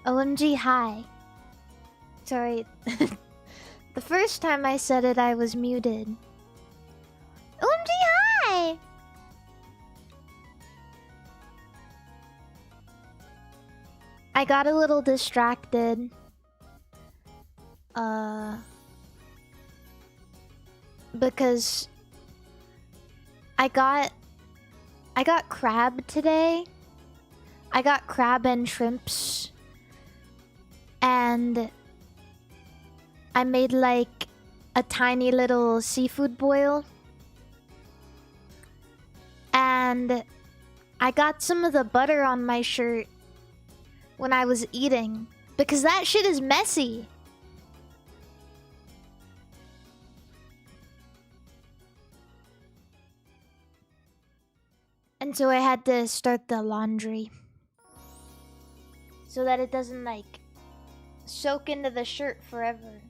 OMG, hi. Sorry. The first time I said it, I was muted. OMG, hi! I got a little distracted. Because I got crab today. I got crab and shrimps. And I made like a tiny little seafood boil. And I got some of the butter on my shirt when I was eating. Because that shit is messy. And so I had to start the laundry. So that it doesn't like soak into the shirt forever.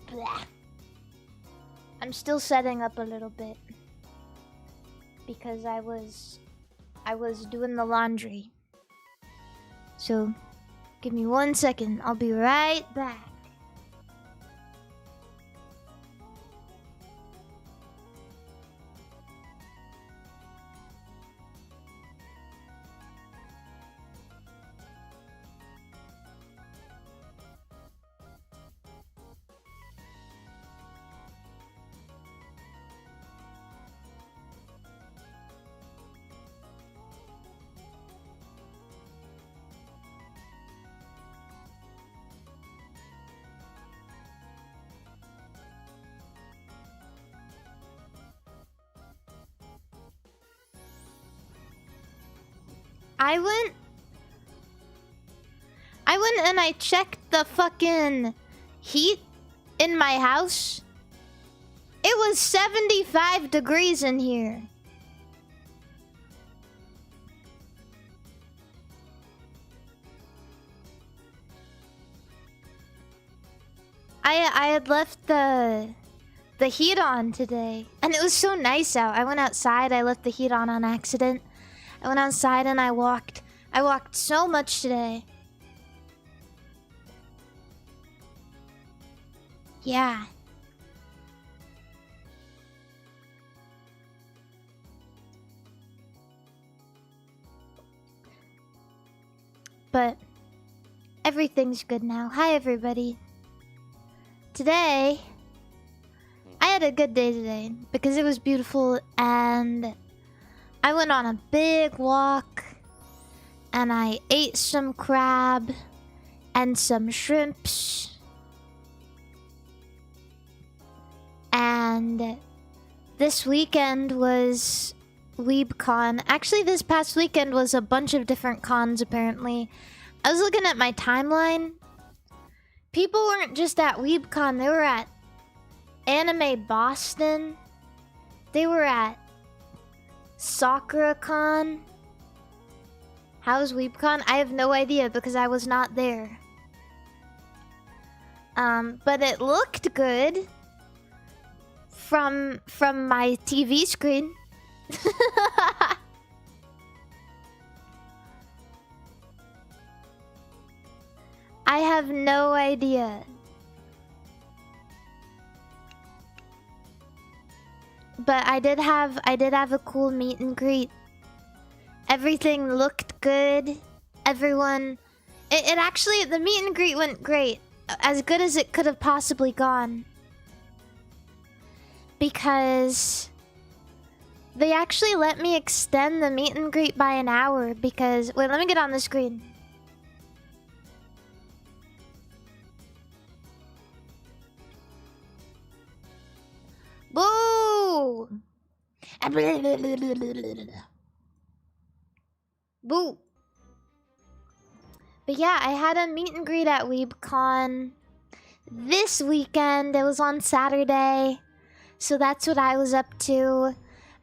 Blah. I'm still setting up a little bit. Because I was doing the laundry. So give me 1 second. I'll be right back. I went and I checked the fucking heat in my house. It was 75 degrees in here. I had left the heat on today, and it was so nice out. I went outside, I left the heat on accident. I went outside and I walked so much today. Yeah. But everything's good now. Hi, everybody. Today, I had a good day today because it was beautiful and I went on a big walk and I ate some crab and some shrimps. And this weekend was Weebcon. Actually, this past weekend was a bunch of different cons, apparently. I was looking at my timeline. People weren't just at Weebcon, they were at Anime Boston. They were at SakuraCon. How's Weebcon? I have no idea because I was not there. But it looked good from my TV screen. I have no idea. But I did have a cool meet and greet. Everything looked good. Everyone... It actually... The meet and greet went great. As good as it could have possibly gone. Because... they actually let me extend the meet and greet by an hour because... Wait, let me get on the screen. Boo! Boo! But yeah, I had a meet and greet at Weebcon this weekend. It was on Saturday. So that's what I was up to.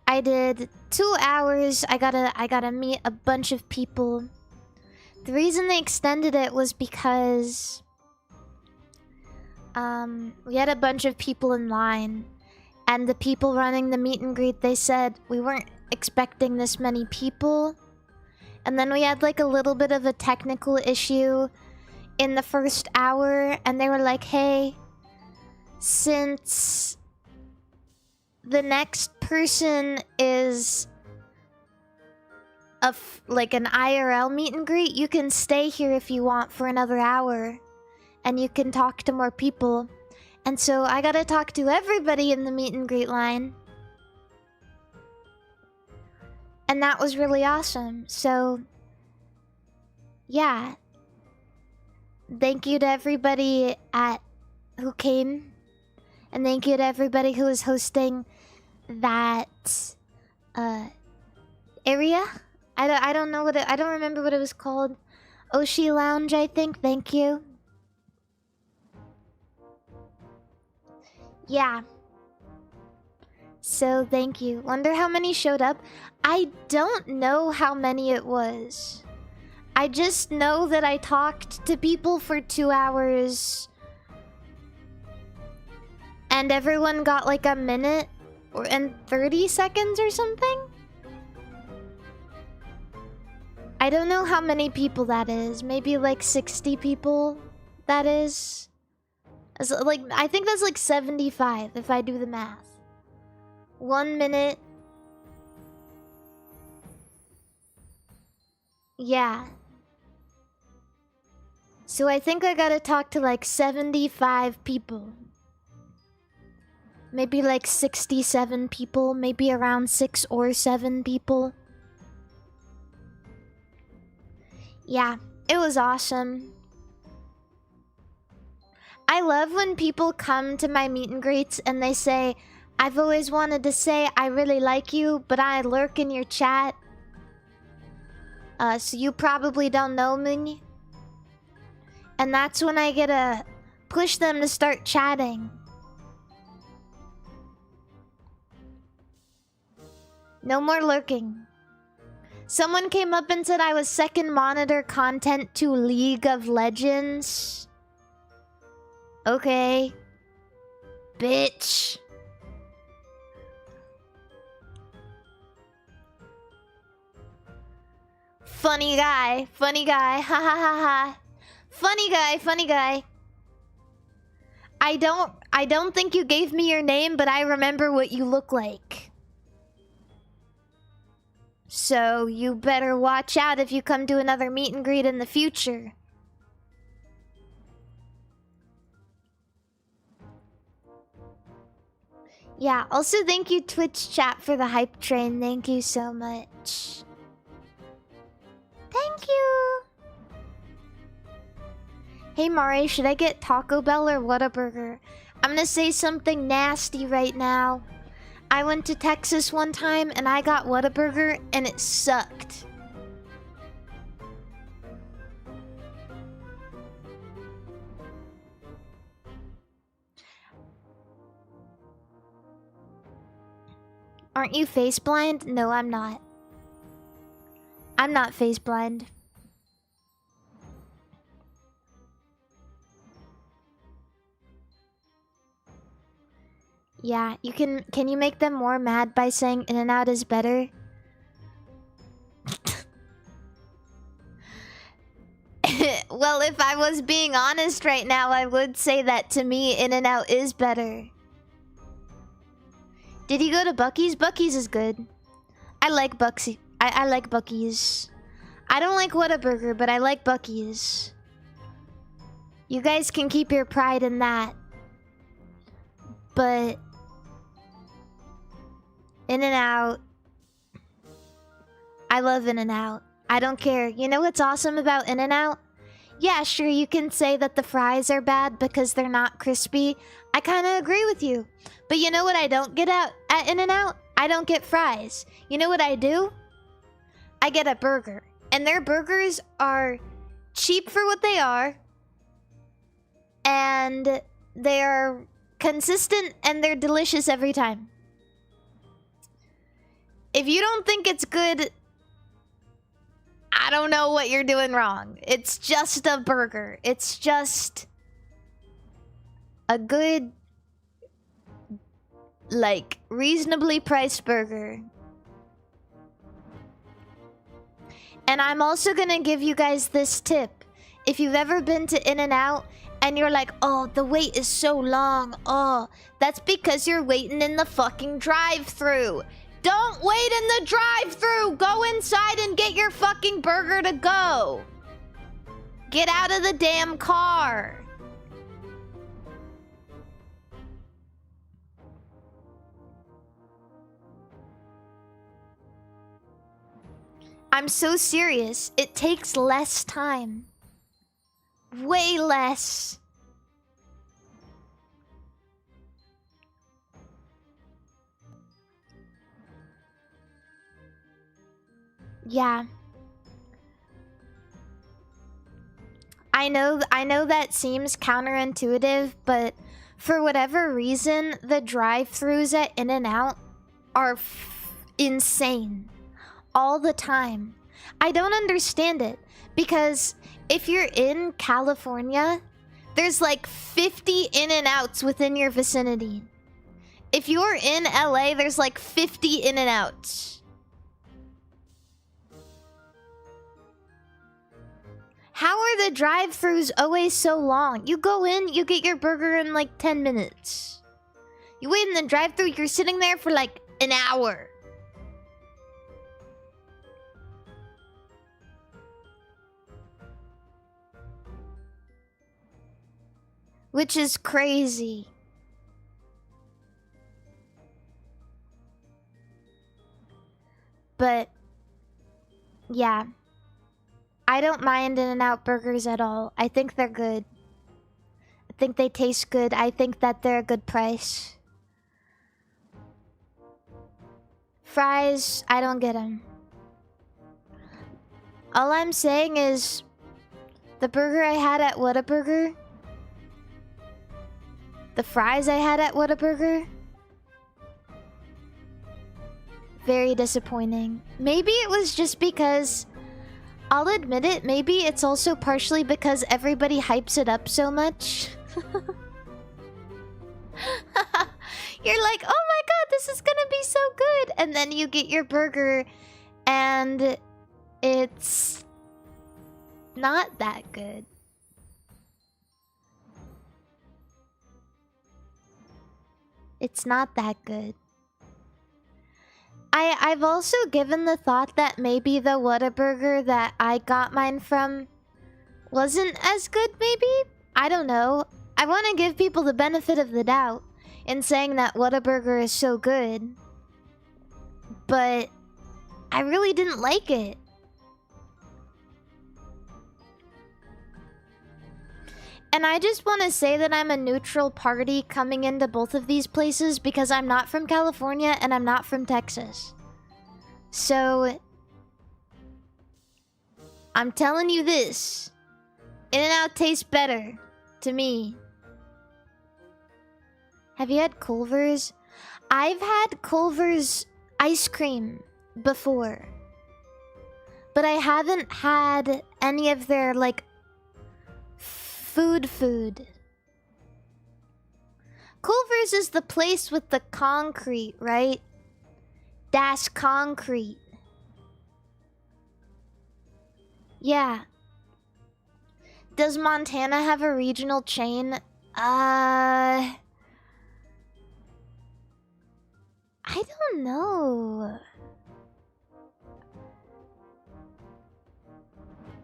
I did 2 hours. I gotta meet a bunch of people. The reason they extended it was because we had a bunch of people in line. And the people running the meet and greet, they said we weren't expecting this many people. And then we had like a little bit of a technical issue in the first hour, and they were like, hey, since the next person is like an IRL meet and greet, you can stay here if you want for another hour and you can talk to more people. And so I gotta talk to everybody in the meet and greet line. And that was really awesome. So yeah, thank you to everybody who came, and thank you to everybody who was hosting that area. I don't know I don't remember what it was called. Oshi Lounge, I think. Thank you. Yeah. So thank you. Wonder how many showed up. I don't know how many it was. I just know that I talked to people for 2 hours. And everyone got like a minute and 30 seconds or something? I don't know how many people that is. Maybe like 60 people that is. Like, I think that's like 75 if I do the math. 1 minute. Yeah. So I think I gotta talk to like 75 people. Maybe like 67 people. Maybe around 6 or 7 people. Yeah, it was awesome. I love when people come to my meet and greets and they say, I've always wanted to say I really like you, but I lurk in your chat. So you probably don't know me. And that's when I get to push them to start chatting. No more lurking. Someone came up and said I was second monitor content to League of Legends. Okay. Bitch. Funny guy. Funny guy. Ha ha ha ha. Funny guy. Funny guy. I don't think you gave me your name, but I remember what you look like. So you better watch out if you come to another meet and greet in the future. Yeah, also thank you Twitch chat for the hype train. Thank you so much. Thank you. Hey Mari, should I get Taco Bell or Whataburger? I'm gonna say something nasty right now. I went to Texas one time and I got Whataburger and it sucked. Aren't you face blind? No, I'm not. I'm not face blind. Yeah, you can you make them more mad by saying In-N-Out is better? Well, if I was being honest right now, I would say that to me, In-N-Out is better. Did you go to Buc-ee's? Buc-ee's is good. I like Buc-ee's. I like Buc-ee's. I don't like Whataburger, but I like Buc-ee's. You guys can keep your pride in that. But In-N-Out, I love In-N-Out. I don't care. You know what's awesome about In-N-Out? Yeah, sure, you can say that the fries are bad because they're not crispy. I kind of agree with you. But you know what I don't get at In-N-Out? I don't get fries. You know what I do? I get a burger. And their burgers are cheap for what they are. And they're consistent and they're delicious every time. If you don't think it's good, I don't know what you're doing wrong. It's just a burger. It's just a good, like, reasonably priced burger. And I'm also gonna give you guys this tip. If you've ever been to In-N-Out and you're like, oh, the wait is so long. Oh, that's because you're waiting in the fucking drive-thru. Don't wait in the drive-thru. Go inside and get your fucking burger to go. Get out of the damn car. I'm so serious. It takes less time. Way less. Yeah. I know that seems counterintuitive, but for whatever reason, the drive-thrus at In-N-Out are insane. All the time. I don't understand it. Because if you're in California, there's like 50 In-N-Outs within your vicinity. If you're in LA, there's like 50 In-N-Outs. How are the drive-thrus always so long? You go in, you get your burger in like 10 minutes. You wait in the drive-thru, you're sitting there for like an hour. Which is crazy. But yeah. I don't mind In-N-Out burgers at all. I think they're good. I think they taste good. I think that they're a good price. Fries, I don't get them. All I'm saying is the burger I had at Whataburger, the fries I had at Whataburger, very disappointing. Maybe it was just because, I'll admit it, maybe it's also partially because everybody hypes it up so much. You're like, oh my god, this is gonna be so good! And then you get your burger and it's not that good. It's not that good. I've also given the thought that maybe the Whataburger that I got mine from wasn't as good, maybe? I don't know. I want to give people the benefit of the doubt in saying that Whataburger is so good. But I really didn't like it. And I just want to say that I'm a neutral party coming into both of these places because I'm not from California and I'm not from Texas. So, I'm telling you this. In-N-Out tastes better to me. Have you had Culver's? I've had Culver's ice cream before. But I haven't had any of their, like, food. Culver's is the place with the concrete, right? Das concrete. Yeah. Does Montana have a regional chain? I don't know.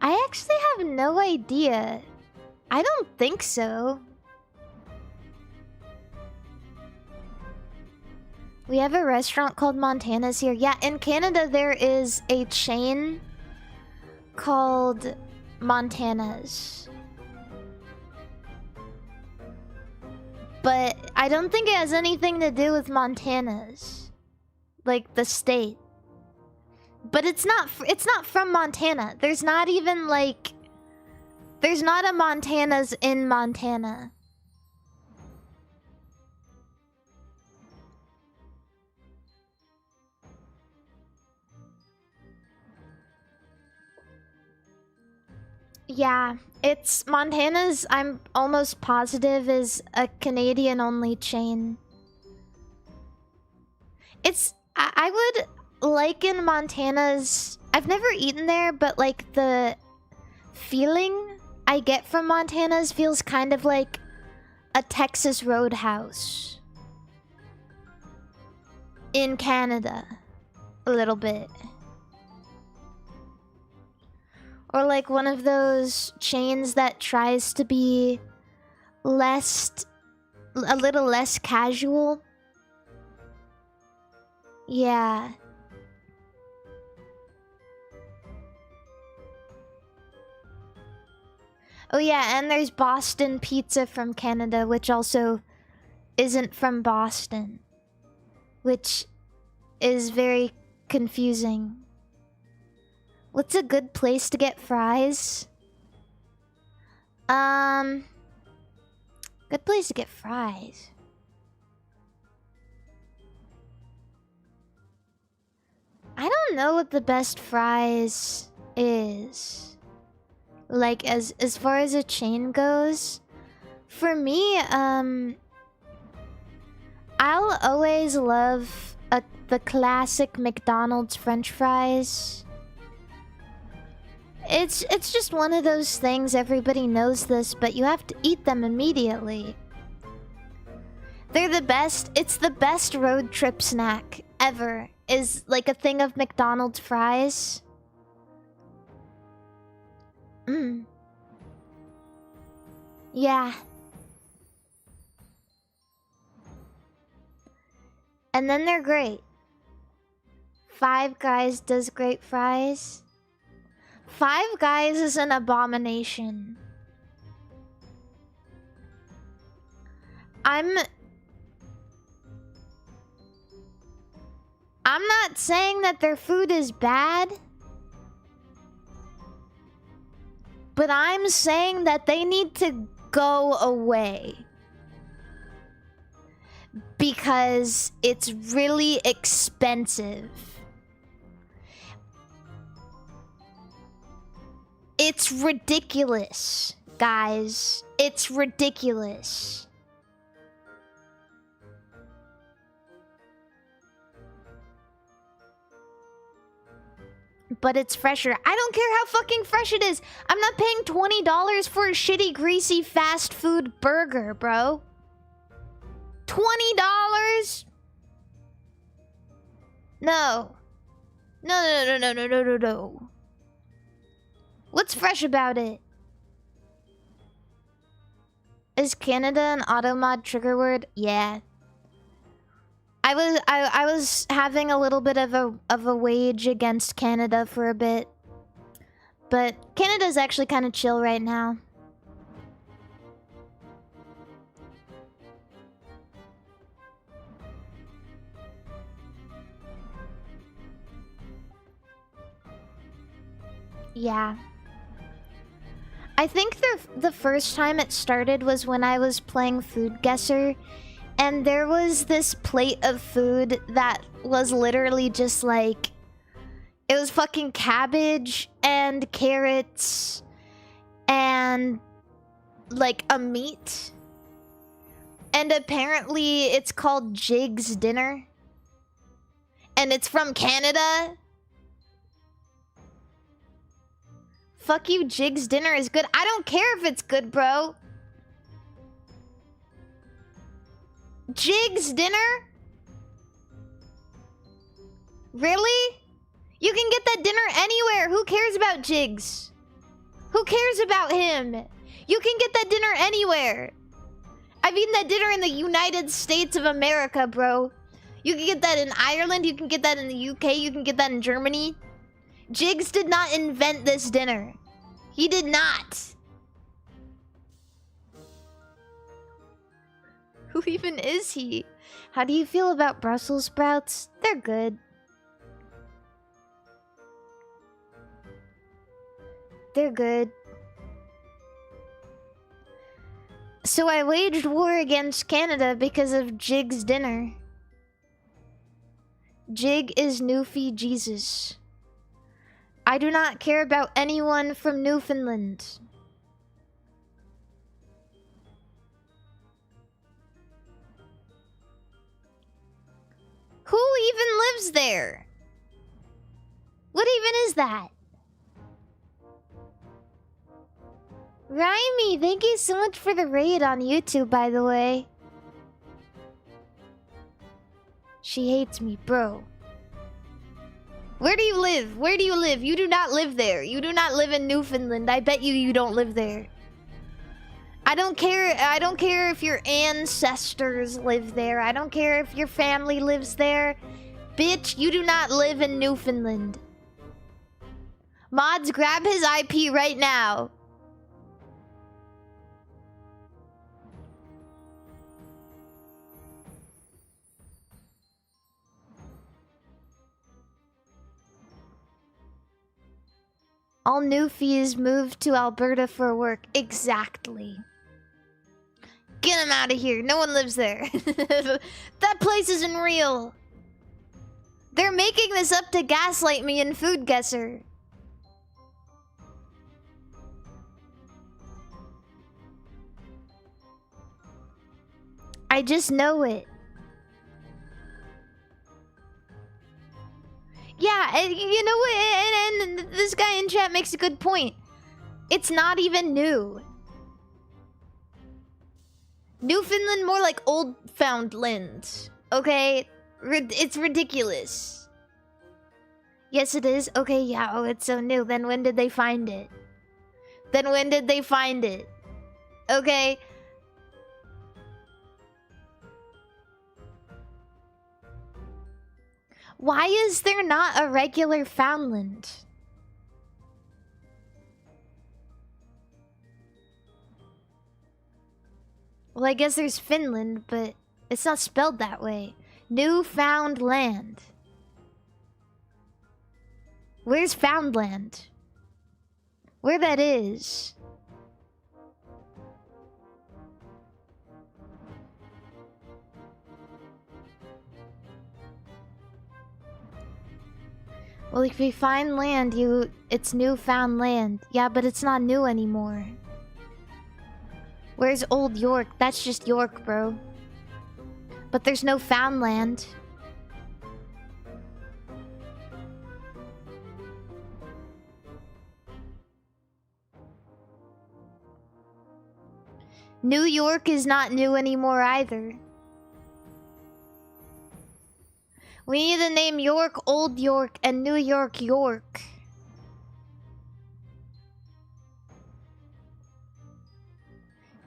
I actually have no idea. I don't think so. We have a restaurant called Montana's here. Yeah, in Canada there is a chain called Montana's. But I don't think it has anything to do with Montana's. Like the state. But it's not from Montana. There's not even like... There's not a Montana's in Montana. Yeah, it's Montana's, I'm almost positive, is a Canadian-only chain. I would liken Montana's I've never eaten there, but like the feeling I get from Montana's feels kind of like a Texas Roadhouse in Canada, a little bit. Or like one of those chains that tries to be a little less casual. Yeah. Oh yeah, and there's Boston Pizza from Canada, which also isn't from Boston. Which is very confusing. What's a good place to get fries? Good place to get fries. I don't know what the best fries is. Like, as far as a chain goes. For me, I'll always love the classic McDonald's French fries. It's just one of those things, everybody knows this, but you have to eat them immediately. They're the best. It's the best road trip snack ever, is like a thing of McDonald's fries. Yeah. And then they're great. Five Guys does great fries. Five Guys is an abomination. I'm not saying that their food is bad. But I'm saying that they need to go away. Because it's really expensive. It's ridiculous, guys. It's ridiculous. But it's fresher. I don't care how fucking fresh it is. I'm not paying $20 for a shitty, greasy, fast food burger, bro. $20? No. No. What's fresh about it? Is Canada an automod trigger word? Yeah. I was having a little bit of a wage against Canada for a bit. But Canada's actually kind of chill right now. Yeah. I think the first time it started was when I was playing Food Guesser. And there was this plate of food that was literally just like... It was fucking cabbage and carrots and like a meat. And apparently it's called Jigs dinner. And it's from Canada. Fuck you, Jigs dinner is good. I don't care if it's good, bro. Jigs dinner? Really? You can get that dinner anywhere. Who cares about Jigs? Who cares about him? You can get that dinner anywhere. I've eaten that dinner in the United States of America, bro. You can get that in Ireland. You can get that in the UK. You can get that in Germany. Jigs did not invent this dinner. He did not. Who even is he? How do you feel about Brussels sprouts? They're good. They're good. So I waged war against Canada because of Jig's dinner. Jig is Newfie Jesus. I do not care about anyone from Newfoundland. Who even lives there? What even is that? Rhymy, thank you so much for the raid on YouTube, by the way. She hates me, bro. Where do you live? Where do you live? You do not live there. You do not live in Newfoundland. I bet you don't live there. I don't care if your ancestors live there. I don't care if your family lives there. Bitch, you do not live in Newfoundland. Mods, grab his IP right now. All Newfies moved to Alberta for work. Exactly. Get him out of here. No one lives there. That place isn't real. They're making this up to gaslight me in Food Guesser. I just know it. Yeah, and you know what? And this guy in chat makes a good point. It's not even new. Newfoundland, more like Old Foundland. Okay? It's ridiculous. Yes, it is. Okay, yeah. Oh, it's so new. Then when did they find it? Then when did they find it? Okay? Why is there not a regular Foundland? Well, I guess there's Finland, but it's not spelled that way. Newfoundland. Where's Foundland? Where that is? Well, if we find land, it's newfound land. Yeah, but it's not new anymore. Where's Old York? That's just York, bro. But there's no found land. New York is not new anymore either. We need to name York Old York and New York York.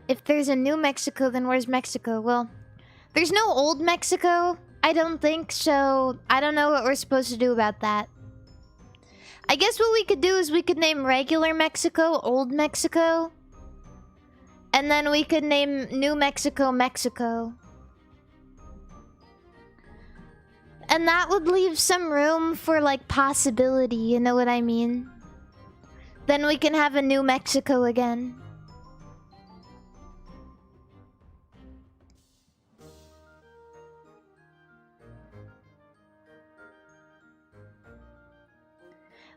If there's a New Mexico, then where's Mexico? Well, there's no Old Mexico, I don't think, so I don't know what we're supposed to do about that. I guess what we could do is we could name regular Mexico Old Mexico. And then we could name New Mexico Mexico. And that would leave some room for, like, possibility, you know what I mean? Then we can have a New Mexico again.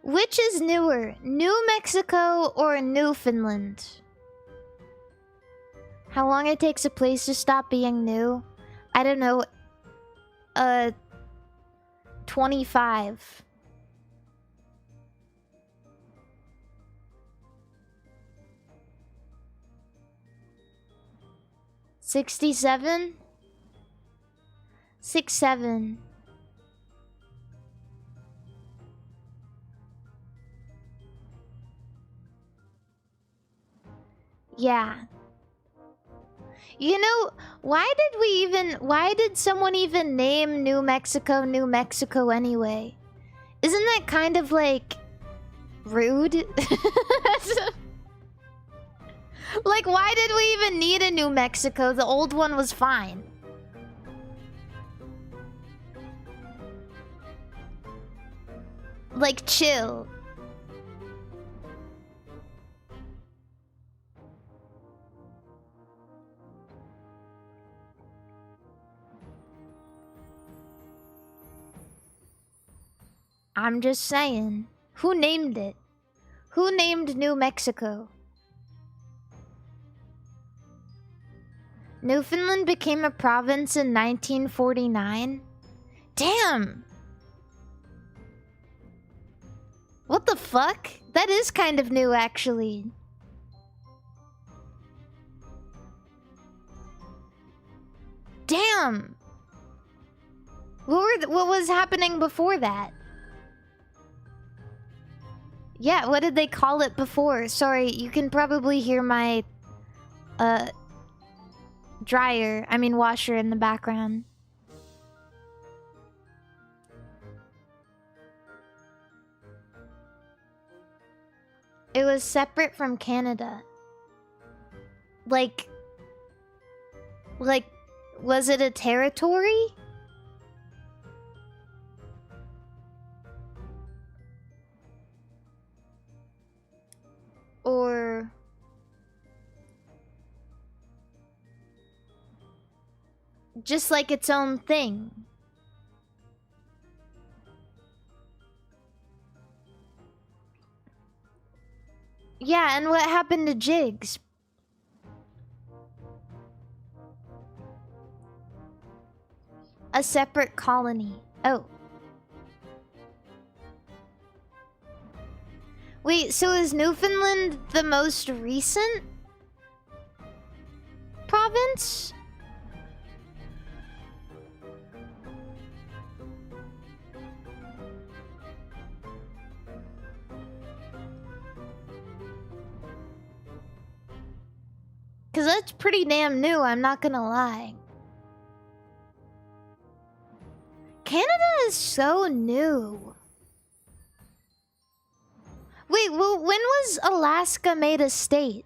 Which is newer, New Mexico or Newfoundland? How long it takes a place to stop being new? I don't know. 25. $67? 67. Yeah. You know, why did someone even name New Mexico anyway? Isn't that kind of like rude? Like, why did we even need a New Mexico? The old one was fine. Like, chill. I'm just saying. Who named it? Who named New Mexico? Newfoundland became a province in 1949? Damn! the fuck? That is kind of new, actually. Damn! What was happening before that? Yeah, what did they call it before? Sorry, you can probably hear my... dryer, I mean washer in the background. It was separate from Canada. Like, was it a territory? Or... just like its own thing? Yeah, and what happened to Jigs? A separate colony. Oh. Wait, so is Newfoundland the most recent province? Cause that's pretty damn new, I'm not gonna lie. Canada is so new. Wait, well, when was Alaska made a state?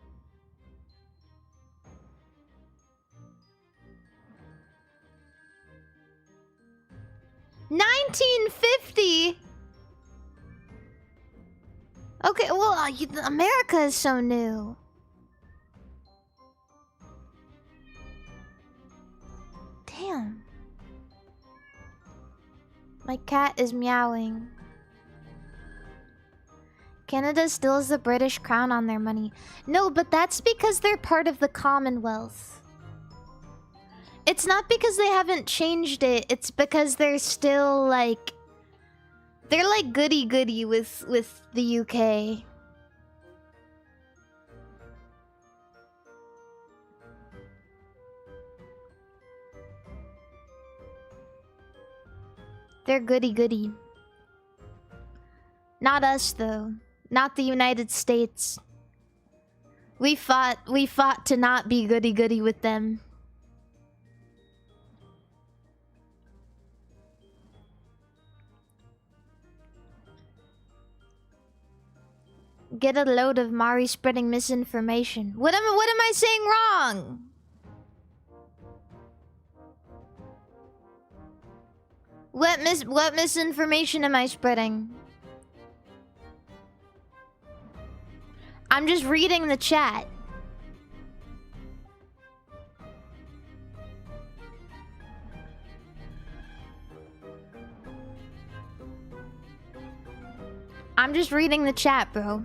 $1950? Okay, well, America is so new. Damn. My cat is meowing. Canada still has the British crown on their money. No, but that's because they're part of the Commonwealth. It's not because they haven't changed it. It's because they're still like... they're like goody-goody with the UK. They're goody-goody. Not us, though. Not the United States. We fought to not be goody-goody with them. Get a load of Mari spreading misinformation. What am I saying wrong? What misinformation am I spreading? I'm just reading the chat. I'm just reading the chat, bro.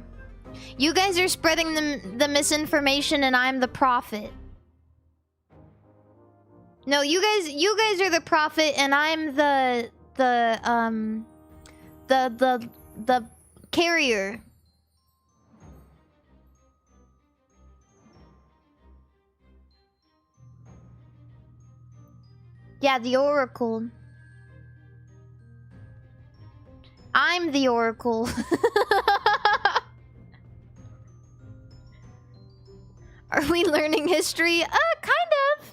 You guys are spreading the misinformation and I'm the prophet. No, you guys are the prophet and I'm the carrier. Yeah, the oracle. I'm the oracle. Are we learning history? Kind of.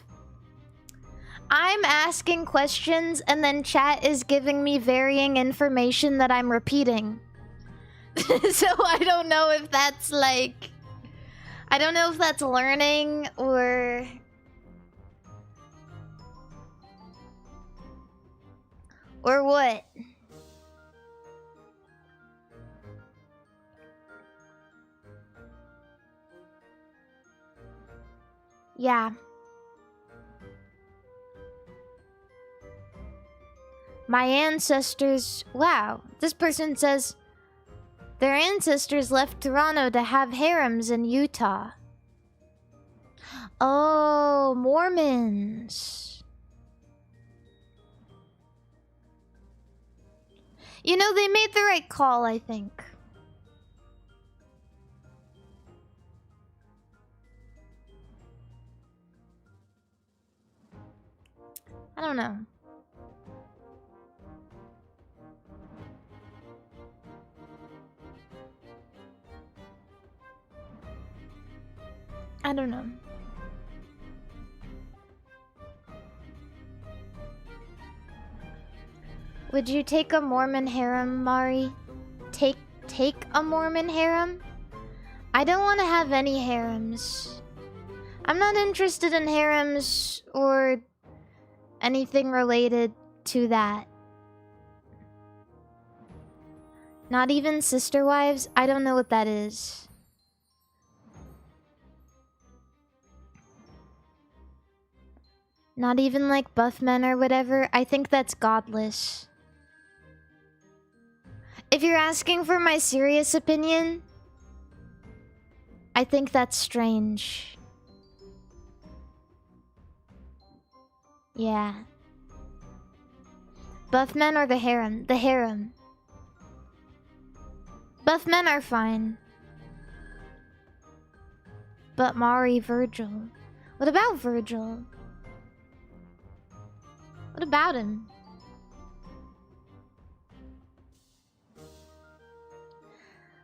I'm asking questions and then chat is giving me varying information that I'm repeating. So I don't know if that's like... I don't know if that's learning or... or what? Yeah. My ancestors... Wow. This person says... their ancestors left Toronto to have harems in Utah. Oh, Mormons. You know, they made the right call, I think. I don't know. I don't know. Would you take a Mormon harem, Mari? Take a Mormon harem? I don't want to have any harems. I'm not interested in harems or anything related to that. Not even sister wives? I don't know what that is. Not even like buff men or whatever? I think that's godless. If you're asking for my serious opinion, I think that's strange. Yeah. Buff men or the harem? The harem. Buff men are fine. But Mari, Virgil. What about Virgil? What about him?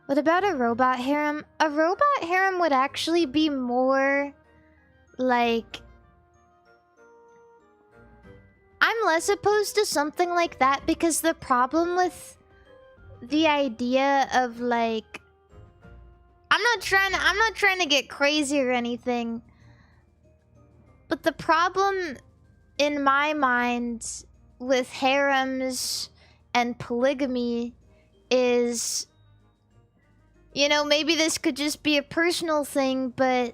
What about a robot harem? A robot harem would actually be more like... I'm less opposed to something like that because the problem with the idea of like... I'm not trying to get crazy or anything. But the problem in my mind with harems and polygamy is... You know, maybe this could just be a personal thing, but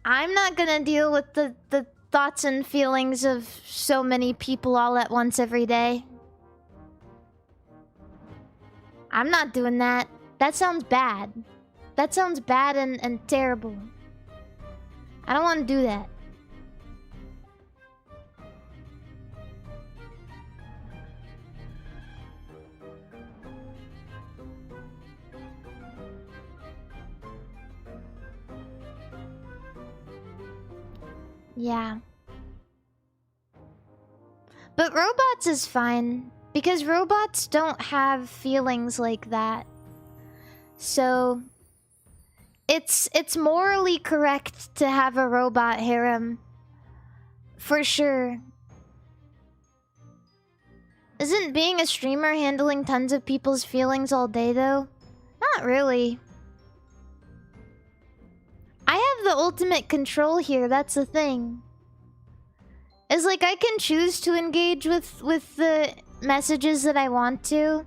I'm not gonna deal with the thoughts and feelings of so many people all at once every day. I'm not doing that. That sounds bad. That sounds bad and terrible. I don't want to do that. Yeah. But robots is fine, because robots don't have feelings like that. So it's morally correct to have a robot harem. For sure. Isn't being a streamer handling tons of people's feelings all day though? Not really. I have the ultimate control here, that's the thing. It's like I can choose to engage with the messages that I want to.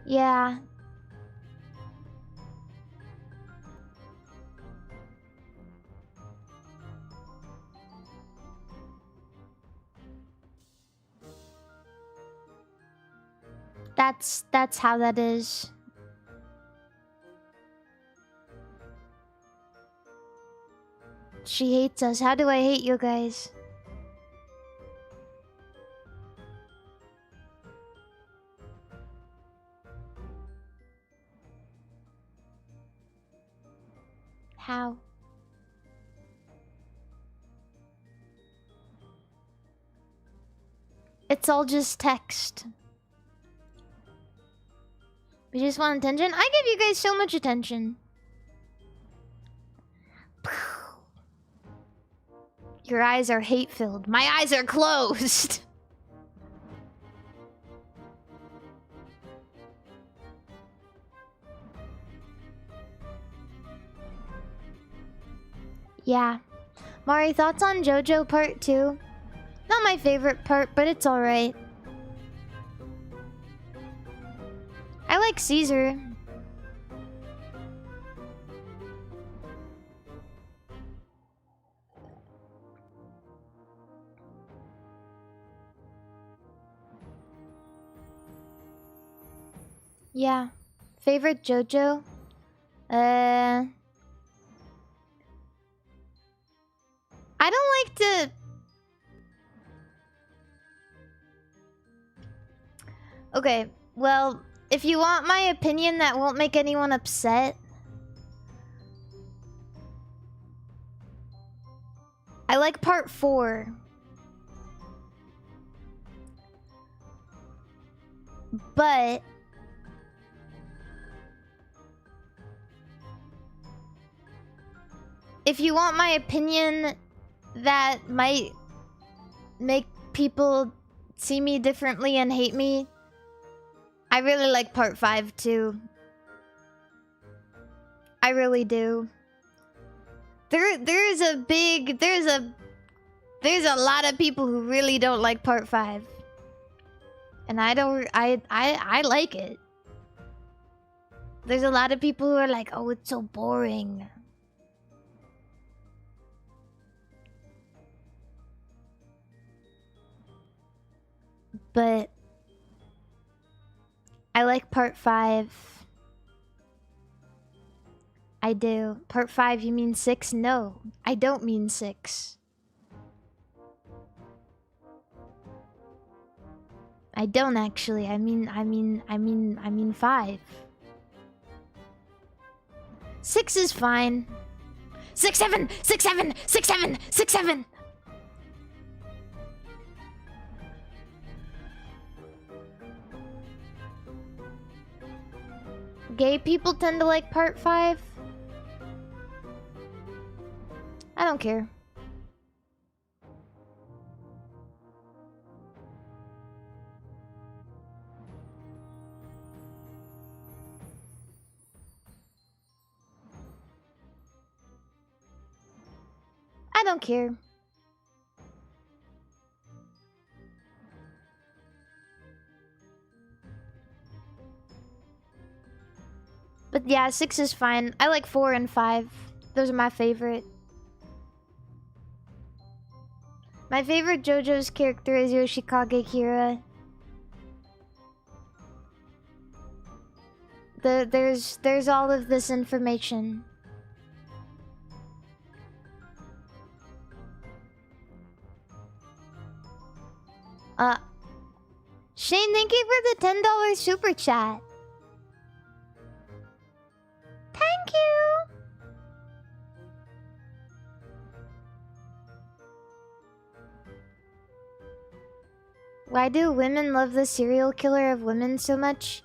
Yeah. That's how that is. She hates us. How do I hate you guys? How? It's all just text. We just want attention? I give you guys so much attention. Your eyes are hate-filled. My eyes are closed. Yeah. Mari, thoughts on JoJo Part 2? Not my favorite part, but it's alright. I like Caesar. Yeah. Favorite JoJo? I don't like to... Okay, well, if you want my opinion that won't make anyone upset... like part 4. But if you want my opinion that might make people see me differently and hate me, I really like part 5 too. I really do. There's a lot of people who really don't like part 5. And I like it. There's a lot of people who are like, oh, it's so boring. But I like part 5. I do. Part 5, you mean 6? No, I don't mean 6. I don't actually. I mean 5. 6 is fine. 6, 7, 6, 7, 6, 7, 6, 7. Gay people tend to like part 5. I don't care. I don't care. But yeah, 6 is fine. I like 4 and 5. Those are my favorite. My favorite JoJo's character is Yoshikage Kira. There's all of this information. Shane, thank you for the $10 super chat. Thank you. Why do women love the serial killer of women so much?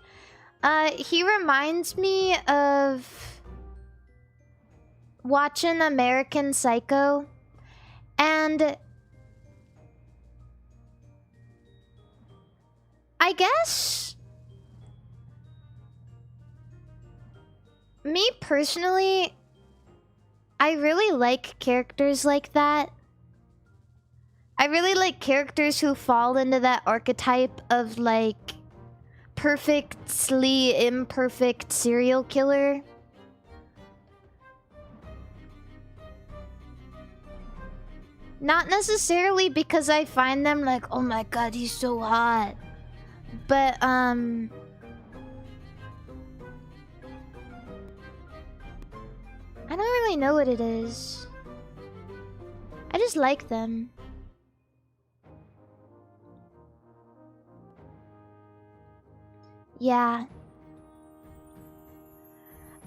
He reminds me of watching American Psycho, and I guess me personally, I really like characters like that. I really like characters who fall into that archetype of like perfectly imperfect serial killer. Not necessarily because I find them like, oh my god, he's so hot. But I don't really know what it is. I just like them. Yeah.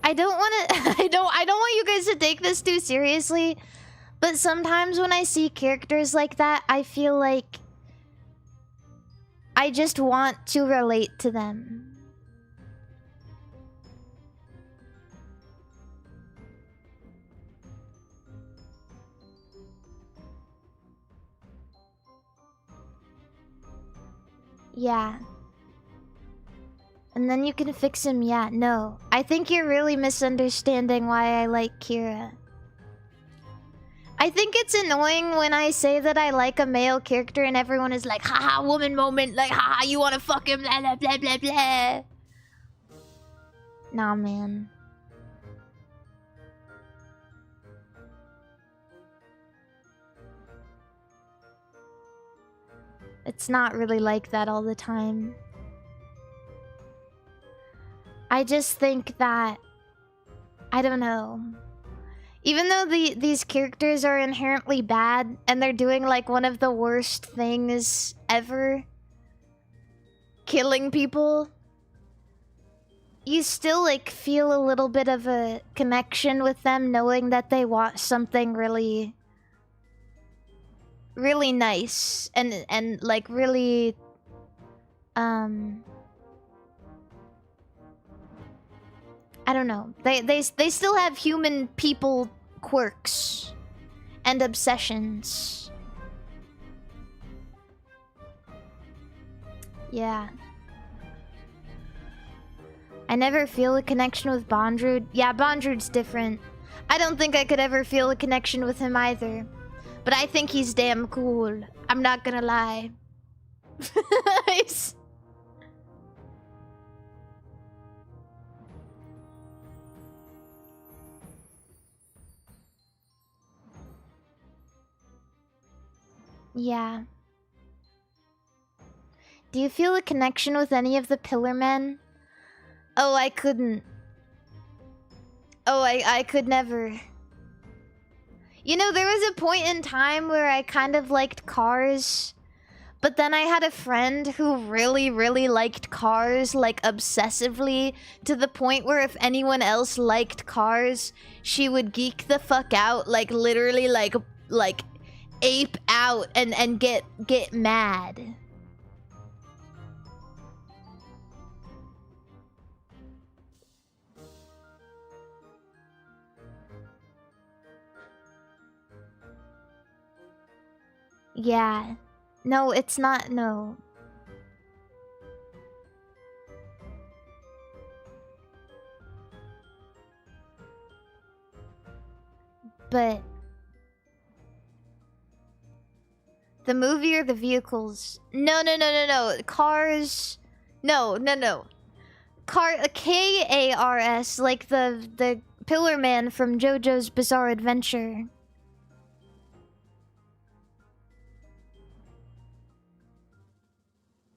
I don't want to I don't want you guys to take this too seriously, but sometimes when I see characters like that, I feel like I just want to relate to them. Yeah. And then you can fix him, yeah. No. I think you're really misunderstanding why I like Kira. I think it's annoying when I say that I like a male character and everyone is like, haha, woman moment, like, haha, you wanna fuck him, blah, blah, blah, blah, blah. Nah, man. It's not really like that all the time. I just think that, I don't know. Even though these characters are inherently bad and they're doing like one of the worst things ever, killing people, you still like feel a little bit of a connection with them knowing that they want something really really nice and like really I don't know. They still have human people quirks and obsessions. Yeah. I never feel a connection with Bondrude. Yeah, Bondrude's different. I don't think I could ever feel a connection with him either. But I think he's damn cool. I'm not gonna lie. Yeah. Do you feel a connection with any of the Pillar Men? Oh, I couldn't. Oh, I could never. You know, there was a point in time where I kind of liked Cars. But then I had a friend who really, really liked Cars, like, obsessively, to the point where if anyone else liked Cars, she would geek the fuck out, like, literally, like ape out and get mad. Yeah. No, it's not, no. But the movie or the vehicles? No. Cars. No. K-A-R-S, like the Pillar Man from JoJo's Bizarre Adventure.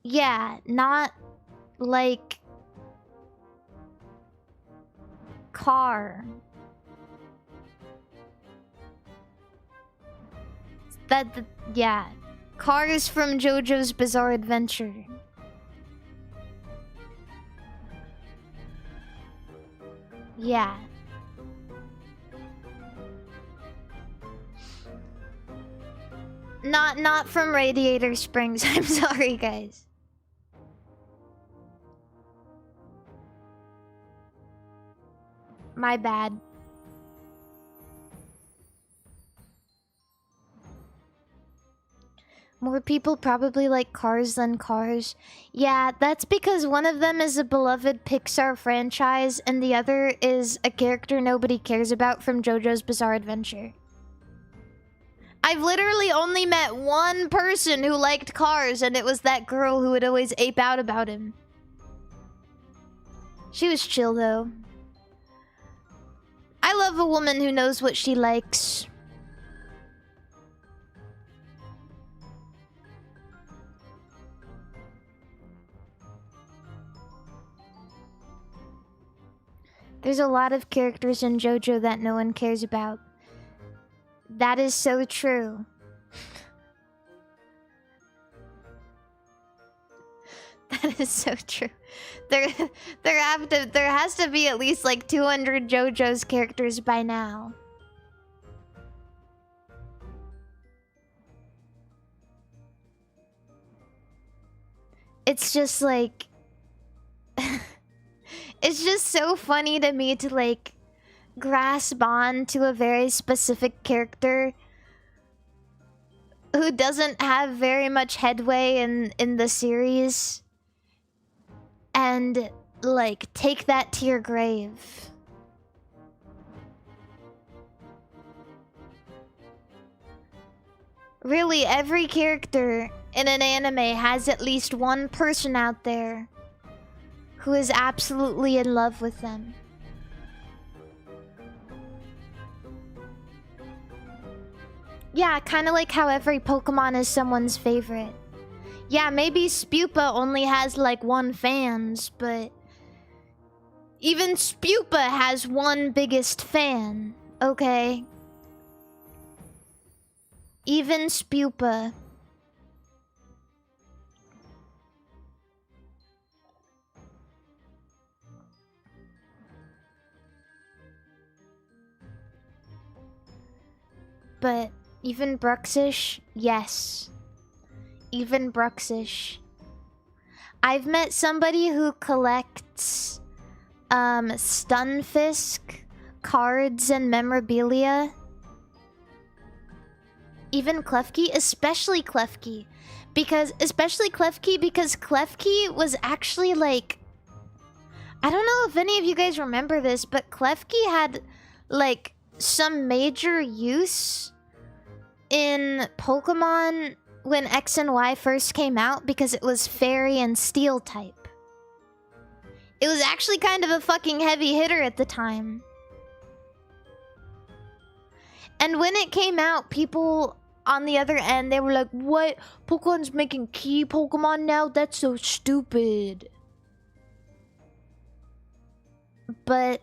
Yeah, not like car. Yeah. Cars from JoJo's Bizarre Adventure. Yeah. Not from Radiator Springs. I'm sorry, guys. My bad. More people probably like Cars than Cars. Yeah, that's because one of them is a beloved Pixar franchise and the other is a character nobody cares about from JoJo's Bizarre Adventure. I've literally only met one person who liked Cars, and it was that girl who would always ape out about him. She was chill, though. I love a woman who knows what she likes. There's a lot of characters in JoJo that no one cares about. That is so true. That is so true. There has to be at least like 200 JoJo's characters by now. It's just like it's just so funny to me to like grasp on to a very specific character who doesn't have very much headway in the series and like take that to your grave. Really, every character in an anime has at least one person out there who is absolutely in love with them. Yeah, kind of like how every Pokemon is someone's favorite. Yeah, maybe Spupa only has like one fans, but even Spupa has one biggest fan, okay? Even Spupa. But Even Bruxish? Yes. Even Bruxish. I've met somebody who collects Stunfisk cards and memorabilia. Even Klefki, especially Klefki. Especially Klefki because Klefki was actually like... I don't know if any of you guys remember this, but Klefki had like some major use in Pokemon when X and Y first came out because it was Fairy and Steel type. It was actually kind of a fucking heavy hitter at the time. And when it came out, people on the other end, they were like, what? Pokemon's making key Pokemon now? That's so stupid. But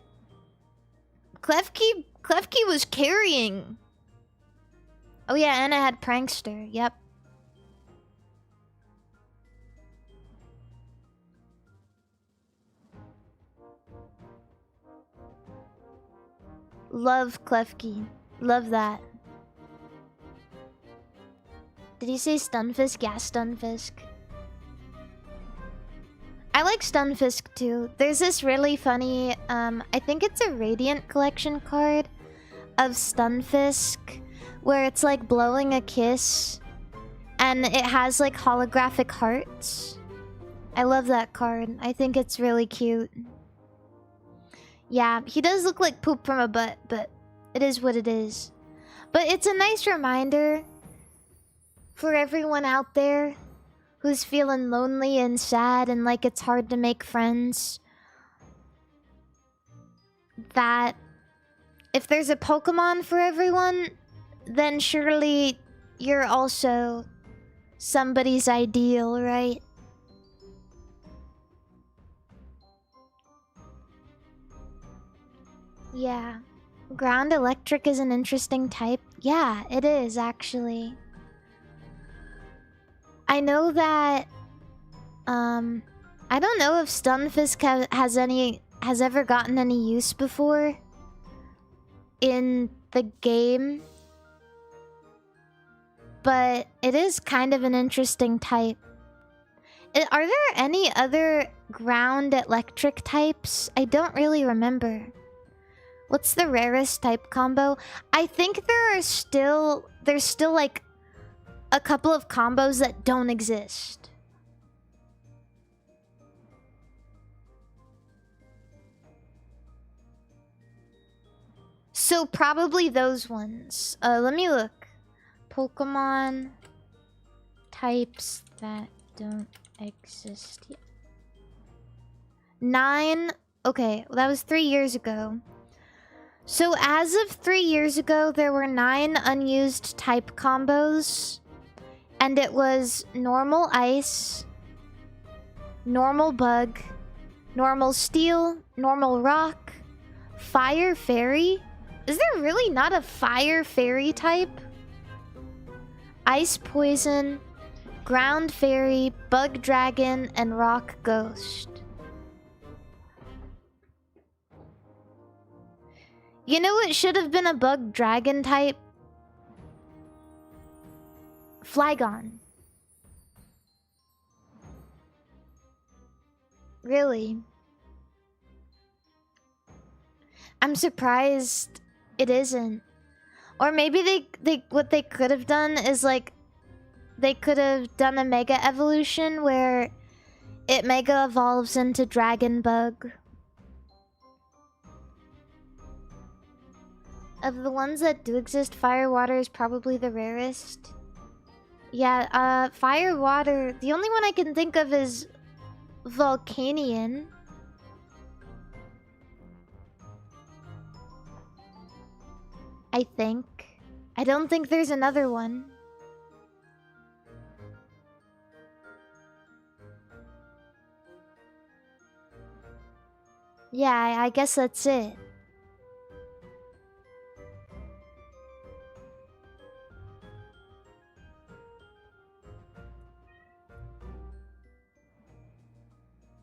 Klefki was carrying. Oh yeah, and I had Prankster. Yep. Love Klefki. Love that. Did you say Stunfisk? Yeah, Stunfisk. I like Stunfisk too. There's this really funny, I think it's a Radiant collection card of Stunfisk where it's like blowing a kiss and it has like holographic hearts. I love that card. I think it's really cute. Yeah, he does look like poop from a butt, but it is what it is. But it's a nice reminder for everyone out there who's feeling lonely and sad and like it's hard to make friends, that if there's a Pokemon for everyone, then surely you're also somebody's ideal, right? Yeah. Ground Electric is an interesting type. Yeah, it is actually. I know that I don't know if Stunfisk has ever gotten any use before in the game, but it is kind of an interesting type. Are there any other ground electric types? I don't really remember. What's the rarest type combo? I think there's still like a couple of combos that don't exist. So probably those ones. Let me look. Pokemon types that don't exist yet. 9. Okay, well, that was 3 years ago. So as of 3 years ago, there were 9 unused type combos. And it was normal ice, normal bug, normal steel, normal rock, fire fairy. Is there really not a fire fairy type? Ice poison, ground fairy, bug dragon, and rock ghost. You know what should have been a bug dragon type? Flygon. Really? I'm surprised it isn't. Or maybe what they could have done is like they could have done a mega evolution where it mega evolves into dragon bug. Of the ones that do exist, fire water is probably the rarest. Yeah, fire water. The only one I can think of is Volcanion. I think. I don't think there's another one. Yeah, I guess that's it.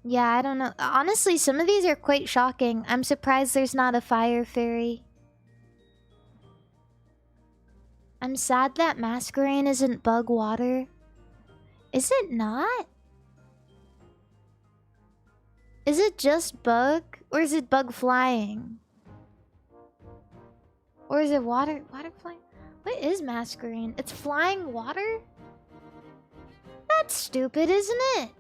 Yeah, I don't know. Honestly, some of these are quite shocking. I'm surprised there's not a fire fairy. I'm I'm sad that Masquerain isn't bug water. Is it not? Is it just bug? Or is it bug flying? Or is it water flying? What is Masquerain? It's flying water? That's stupid, isn't it?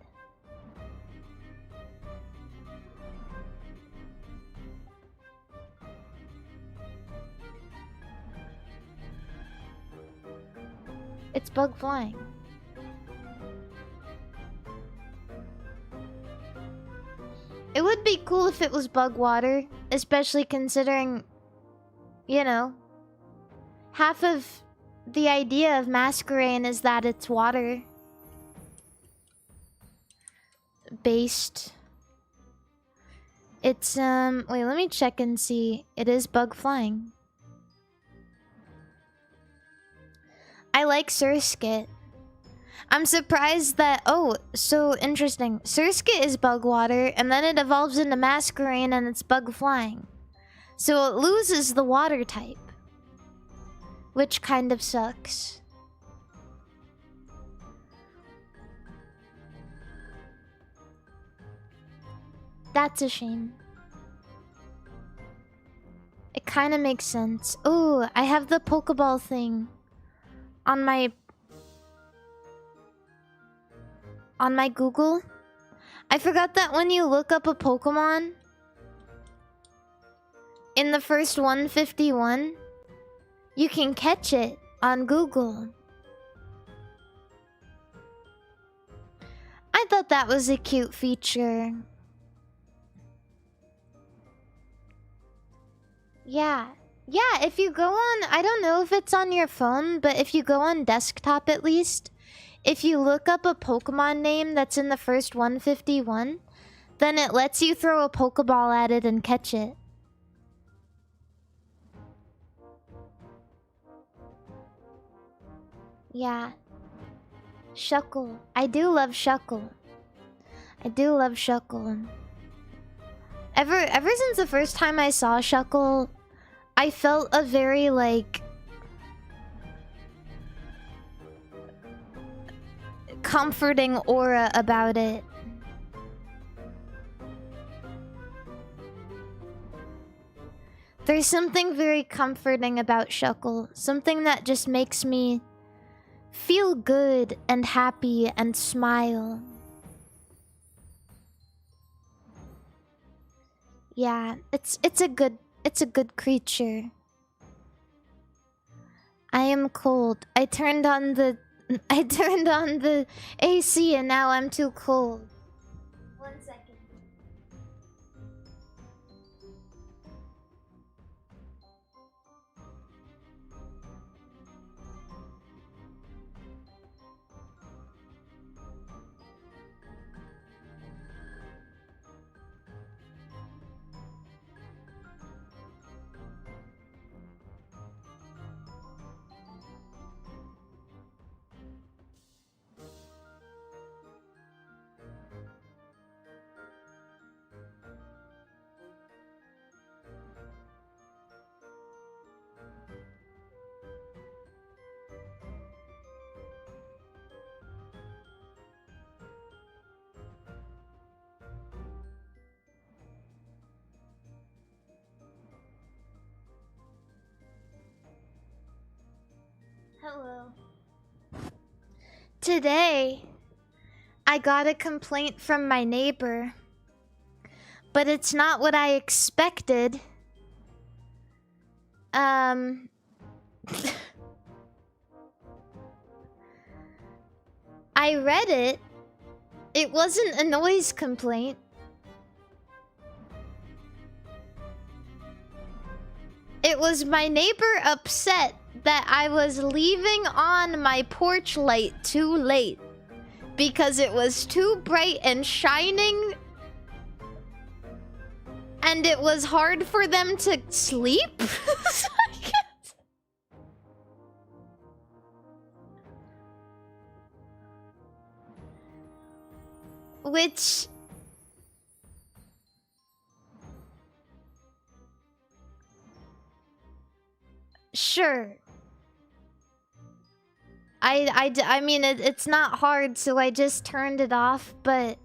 It's bug flying. It would be cool if it was bug water, especially considering, you know, half of the idea of Masquerain is that it's water based. It's wait, let me check and see. It is bug flying. I like Surskit. I'm surprised that... Oh, so interesting. Surskit is bug water, and then it evolves into Masquerain, and it's bug flying. So it loses the water type. Which kind of sucks. That's a shame. It kind of makes sense. Oh, I have the Pokeball thing on my Google. I forgot that when you look up a Pokemon in the first 151, you can catch it on Google. I thought that was a cute feature. Yeah. Yeah, if you go on... I don't know if it's on your phone, but if you go on desktop at least, if you look up a Pokemon name that's in the first 151, then it lets you throw a Pokeball at it and catch it. Yeah. Shuckle. I do love Shuckle. I do love Shuckle. Ever since the first time I saw Shuckle, I felt a very, like... comforting aura about it. There's something very comforting about Shuckle. Something that just makes me feel good and happy and smile. Yeah, it's a good creature. I am cold. I turned on the AC and now I'm too cold. 1 second. Hello. Today, I got a complaint from my neighbor, but it's not what I expected. I read it. It wasn't a noise complaint. It was my neighbor upset that I was leaving on my porch light too late because it was too bright and shining and it was hard for them to sleep. Which... Sure. I mean, it's not hard, so I just turned it off, but...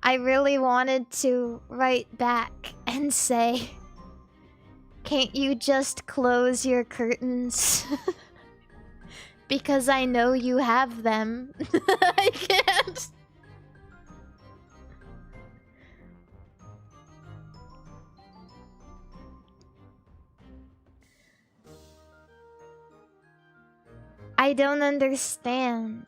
I really wanted to write back and say, can't you just close your curtains? Because I know you have them. I can't. I don't understand.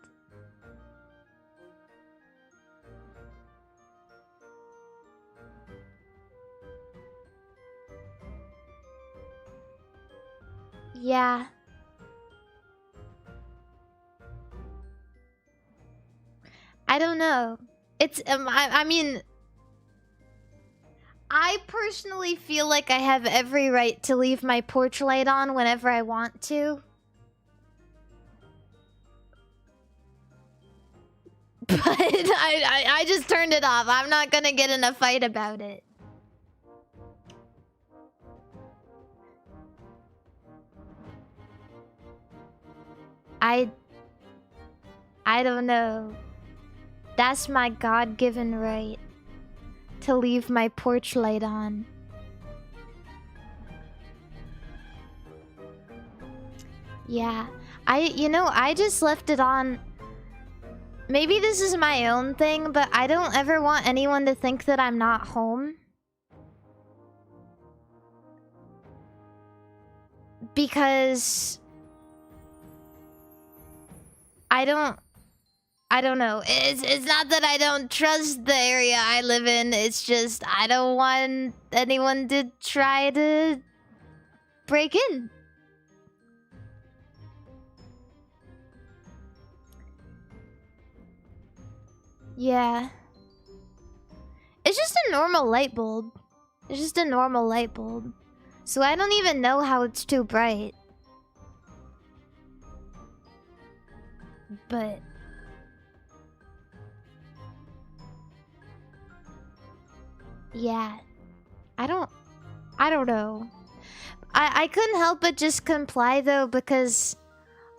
Yeah. I don't know. It's I mean, I personally feel like I have every right to leave my porch light on whenever I want to. But I just turned it off. I'm not gonna get in a fight about it. I don't know. That's my God-given right to leave my porch light on. Yeah. I just left it on. Maybe this is my own thing, but I don't ever want anyone to think that I'm not home. Because I don't know. It's not that I don't trust the area I live in. It's just I don't want anyone to try to break in. Yeah. It's just a normal light bulb. It's just a normal light bulb. So I don't even know how it's too bright. But yeah. I don't know. I couldn't help but just comply though, because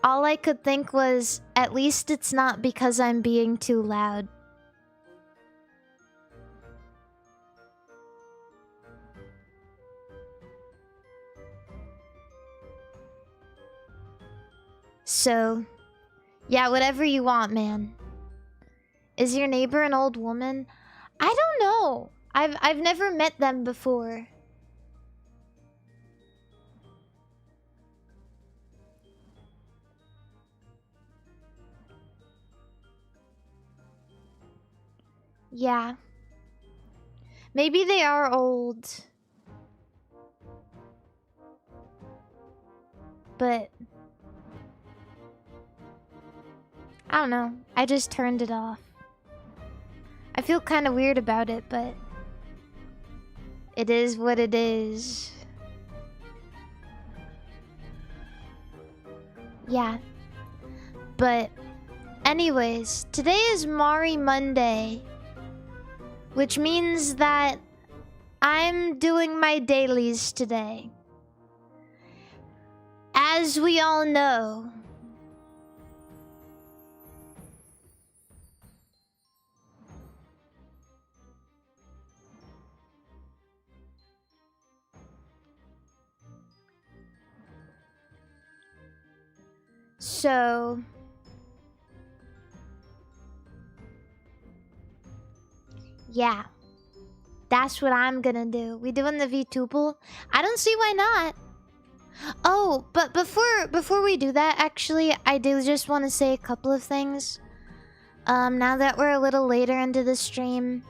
all I could think was, at least it's not because I'm being too loud. So, yeah, whatever you want, man. Is your neighbor an old woman? I don't know. I've never met them before. Yeah. Maybe they are old. But I don't know. I just turned it off. I feel kind of weird about it, but it is what it is. Yeah. But anyways, today is Monday, which means that I'm doing my dailies today. As we all know, so yeah, that's what I'm gonna do. We doing the Vtubers? I don't see why not. Oh, but before we do that, actually, I do just want to say a couple of things. Now that we're a little later into the stream,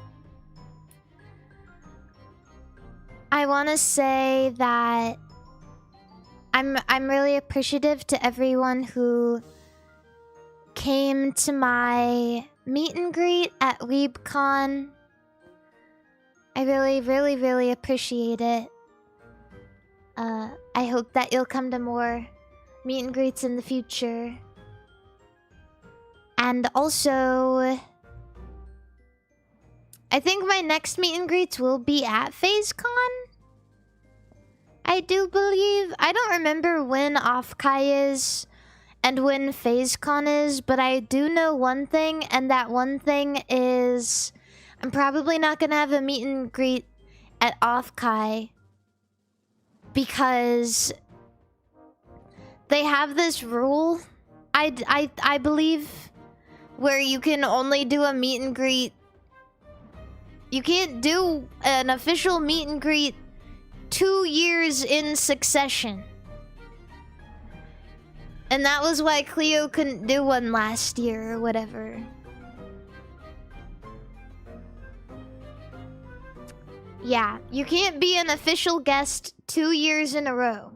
I want to say that I'm really appreciative to everyone who came to my meet and greet at Weebcon. I really appreciate it. I hope that you'll come to more meet and greets in the future. And also, I think my next meet and greets will be at FazeCon. I do believe... I don't remember when Offkai is and when FazeCon is, but I do know one thing, and that one thing is... I'm probably not gonna have a meet and greet at Offkai because they have this rule, I believe, where you can only do a meet and greet. You can't do an official meet and greet 2 years in succession. And that was why Cleo couldn't do one last year or whatever. Yeah, you can't be an official guest 2 years in a row.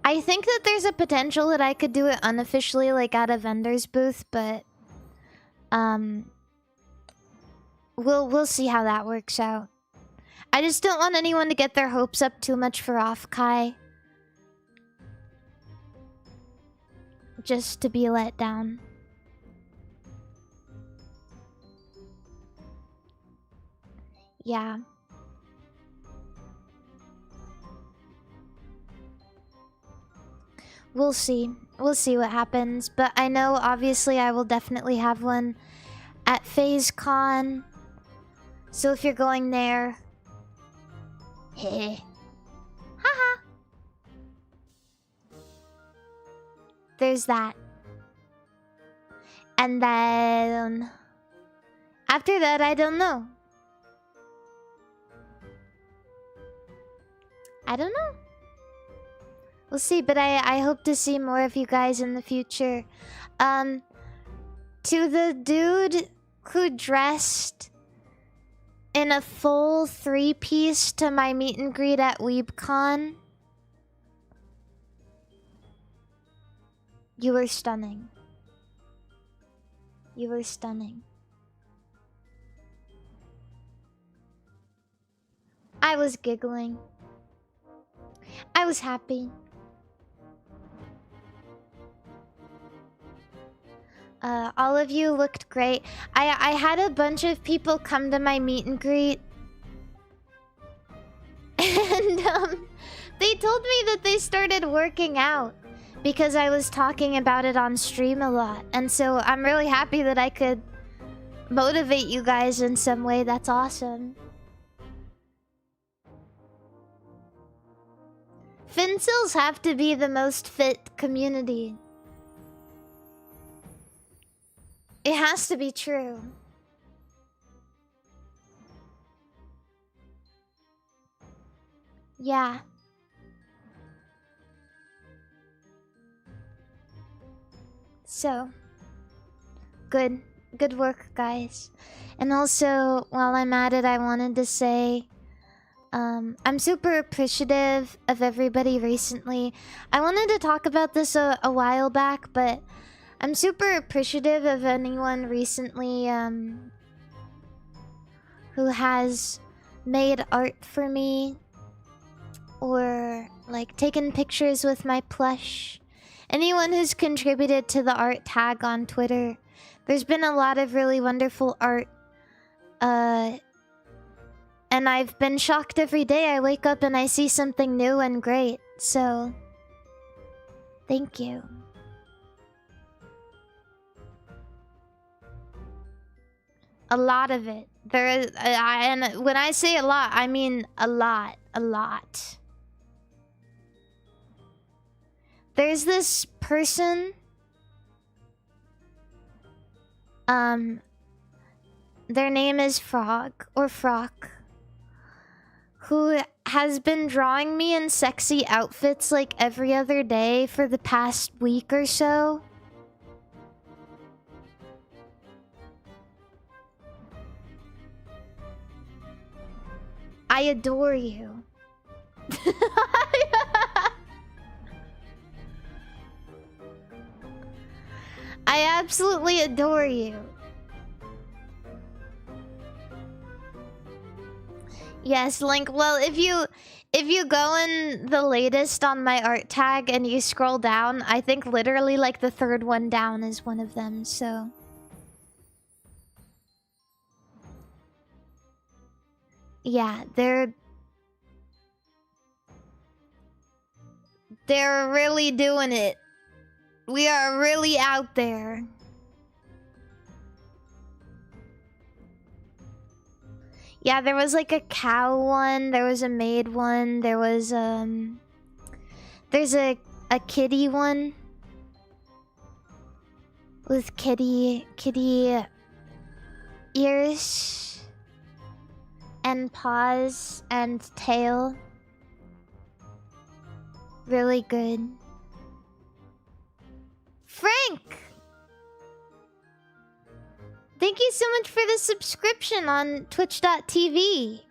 I think that there's a potential that I could do it unofficially, like at a vendor's booth, but we'll see how that works out. I just don't want anyone to get their hopes up too much for Offkai. Just to be let down. Yeah. We'll see. We'll see what happens. But I know, obviously, I will definitely have one at FazeCon. So if you're going there... Heh. Haha. There's that. And then... After that, I don't know. I don't know. We'll see, but I hope to see more of you guys in the future. To the dude who dressed in a full 3-piece to my meet and greet at Weebcon, you were stunning. You were stunning. I was giggling. I was happy. All of you looked great. I had a bunch of people come to my meet and greet. And they told me that they started working out because I was talking about it on stream a lot. And so I'm really happy that I could motivate you guys in some way. That's awesome. Fincils have to be the most fit community. It has to be true. Yeah. So, good work, guys. And also, while I'm at it, I wanted to say, I'm super appreciative of everybody recently. I wanted to talk about this a while back, but I'm super appreciative of anyone recently who has made art for me or like taken pictures with my plush. Anyone who's contributed to the art tag on Twitter. There's been a lot of really wonderful art. And I've been shocked every day. I wake up and I see something new and great. So, thank you. A lot of it. There is, and when I say a lot, I mean a lot. A lot. There's this person. Their name is Frog or Frock, who has been drawing me in sexy outfits like every other day for the past week or so. I adore you. I absolutely adore you. Yes, Link. Well, if you go in the latest on my art tag and you scroll down, I think literally like the third one down is one of them, so. Yeah, they're really doing it. We are really out there. Yeah, there was like a cow one, there was a maid one, there was there's a kitty one with kitty ears and paws and tail. Really good. Frank! Thank you so much for the subscription on twitch.tv.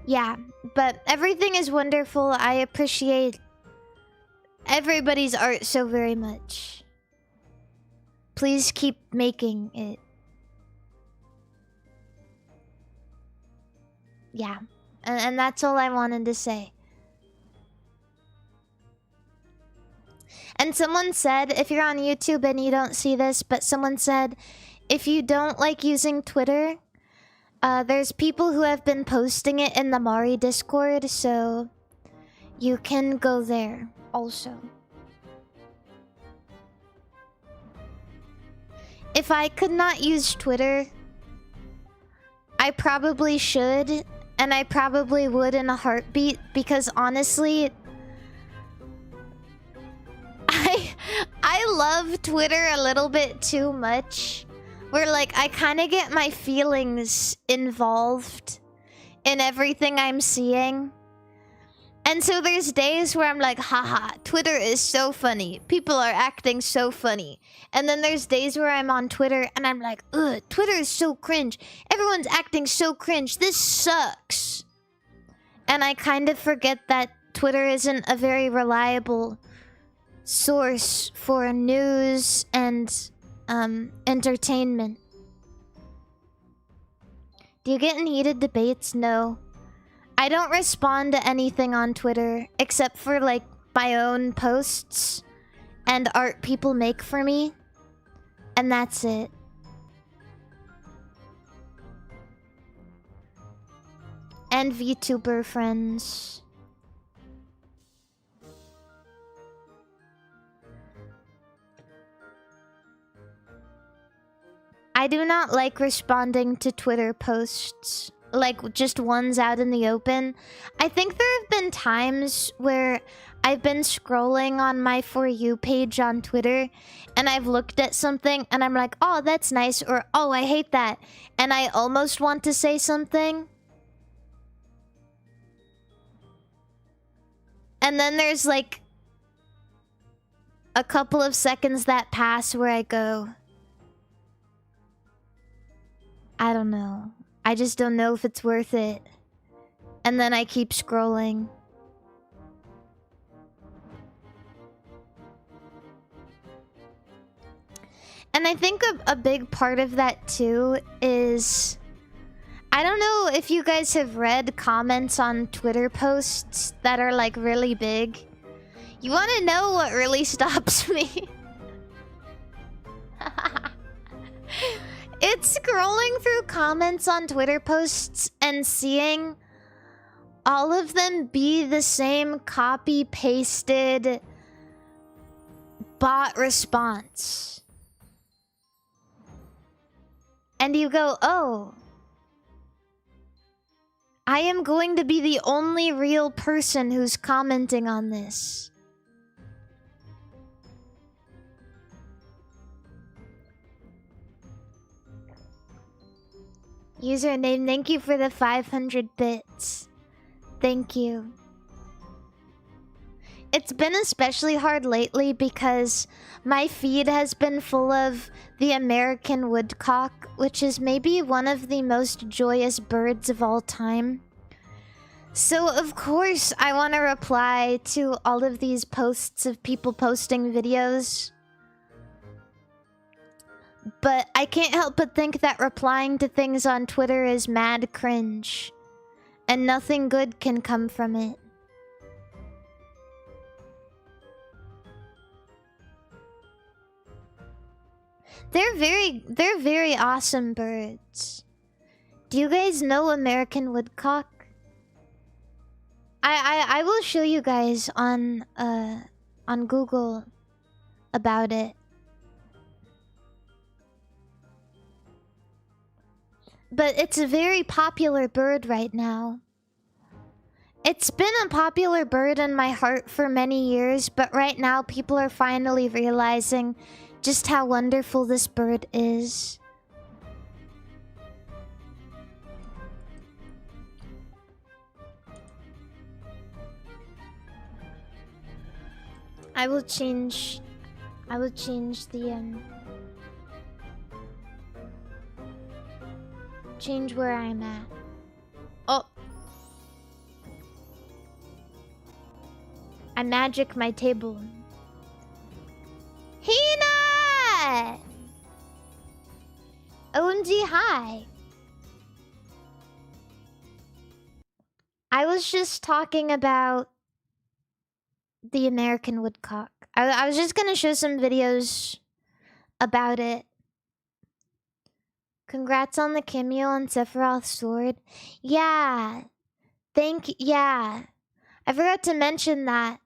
Yeah, but everything is wonderful. I appreciate everybody's art so very much. Please keep making it. Yeah, and that's all I wanted to say. And someone said, if you're on YouTube and you don't see this, but someone said, if you don't like using Twitter, there's people who have been posting it in the Mari Discord, so you can go there also. If I could not use Twitter, I probably should, and I probably would in a heartbeat, because honestly, I love Twitter a little bit too much. Where like I kind of get my feelings involved in everything I'm seeing. And so there's days where I'm like, haha, Twitter is so funny. People are acting so funny. And then there's days where I'm on Twitter and I'm like, ugh, Twitter is so cringe. Everyone's acting so cringe. This sucks. And I kind of forget that Twitter isn't a very reliable source for news and entertainment. Do you get in heated debates? No. I don't respond to anything on Twitter except for like my own posts and art people make for me. And that's it. And VTuber friends. I do not like responding to Twitter posts, like just ones out in the open. I think there have been times where I've been scrolling on my For You page on Twitter and I've looked at something and I'm like, oh, that's nice, or oh, I hate that. And I almost want to say something. And then there's like a couple of seconds that pass where I go, I don't know. I just don't know if it's worth it. And then I keep scrolling. And I think a big part of that too is... I don't know if you guys have read comments on Twitter posts that are like really big. You want to know what really stops me? It's scrolling through comments on Twitter posts and seeing all of them be the same copy-pasted bot response. And you go, oh, I am going to be the only real person who's commenting on this. Username, thank you for the 500 bits. Thank you. It's been especially hard lately because my feed has been full of the American woodcock, which is maybe one of the most joyous birds of all time. So of course I want to reply to all of these posts of people posting videos. But I can't help but think that replying to things on Twitter is mad cringe. And nothing good can come from it. They're very awesome birds. Do you guys know American woodcock? I will show you guys on Google about it. But it's a very popular bird right now. It's been a popular bird in my heart for many years, but right now people are finally realizing just how wonderful this bird is. I will change the change where I'm at. Oh, I magic my table. Hina! OMG, hi. I was just talking about the American woodcock. I was just gonna show some videos about it. Congrats on the cameo on Sephiroth's sword. Yeah. Yeah. I forgot to mention that.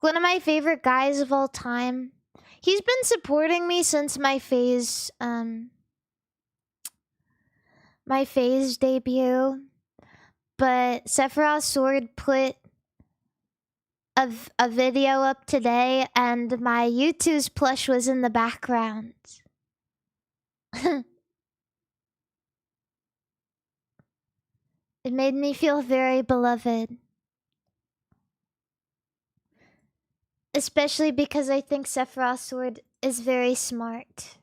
One of my favorite guys of all time. He's been supporting me since my phase debut. But Sephiroth's sword put a video up today and my YouTube's plush was in the background. It made me feel very beloved. Especially because I think Sephiroth's sword is very smart.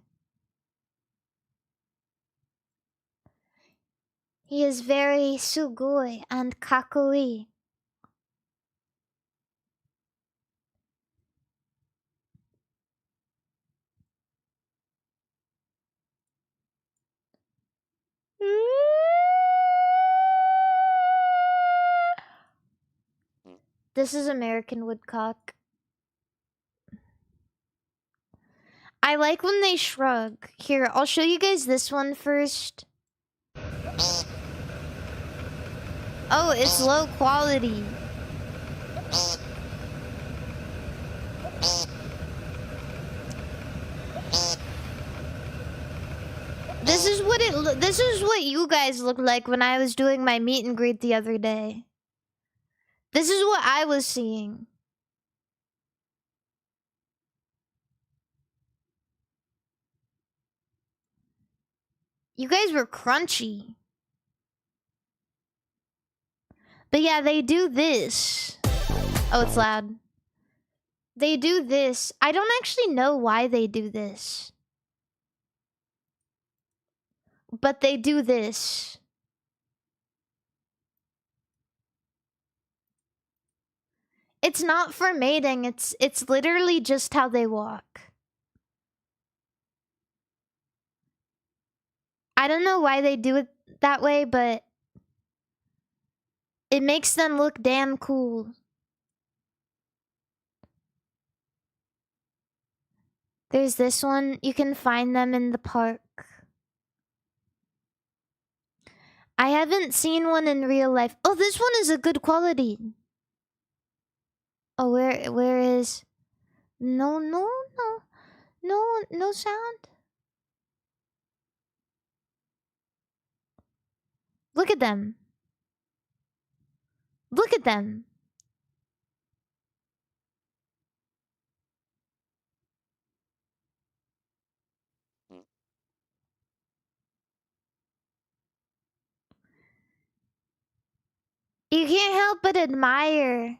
He is very sugoi and kakui. This is American woodcock. I like when they shrug. Here, I'll show you guys this one first. Oh, it's low quality. This is what you guys looked like when I was doing my meet and greet the other day. This is what I was seeing. You guys were crunchy. But yeah, they do this. Oh, it's loud. They do this. I don't actually know why they do this. But they do this. It's not for mating. It's literally just how they walk. I don't know why they do it that way, but it makes them look damn cool. There's this one. You can find them in the park. I haven't seen one in real life. Oh, this one is a good quality. Oh, where is... No sound. Look at them. Look at them. You can't help but admire.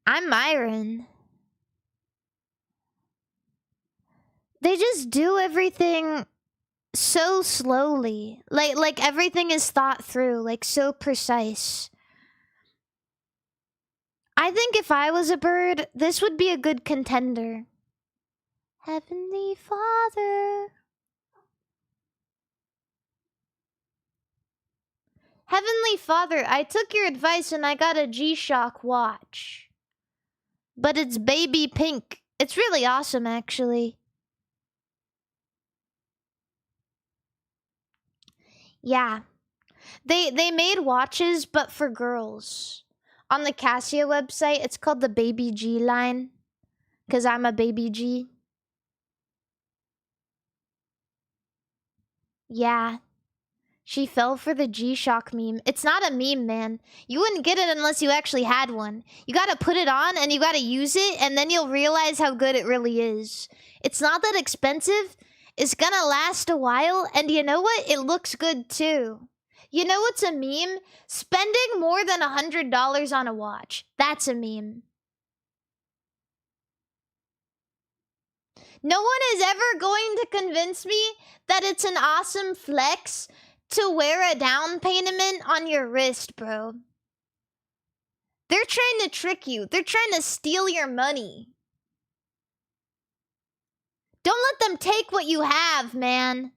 I'm Myron. They just do everything so slowly. Like everything is thought through, like so precise. I think if I was a bird, this would be a good contender. Heavenly Father. Heavenly Father, I took your advice and I got a G-Shock watch. but it's baby pink. It's really awesome, actually. Yeah. They made watches, but for girls. On the Casio website, it's called the Baby G line. Because I'm a baby G. Yeah. She fell for the G-Shock meme. It's not a meme, man. You wouldn't get it unless you actually had one. You gotta put it on and you gotta use it, and then you'll realize how good it really is. It's not that expensive. It's gonna last a while, and you know what? It looks good too. You know what's a meme? Spending more than $100 on a watch. That's a meme. No one is ever going to convince me that it's an awesome flex to wear a down payment on your wrist, bro. They're trying to trick you. They're trying to steal your money. Don't let them take what you have, man.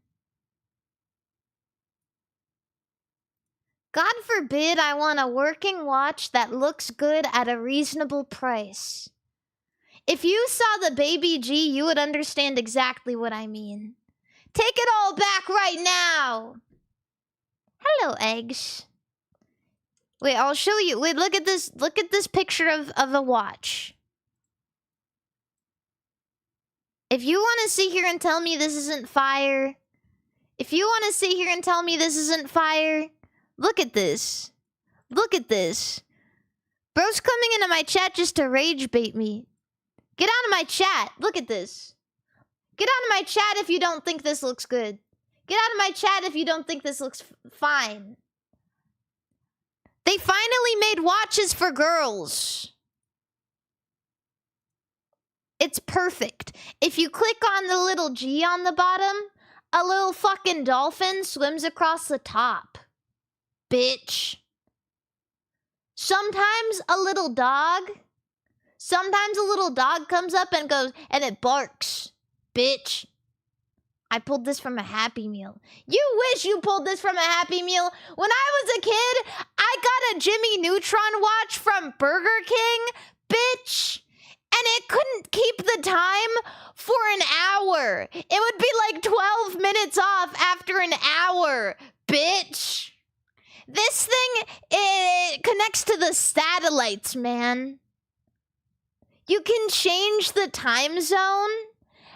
God forbid I want a working watch that looks good at a reasonable price. If you saw the Baby G, you would understand exactly what I mean. Take it all back right now. Hello, eggs. Wait, I'll show you. Wait, look at this. Look at this picture of a watch. If you want to sit here and tell me this isn't fire, if you want to sit here and tell me this isn't fire, look at this. Look at this. Bro's coming into my chat just to rage bait me. Get out of my chat. Look at this. Get out of my chat if you don't think this looks good. Get out of my chat if you don't think this looks fine. They finally made watches for girls. It's perfect. If you click on the little G on the bottom, a little fucking dolphin swims across the top. Bitch. Sometimes a little dog comes up and goes, and it barks. Bitch. I pulled this from a Happy Meal. You wish you pulled this from a Happy Meal. When I was a kid, I got a Jimmy Neutron watch from Burger King, bitch. And it couldn't keep the time for an hour. It would be like 12 minutes off after an hour, bitch. This thing, it connects to the satellites, man. You can change the time zone,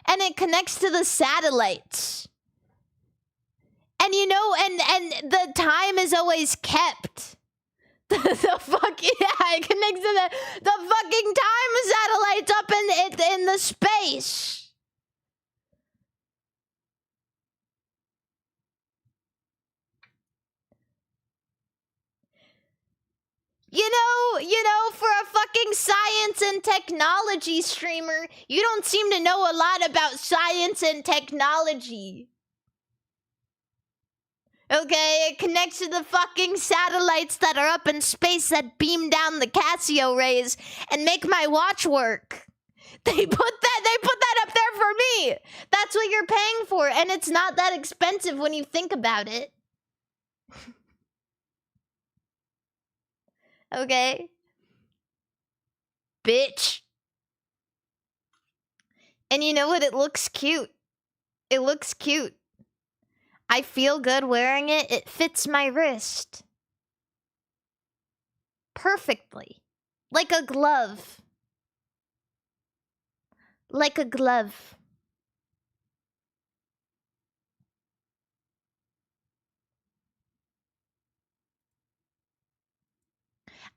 and it connects to the satellites. And you know, and the time is always kept. The fucking, yeah, it connects to the fucking time satellites up in the space. You know, for a fucking science and technology streamer, you don't seem to know a lot about science and technology. Okay, it connects to the fucking satellites that are up in space that beam down the Casio rays and make my watch work. They put that up there for me. That's what you're paying for, and it's not that expensive when you think about it. Okay? Bitch. And you know what? It looks cute. It looks cute. I feel good wearing it. It fits my wrist. Perfectly. Like a glove. Like a glove.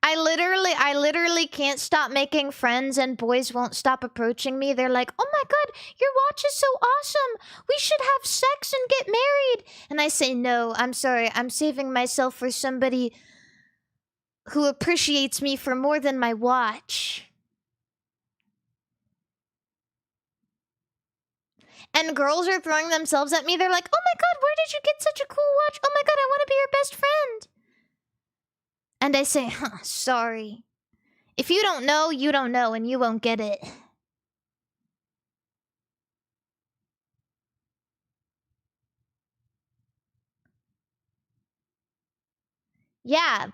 I literally can't stop making friends and boys won't stop approaching me. They're like, "Oh my god, your watch is so awesome. We should have sex and get married." And I say, "No, I'm sorry. I'm saving myself for somebody who appreciates me for more than my watch." And girls are throwing themselves at me. They're like, "Oh my god, where did you get such a cool watch? Oh my god, I want to be your best friend." And I say, sorry. If you don't know, and you won't get it. Yeah.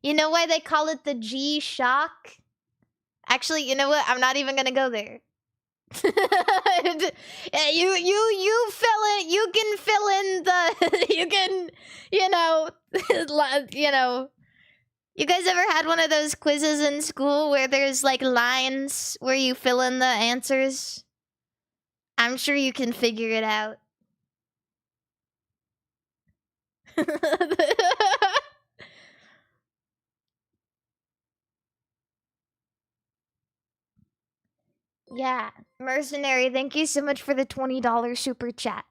You know why they call it the G-Shock? Actually, you know what? I'm not even gonna go there. You fill it. You can fill in the. You can, you know, you know. You guys ever had one of those quizzes in school where there's like lines where you fill in the answers? I'm sure you can figure it out. Yeah, Mercenary, thank you so much for the $20 super chat.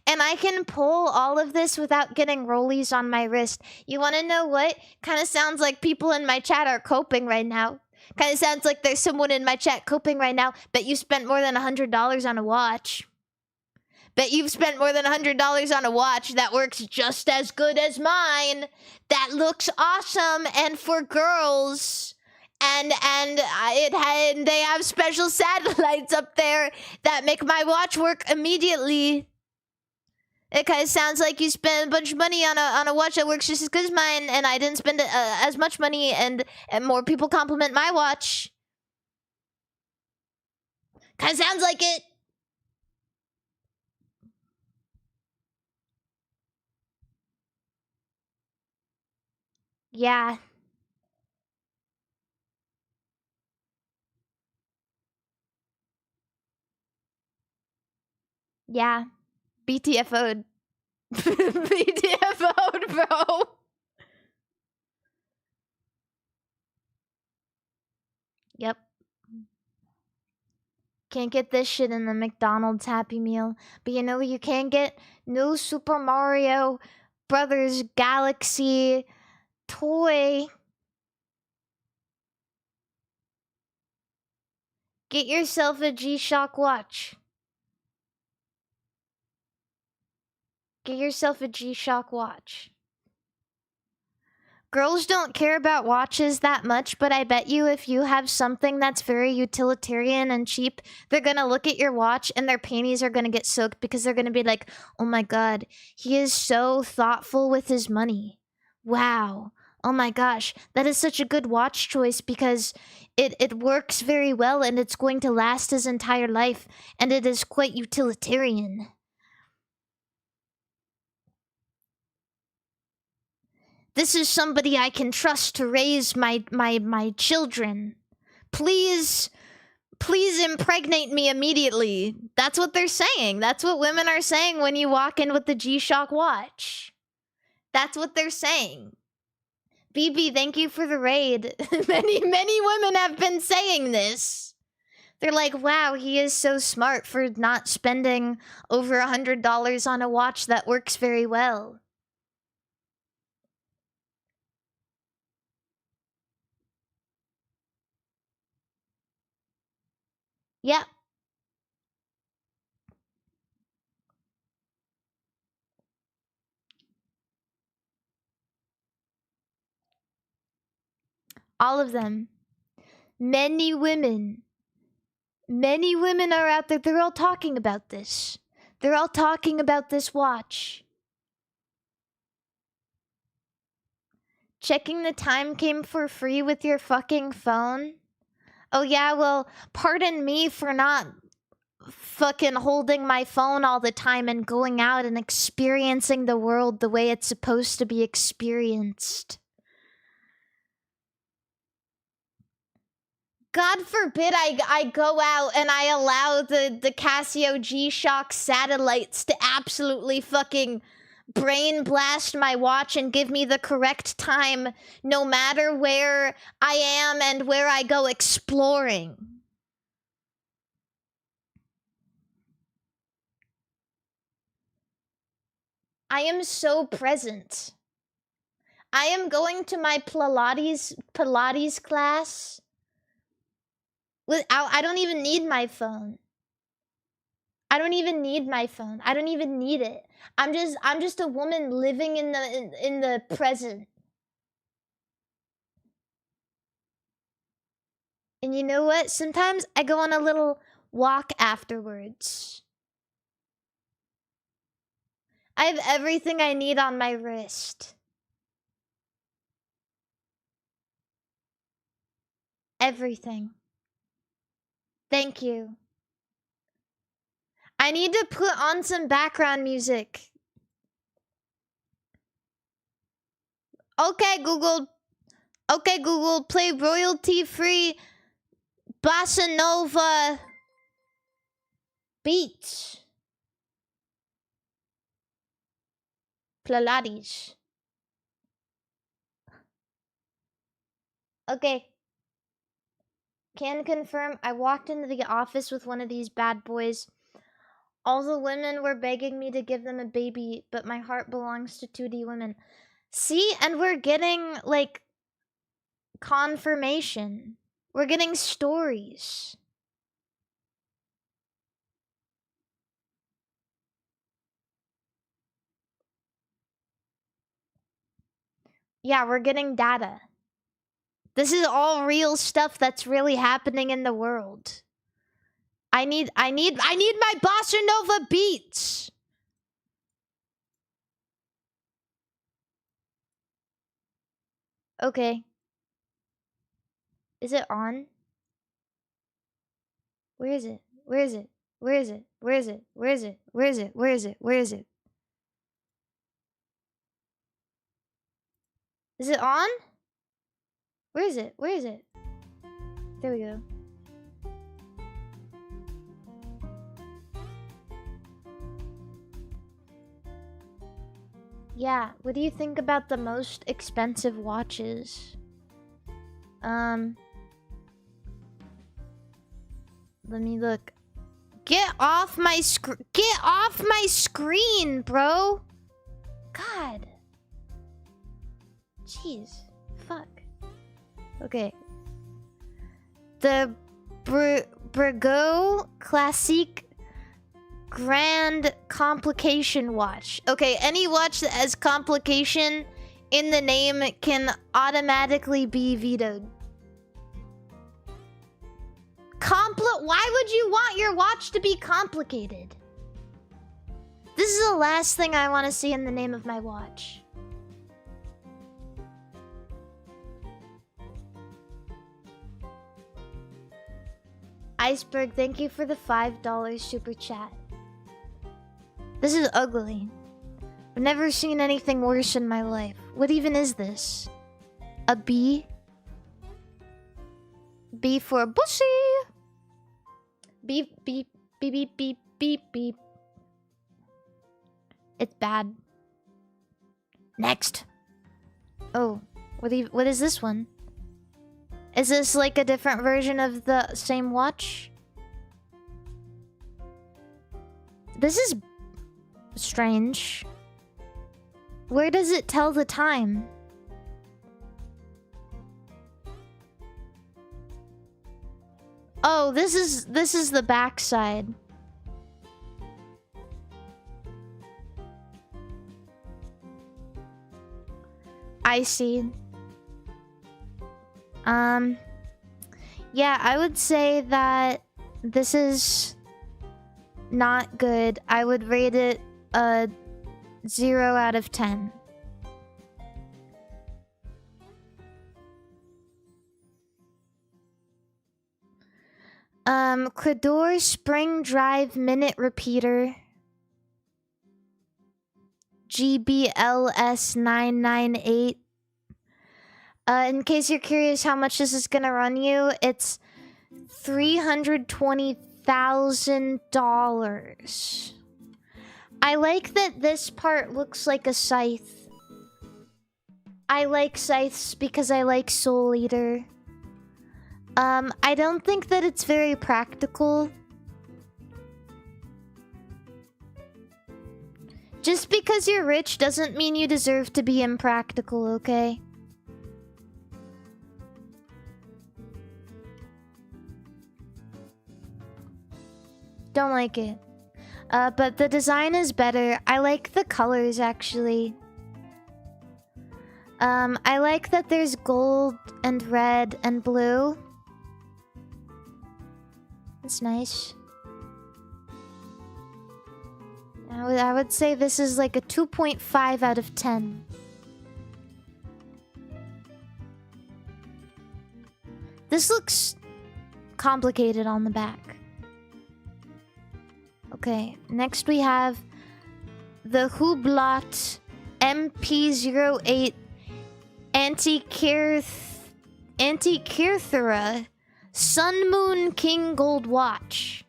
And I can pull all of this without getting rollies on my wrist. You want to know what? Kind of sounds like people in my chat are coping right now. Kind of sounds like there's someone in my chat coping right now. Bet you spent more than $100 on a watch. Bet you've spent more than $100 on a watch that works just as good as mine. That looks awesome and for girls. And they have special satellites up there that make my watch work immediately. It kind of sounds like you spent a bunch of money on a watch that works just as good as mine, and I didn't spend as much money, and more people compliment my watch. Kind of sounds like it. Yeah. Yeah. BTFO'd. BTFO'd, bro. Yep. Can't get this shit in the McDonald's Happy Meal. But you know what you can get? New Super Mario Brothers Galaxy toy. Get yourself a G-Shock watch. Get yourself a G-Shock watch. Girls don't care about watches that much, but I bet you if you have something that's very utilitarian and cheap, they're gonna look at your watch and their panties are gonna get soaked because they're gonna be like, oh my god, he is so thoughtful with his money. Wow. Oh my gosh, that is such a good watch choice because it works very well and it's going to last his entire life and it is quite utilitarian. This is somebody I can trust to raise my children. Please impregnate me immediately. That's what they're saying. That's what women are saying when you walk in with the G-Shock watch. That's what they're saying. BB, thank you for the raid. Many women have been saying this. They're like, wow, he is so smart for not spending over $100 on a watch that works very well. Yep. All of them. Many women are out there. They're all talking about this. They're all talking about this watch. Checking the time came for free with your fucking phone? Oh yeah, well, pardon me for not fucking holding my phone all the time and going out and experiencing the world the way it's supposed to be experienced. God forbid I go out and I allow the Casio G-Shock satellites to absolutely fucking brain blast my watch and give me the correct time no matter where I am and where I go exploring. I am so present. I am going to my Pilates class. I don't even need my phone. I don't even need my phone. I don't even need it. I'm just a woman living in the present. And you know what? Sometimes I go on a little walk afterwards. I have everything I need on my wrist. Everything. Thank you. I need to put on some background music. Okay, Google. Okay, Google, play royalty-free bossa nova beats. Pilates. Okay. Can confirm, I walked into the office with one of these bad boys. All the women were begging me to give them a baby, but my heart belongs to 2D women. See, and we're getting, like, confirmation. We're getting stories. Yeah, we're getting data. This is all real stuff that's really happening in the world. I need my bossa nova beats. Okay. Is it on? Where is it? Where is it? Where is it? Where is it? Where is it? Where is it? Where is it? Where is it? Is it on? Where is it? Where is it? There we go. Yeah, what do you think about the most expensive watches? Let me look. Get off my screen, bro. God. Jeez. Fuck. Okay. The Brigo Classique Grand Complication watch. Okay, any watch that has complication in the name can automatically be vetoed. Why would you want your watch to be complicated? This is the last thing I want to see in the name of my watch. Iceberg, thank you for the $5 super chat. This is ugly. I've never seen anything worse in my life. What even is this? A B? B for bussy. Beep, beep, beep, beep, beep, beep, beep. It's bad. Next. Oh, what is this one? Is this like a different version of the same watch? This is strange. Where does it tell the time? Oh, this is the backside. I see. Yeah, I would say that this is not good. I would rate it a 0 out of 10. Credor Spring Drive Minute Repeater. GBLS998. In case you're curious how much this is gonna run you, it's $320,000. I like that this part looks like a scythe. I like scythes because I like Soul Eater. I don't think that it's very practical. Just because you're rich doesn't mean you deserve to be impractical, okay? Don't like it. But the design is better. I like the colors, actually. I like that there's gold and red and blue. That's nice. I would say this is like a 2.5 out of 10. This looks complicated on the back. Okay, next we have the Hublot MP08 Anti-Kirthera Sun Moon King Gold Watch.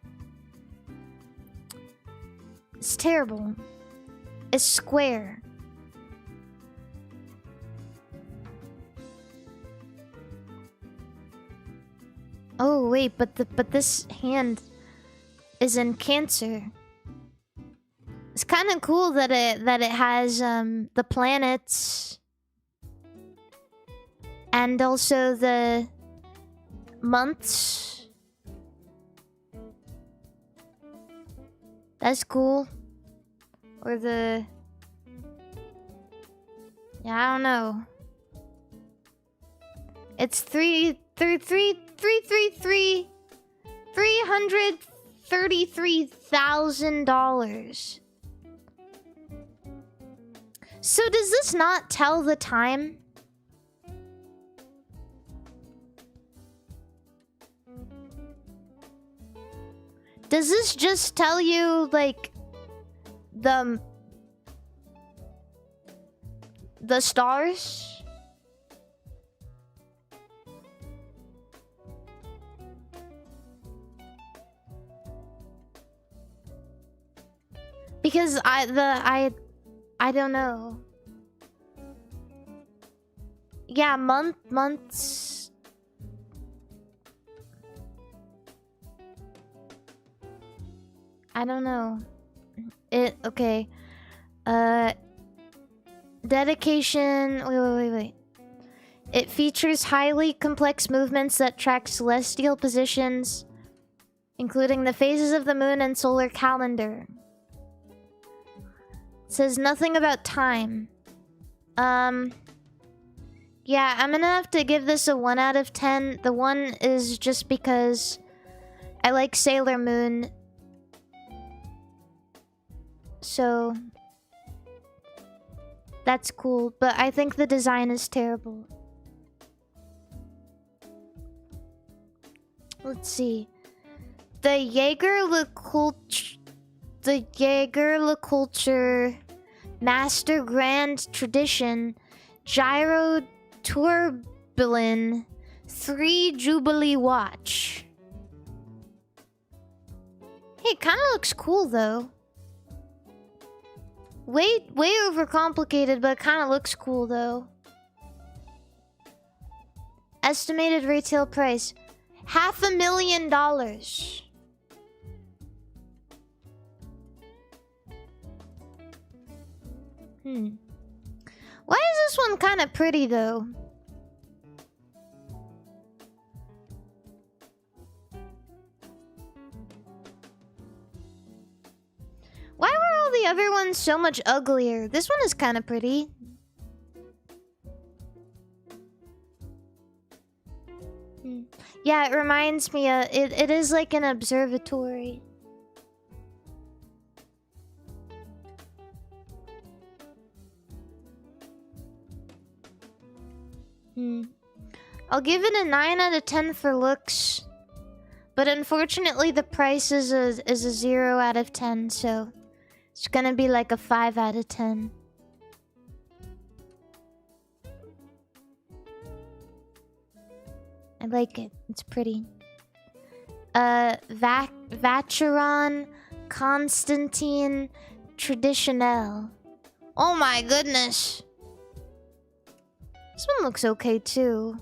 It's terrible. It's square. Oh wait, but this hand is in Cancer. It's kind of cool that it has the planets and also the months. That's cool. Or the... Yeah, I don't know. It's $333,000. So does this not tell the time? Does this just tell you, like, the stars? Because I don't know. Yeah, months. I don't know. Okay. Dedication. Wait. It features highly complex movements that track celestial positions, including the phases of the moon and solar calendar. It says nothing about time. Yeah, I'm gonna have to give this a 1 out of 10. The 1 is just because I like Sailor Moon. So that's cool, but I think the design is terrible. Let's see. The Jaeger-LeCoultre Master Grand Tradition Gyro Tourbillon 3 Jubilee Watch. Hey, it kind of looks cool though. Way overcomplicated, but it kind of looks cool though. Estimated retail price $500,000. Why is this one kind of pretty though? Why were all the other ones so much uglier? This one is kind of pretty. Yeah, it reminds me it is like an observatory. I'll give it a 9 out of 10 for looks. But unfortunately the price is a 0 out of 10, so it's gonna be like a 5 out of 10. I like it. It's pretty. Vacheron Constantine Traditionnel. Oh my goodness. This one looks okay too.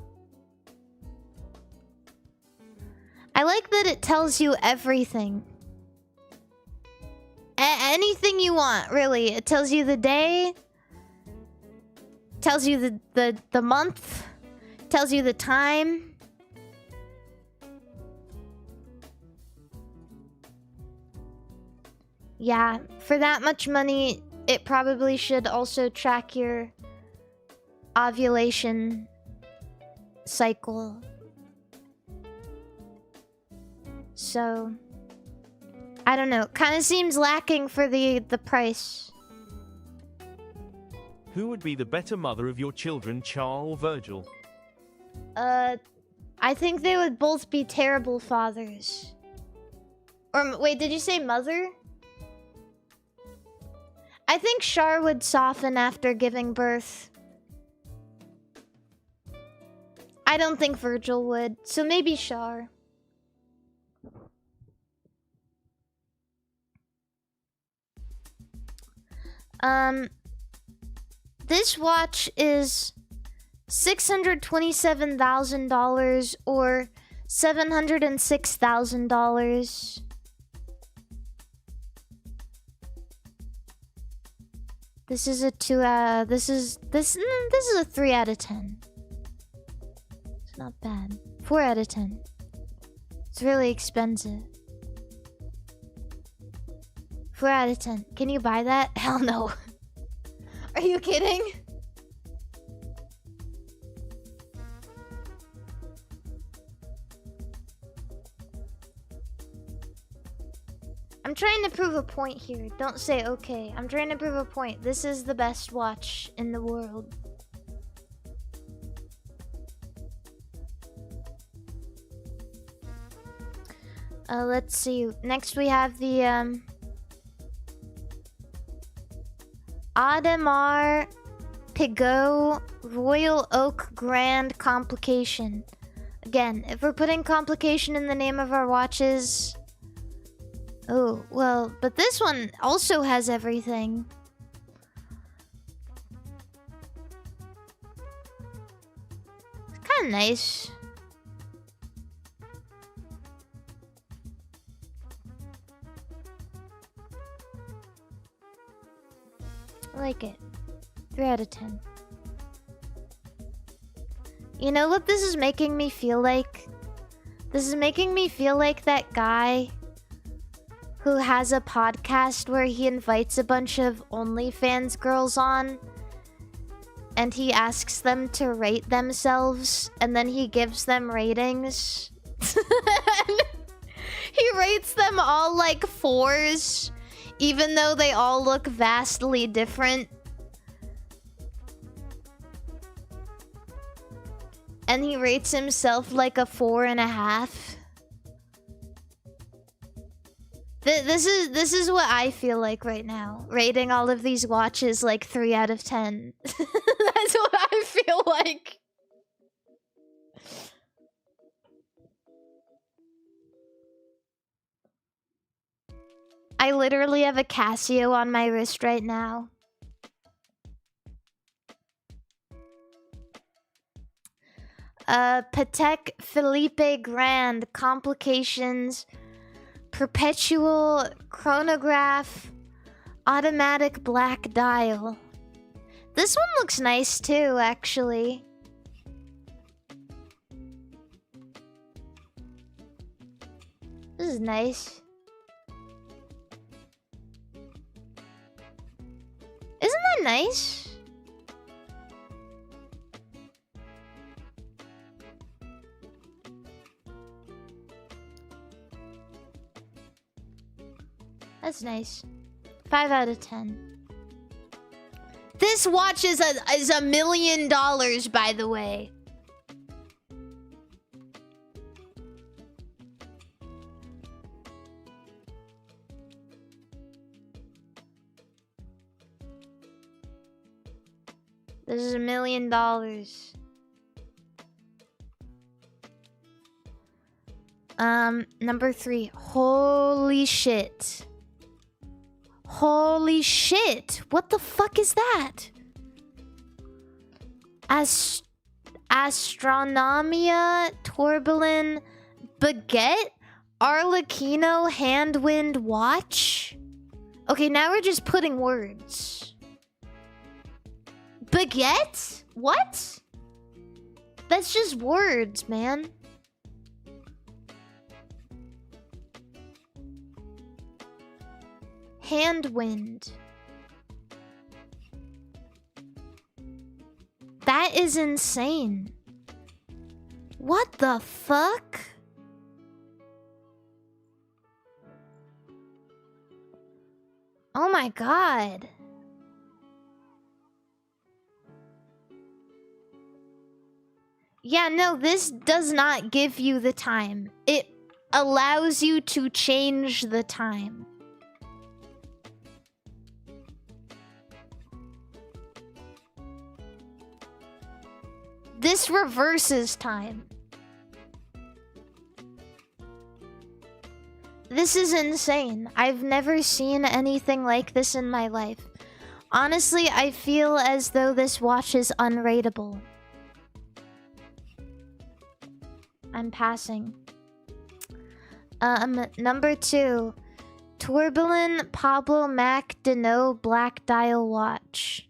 I like that it tells you everything. Anything you want, really. It tells you the day. Tells you the month. Tells you the time. Yeah, for that much money, it probably should also track your ovulation cycle. So, I don't know. Kind of seems lacking for the price. Who would be the better mother of your children, Charles or Virgil? I think they would both be terrible fathers. Or wait, did you say mother? I think Char would soften after giving birth. I don't think Virgil would, so maybe Char. This watch is $627,000 or $706,000. This is a this is a 3 out of 10. It's not bad. 4 out of 10. It's really expensive. 4 out of 10. Can you buy that? Hell no. Are you kidding? I'm trying to prove a point here. Don't say okay. I'm trying to prove a point. This is the best watch in the world. Let's see. Next we have the Audemars Piguet Royal Oak Grand Complication. Again, if we're putting complication in the name of our watches... Oh, well, but this one also has everything. It's kind of nice. I like it. 3 out of 10. You know what this is making me feel like? This is making me feel like that guy who has a podcast where he invites a bunch of OnlyFans girls on and he asks them to rate themselves and then he gives them ratings. He rates them all like 4s, even though they all look vastly different. And he rates himself like a 4.5. This is what I feel like right now. Rating all of these watches like 3 out of 10. That's what I feel like. I literally have a Casio on my wrist right now. Patek Philippe Grand Complications Perpetual Chronograph Automatic Black Dial. This one looks nice too, actually. This is nice. Isn't that nice? That's nice. 5 out of 10. This watch is $1 million, by the way. This is $1 million. Number 3. Holy shit. Holy shit! What the fuck is that? Astronomia Tourbillon Baguette Arlecchino Handwind Watch? Okay, now we're just putting words. Baguette? What? That's just words, man. Handwind. That is insane. What the fuck? Oh my god. Yeah, no, this does not give you the time. It allows you to change the time. This reverses time. This is insane. I've never seen anything like this in my life. Honestly, I feel as though this watch is unrateable. I'm passing. Number 2. Tourbillon Pablo Mac Deneau Black Dial Watch.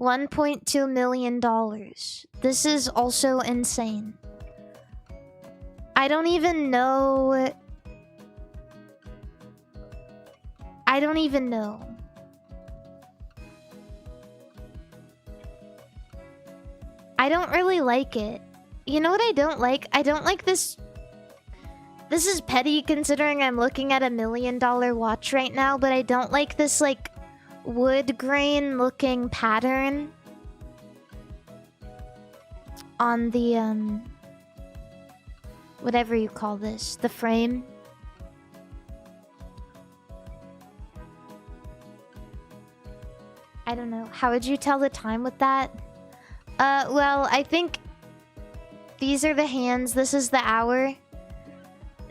$1.2 million. This is also insane. I don't even know. I don't even know. I don't really like it. You know what I don't like? I don't like this. This is petty considering I'm looking at $1 million watch right now, but I don't like this like wood grain looking pattern on the whatever you call this, the frame. I don't know. How would you tell the time with that? Well, I think these are the hands. This is the hour.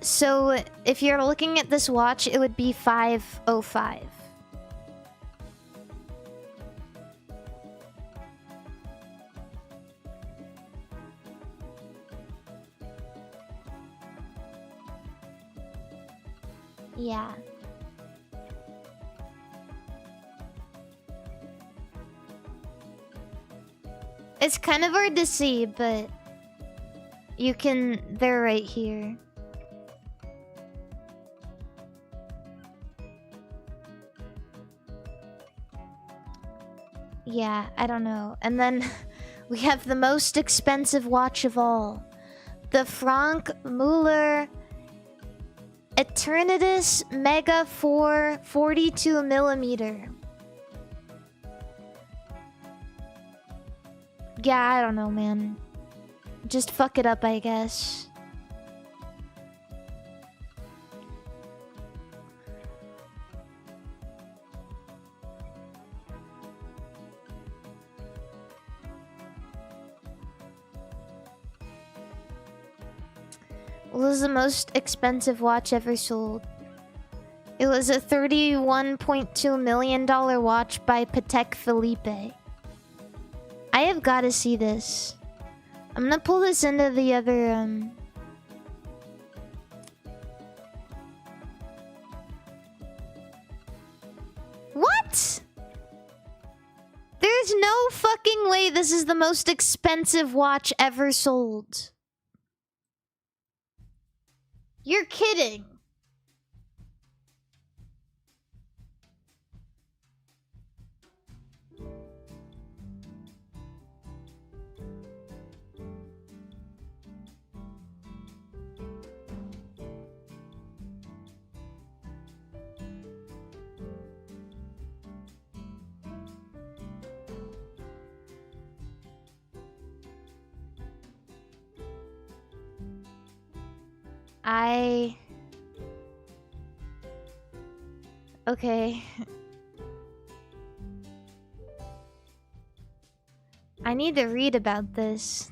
So if you're looking at this watch, it would be 5:05. Yeah. It's kind of hard to see, but you can... They're right here. Yeah, I don't know. And then we have the most expensive watch of all. The Frank Muller Eternatus Mega 4 42mm. Yeah, I don't know, man. Just fuck it up, I guess. What was the most expensive watch ever sold? It was a $31.2 million watch by Patek Philippe. I have got to see this. I'm gonna pull this into the other What? There's no fucking way this is the most expensive watch ever sold. You're kidding. Okay. I need to read about this.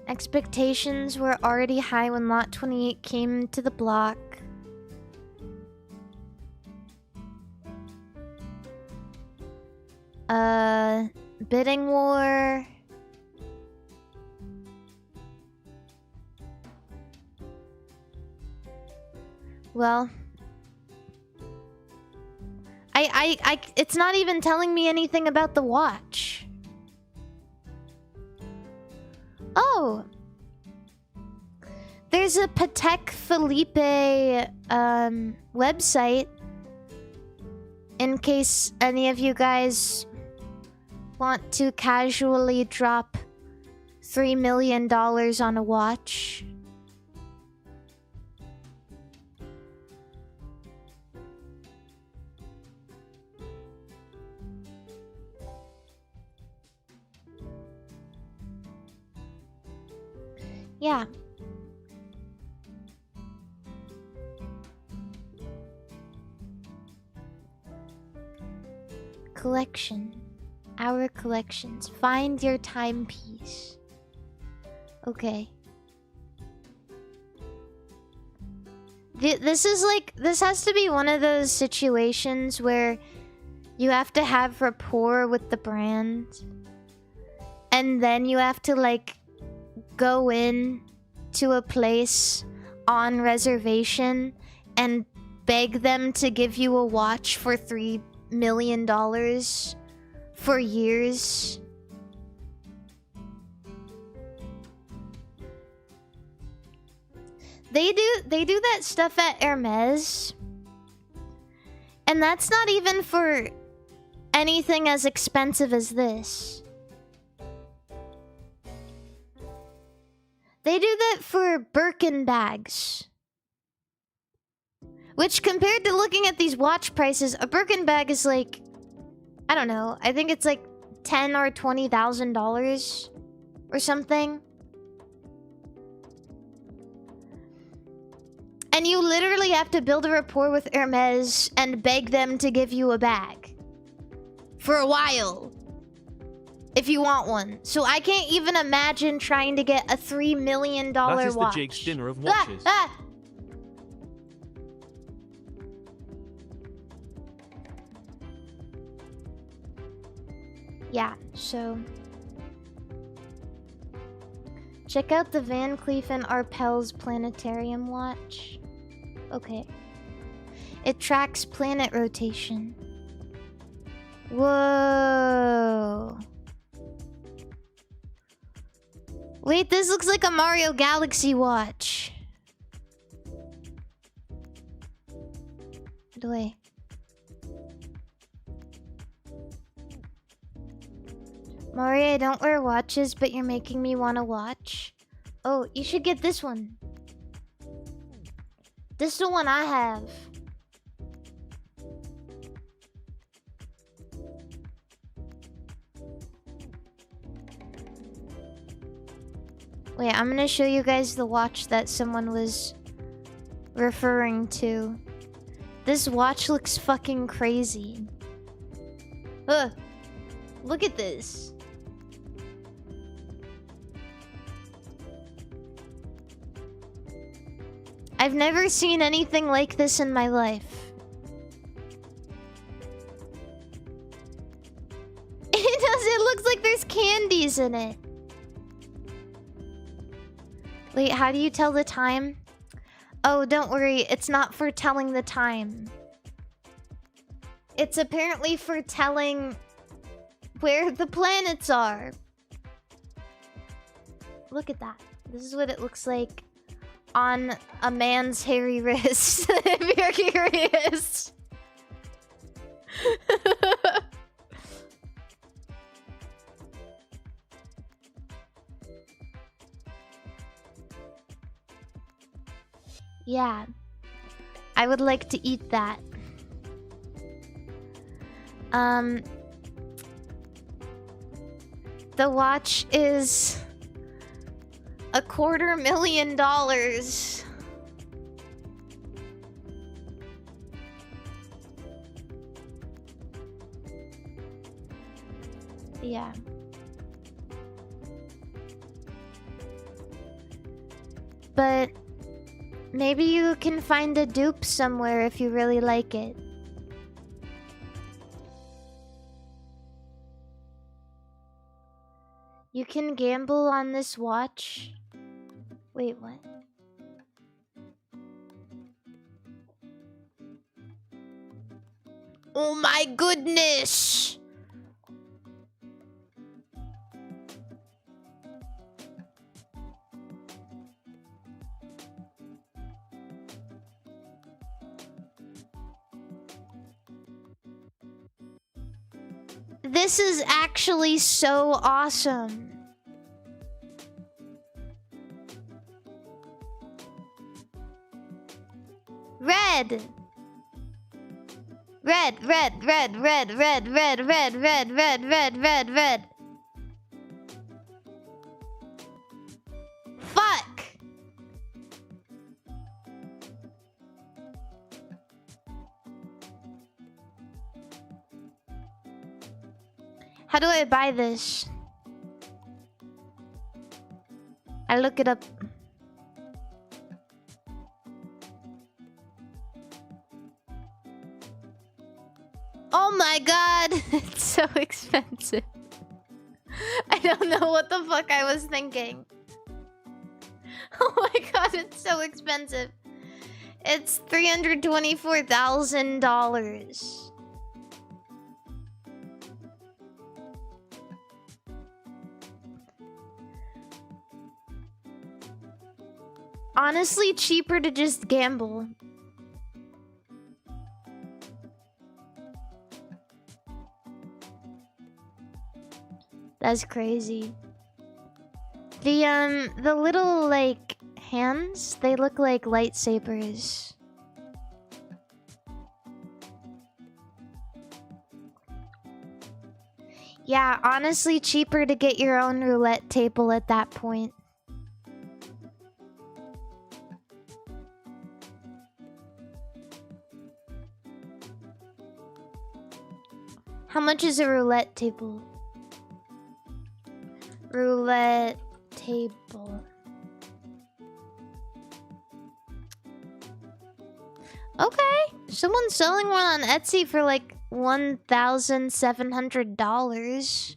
Expectations were already high when Lot 28 came to the block. Bidding war. Well, it's not even telling me anything about the watch. Oh, there's a Patek Philippe website in case any of you guys want to casually drop $3 million on a watch. Yeah. Collection. Our collections. Find your timepiece. Okay. This is like... This has to be one of those situations where you have to have rapport with the brand. And then you have to, like, go in to a place on reservation and beg them to give you a watch for $3 million for years. They do that stuff at Hermes. And that's not even for anything as expensive as this. They do that for Birkin bags. Which, compared to looking at these watch prices, a Birkin bag is like... I don't know. I think it's like $10,000 or $20,000 or something. And you literally have to build a rapport with Hermes and beg them to give you a bag. For a while. If you want one. So I can't even imagine trying to get a $3 million watch. That is the Jigs dinner of watches. Yeah, so... Check out the Van Cleef and Arpels Planetarium watch. Okay. It tracks planet rotation. Whoa. Wait, this looks like a Mario Galaxy watch. Wait. Mari, I don't wear watches, but you're making me want to watch. Oh, you should get this one. This is the one I have. Wait, I'm gonna show you guys the watch that someone was referring to. This watch looks fucking crazy. Ugh. Look at this. I've never seen anything like this in my life. It looks like there's candies in it. Wait, how do you tell the time? Oh, don't worry, it's not for telling the time. It's apparently for telling where the planets are. Look at that. This is what it looks like on a man's hairy wrist. If you're curious. Yeah. I would like to eat that. The watch is $250,000. Yeah. But maybe you can find a dupe somewhere if you really like it. You can gamble on this watch. Wait, what? Oh my goodness! This is actually so awesome. Red. Red, red, red, red, red, red, red, red, red, red, red, red. Fuck. How do I buy this? I look it up. Oh my god, it's so expensive. I don't know what the fuck I was thinking. Oh my god, it's so expensive. It's $324,000. Honestly, cheaper to just gamble. That's crazy. The little, like, hands, they look like lightsabers. Yeah, honestly, cheaper to get your own roulette table at that point. How much is a roulette table? Roulette table. Okay, someone's selling one on Etsy for like $1,700.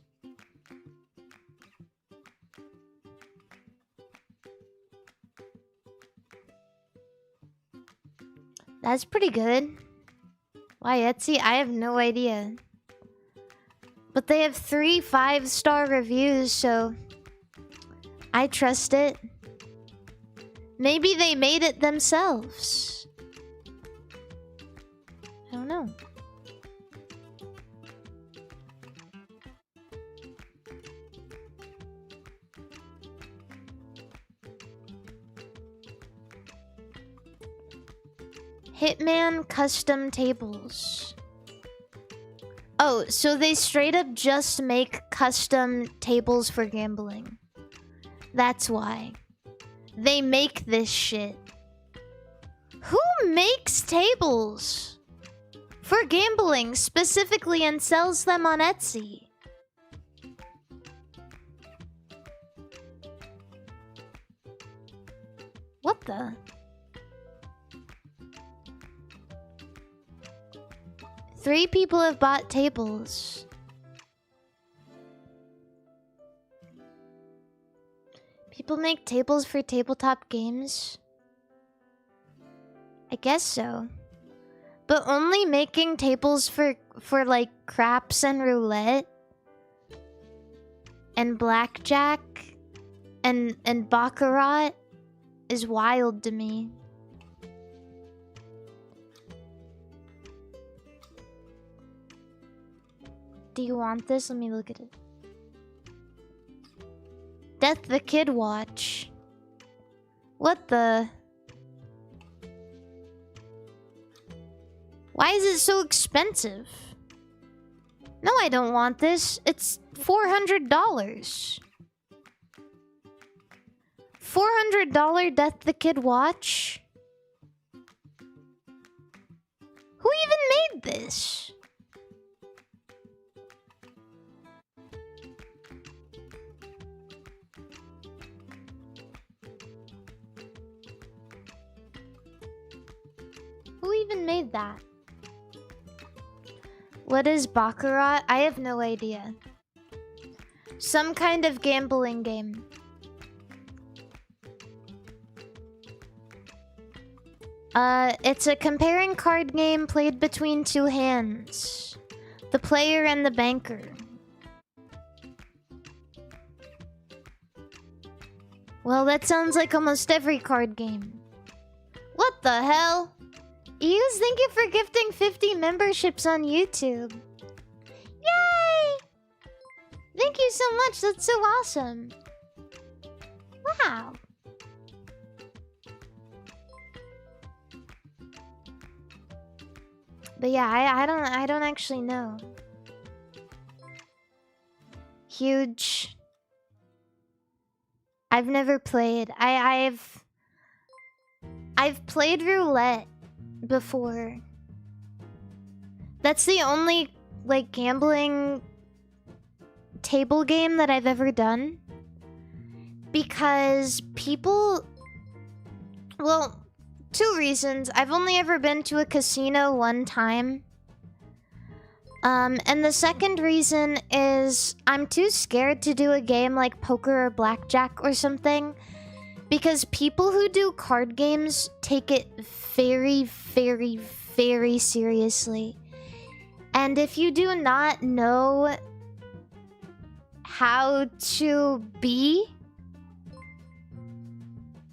That's pretty good. Why Etsy? I have no idea. But they have 3 5-star reviews, so I trust it. Maybe they made it themselves. I don't know. Hitman custom tables. Oh, so they straight up just make custom tables for gambling. That's why. They make this shit. Who makes tables for gambling specifically and sells them on Etsy? What the? Three people have bought tables. People make tables for tabletop games? I guess so. But only making tables for like craps and roulette and blackjack and baccarat is wild to me. Do you want this? Let me look at it. Death the Kid Watch. What the? Why is it so expensive? No, I don't want this. It's $400. $400 Death the Kid Watch? Who even made this? Who even made that? What is baccarat? I have no idea. Some kind of gambling game. It's a comparing card game played between two hands. The player and the banker. Well, that sounds like almost every card game. What the hell? Ews, thank you for gifting 50 memberships on YouTube. Yay! Thank you so much, that's so awesome. Wow. But yeah, I don't actually know. Huge. I've never played. I've played roulette before. That's the only like gambling table game that I've ever done. Because people... Well, 2 reasons. I've only ever been to a casino 1 time. And the second reason is I'm too scared to do a game like poker or blackjack or something. Because people who do card games take it very, very, very seriously. And if you do not know how to be,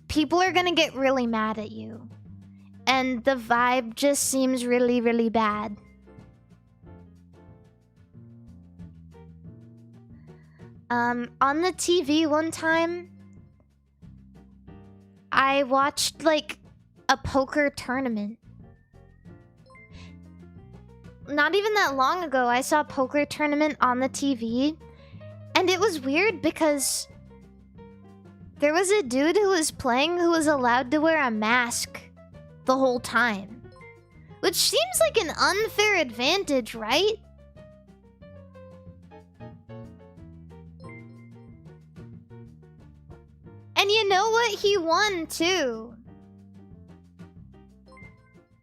people are gonna get really mad at you. And the vibe just seems really, really bad. On the TV one time, I watched like a poker tournament. Not even that long ago, I saw a poker tournament on the TV. And it was weird because there was a dude who was playing who was allowed to wear a mask the whole time. Which seems like an unfair advantage, right? And you know what? He won too.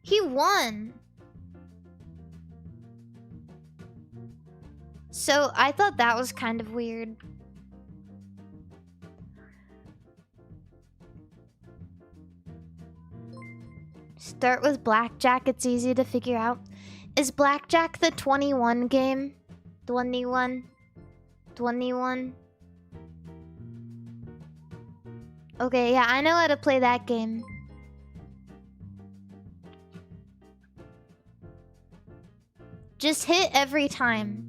He won. So I thought that was kind of weird. Start with blackjack, it's easy to figure out. Is blackjack the 21 game? 21? 21? Okay, yeah, I know how to play that game. Just hit every time.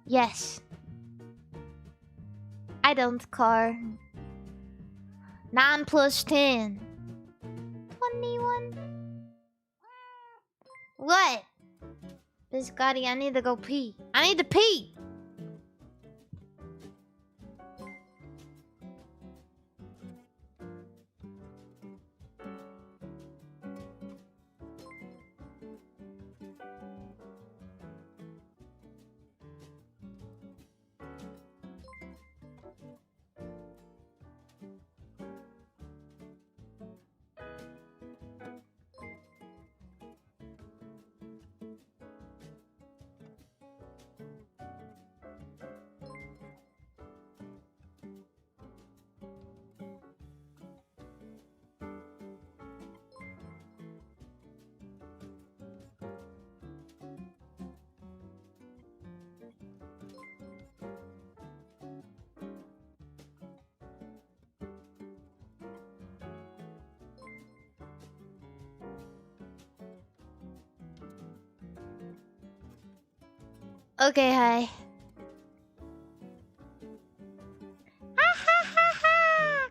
Yes. I don't care. 9 plus 10. 21. What? Biscotti, I need to go pee. I need to pee! Okay, hi. Ha ha ha ha!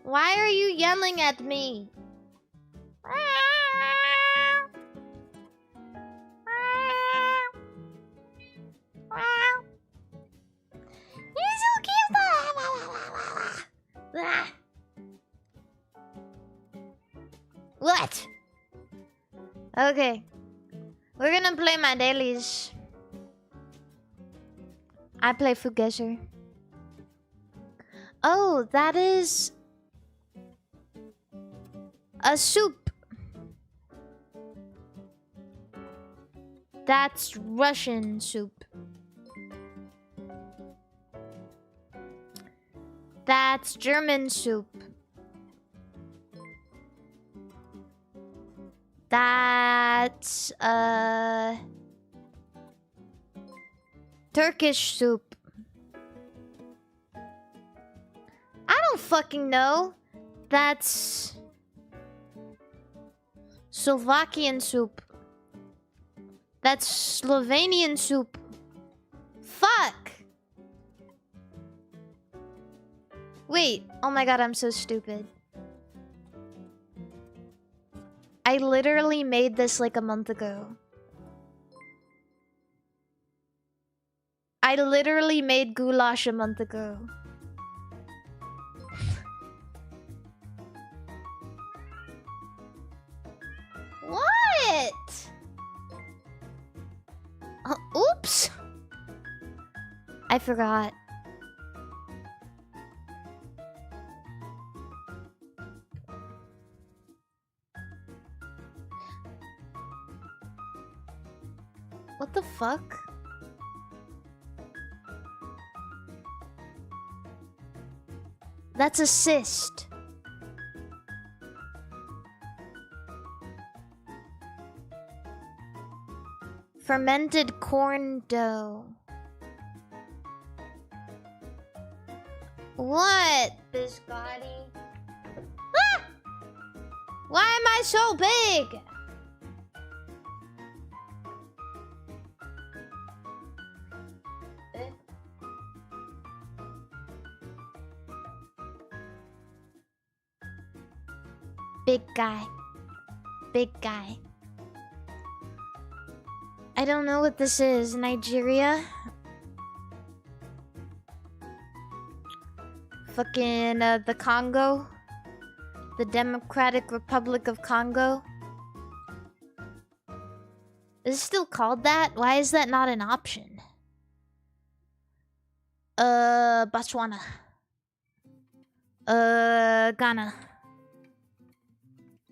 Why are you yelling at me? You're so cute! What? Okay. We're gonna play my dailies. I play Fugezer. Oh, that is a soup. That's Russian soup. That's German soup. That's Turkish soup. I don't fucking know. That's Slovakian soup. That's Slovenian soup. Fuck. Wait. Oh my god, I'm so stupid. I literally made this like a month ago. I literally made goulash a month ago. it! Oops! I forgot. What the fuck? That's a cyst. Fermented corn dough. What, Biscotti? Ah! Why am I so big? Big guy. Big guy. I don't know what this is. Nigeria? Fucking the Congo? The Democratic Republic of Congo? Is it still called that? Why is that not an option? Botswana. Ghana.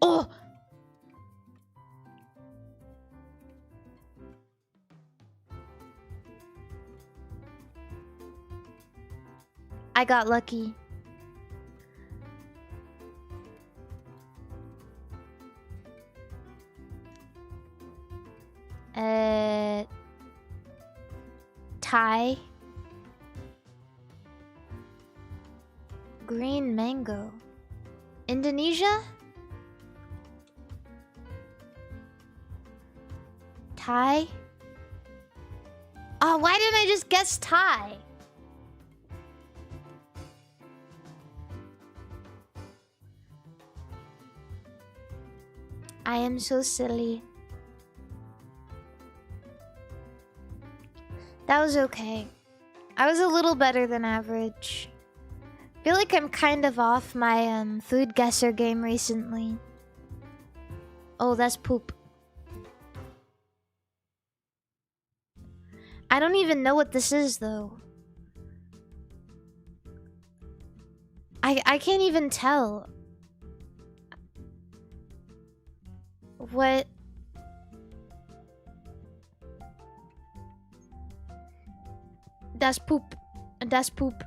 Oh! I got lucky. Thai. Green mango. Indonesia? Thai? Oh, why didn't I just guess Thai? I am so silly. That was okay. I was a little better than average. I feel like I'm kind of off my food guesser game recently. Oh, that's poop. I don't even know what this is though. I can't even tell. What? That's poop. That's poop.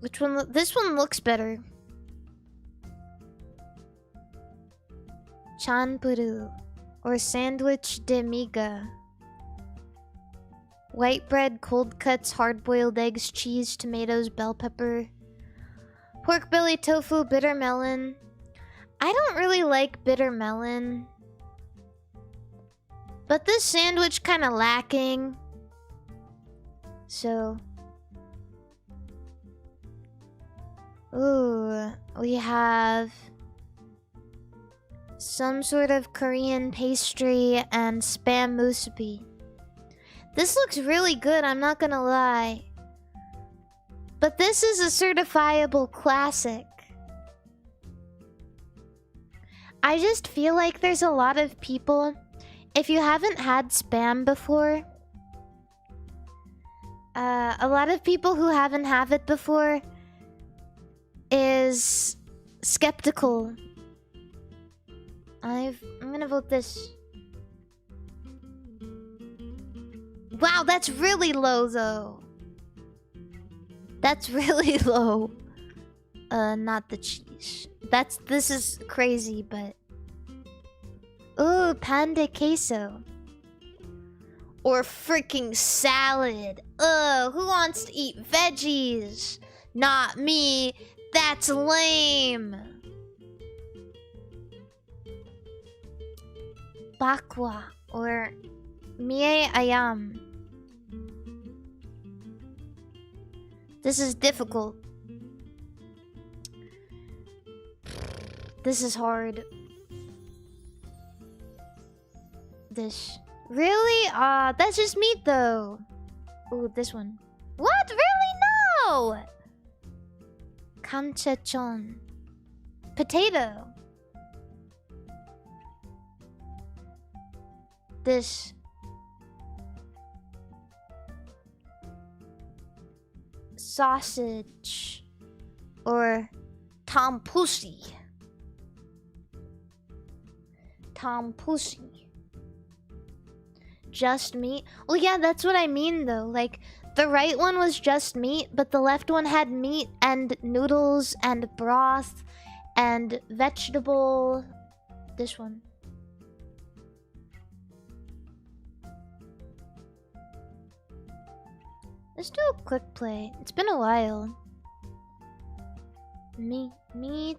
Which one? This one looks better. Chanpuru or sandwich de miga. White bread, cold cuts, hard-boiled eggs, cheese, tomatoes, bell pepper. Pork belly, tofu, bitter melon. I don't really like bitter melon. But this sandwich kind of lacking. So. Ooh, we have some sort of Korean pastry and spam musubi. This looks really good, I'm not gonna lie. But this is a certifiable classic. I just feel like there's a lot of people, if you haven't had spam before, a lot of people who haven't had it before is skeptical. I'm gonna vote this. Wow, that's really low though. That's really low. Not the cheese. This is crazy, but ooh, panda queso. Or freaking salad. Ugh, who wants to eat veggies? Not me. That's lame. Bakwa or mie ayam. This is difficult. This is hard. This. Really? That's just meat though. Ooh, this one. What? Really? No! Kamchechon. Potato. this? Sausage. Or Tom-pussy. Tom-pussy. Just meat? Well, yeah, that's what I mean, though. Like, the right one was just meat, but the left one had meat and noodles and broth and vegetable. This one. Let's do a quick play. It's been a while. Meat.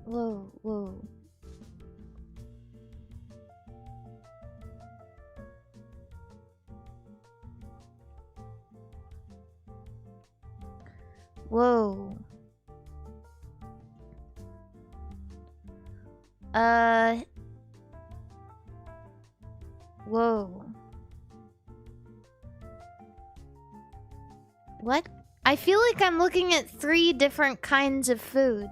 Whoa, whoa. Whoa. Whoa. What? I feel like I'm looking at 3 different kinds of food.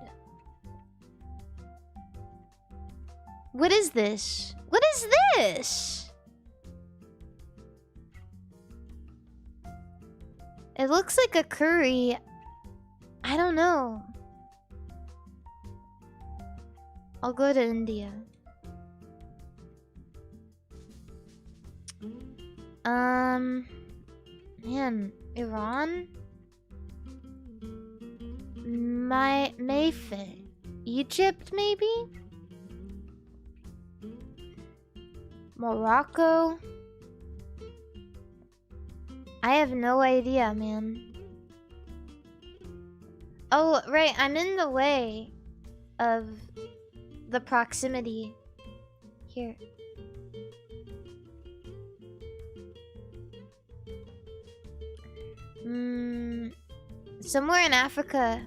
What is this? What is this? It looks like a curry. I don't know. I'll go to India. Man, Iran? Mayfair. Egypt, maybe? Morocco? I have no idea, man. Oh, right, I'm in the way of the proximity. Here. Somewhere in Africa.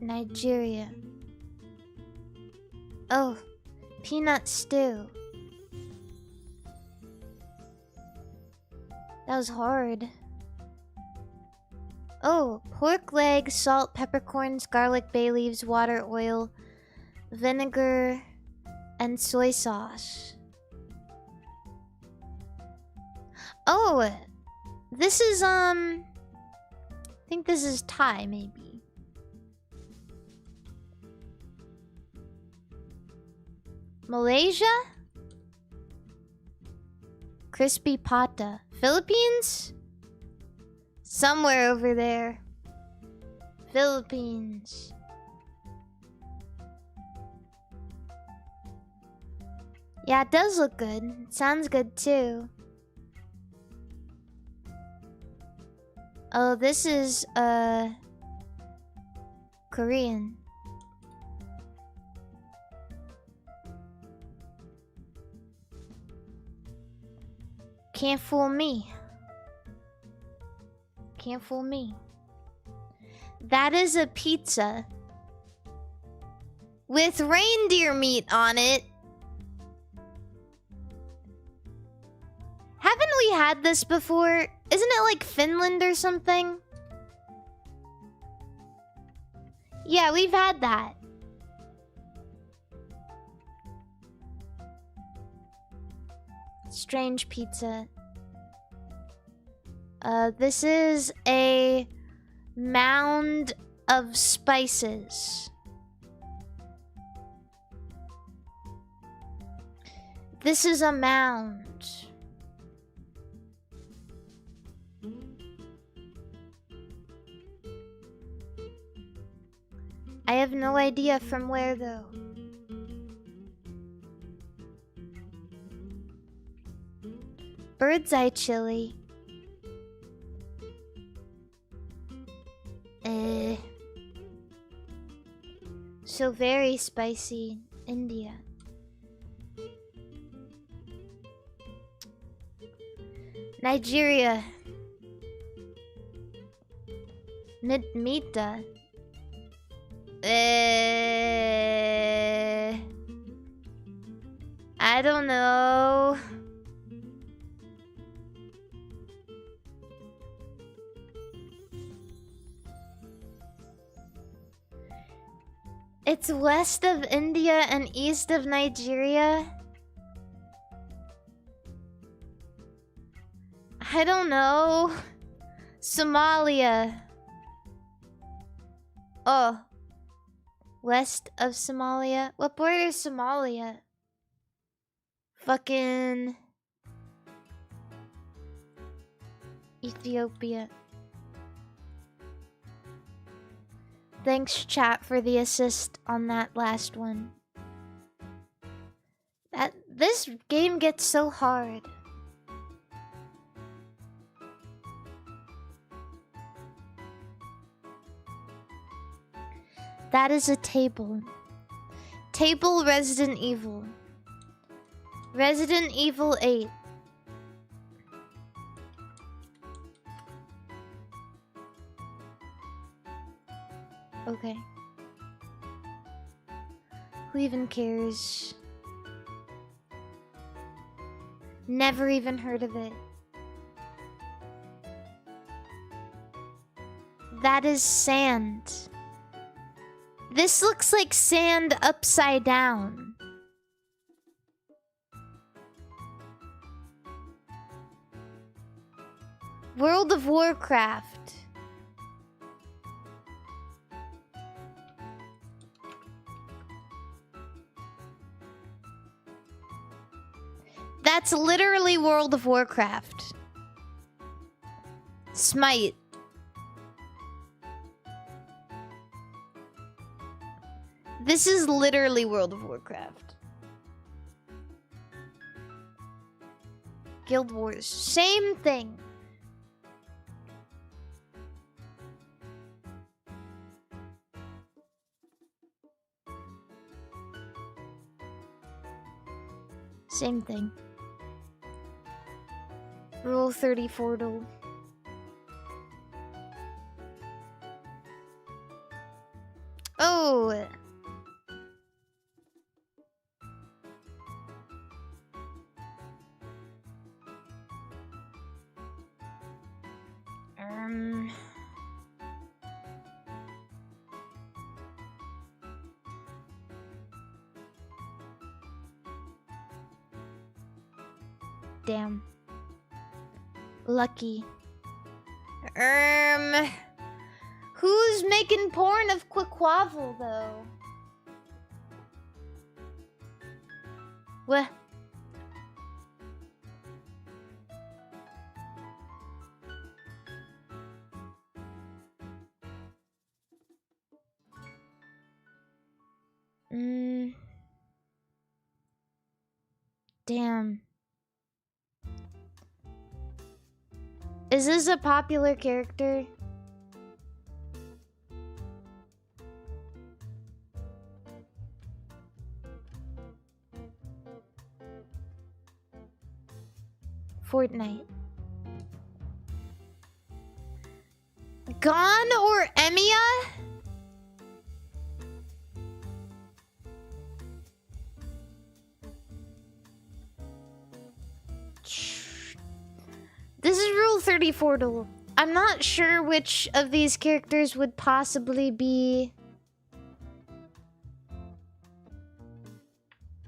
Nigeria. Oh, peanut stew. That was hard. Oh, pork leg, salt, peppercorns, garlic, bay leaves, water, oil, vinegar, and soy sauce. Oh, this is, I think this is Thai, maybe. Malaysia? Crispy pata. Philippines? Somewhere over there. Philippines. Yeah, it does look good. It sounds good too. Oh, this is, Korean. Can't fool me. Can't fool me. That is a pizza with reindeer meat on it. Haven't we had this before? Isn't it like Finland or something? Yeah, we've had that. Strange pizza. This is a mound of spices. This is a mound. I have no idea from where though. Bird's eye chili. So very spicy. India. Nigeria. Mita. I don't know. It's west of India and east of Nigeria. I don't know. Somalia. Oh. West of Somalia? What part is Somalia? Fucking... Ethiopia. Thanks, chat, for the assist on that last one. This game gets so hard. That is a table. Table Resident Evil. Resident Evil 8. Okay. Who even cares? Never even heard of it. That is sand. This looks like sand upside down. World of Warcraft. That's literally World of Warcraft. Smite. This is literally World of Warcraft. Guild Wars. Same thing. Same thing. Rule 34 though. Oh. Damn. Lucky. Who's making porn of Quaquavel though? What? Damn. Is this a popular character? Fortnite. Gon or Emiya? This is Rule 34 though. I'm not sure which of these characters would possibly be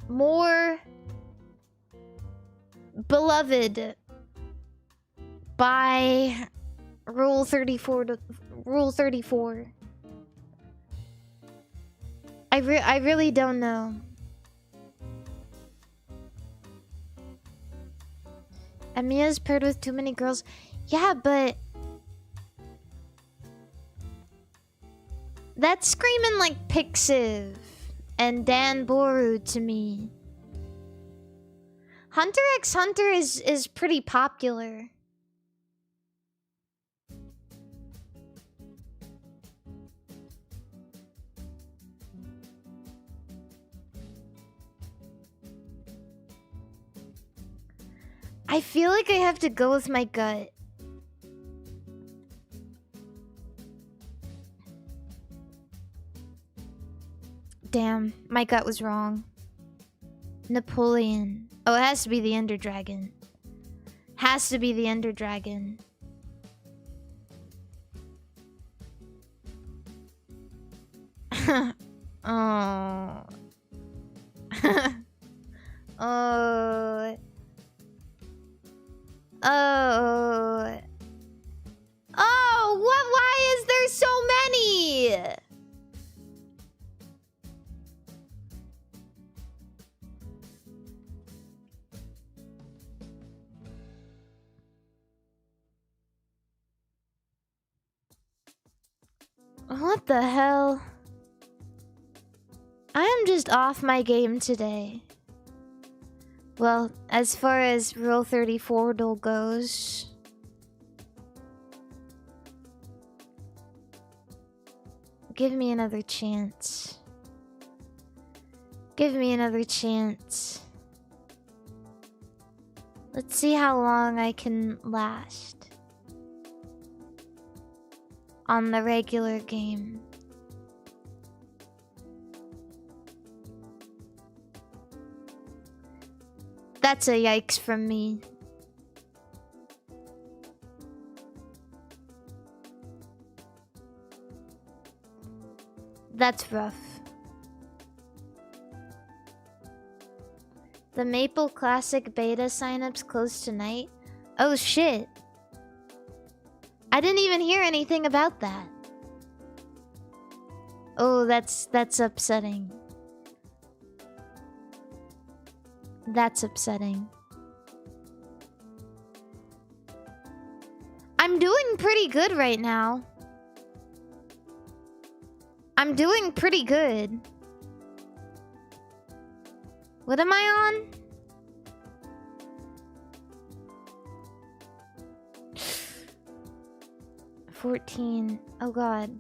more beloved by Rule 34 to Rule 34. I really don't know. Emiya's paired with too many girls. Yeah, but that's screaming like Pixiv and Dan Boru to me. Hunter x Hunter is pretty popular. I feel like I have to go with my gut. Damn, my gut was wrong. Napoleon. Oh, it has to be the Ender Dragon. Has to be the Ender Dragon. Oh. Oh. Oh. Oh, what? Why is there so many? What the hell? I am just off my game today. Well, as far as Rule 34 goes. Give me another chance. Give me another chance. Let's see how long I can last on the regular game. That's a yikes from me. That's rough. The Maple Classic beta signups close tonight. Oh shit. I didn't even hear anything about that. Oh, that's upsetting. That's upsetting. I'm doing pretty good right now. I'm doing pretty good. What am I on? $14. Oh god.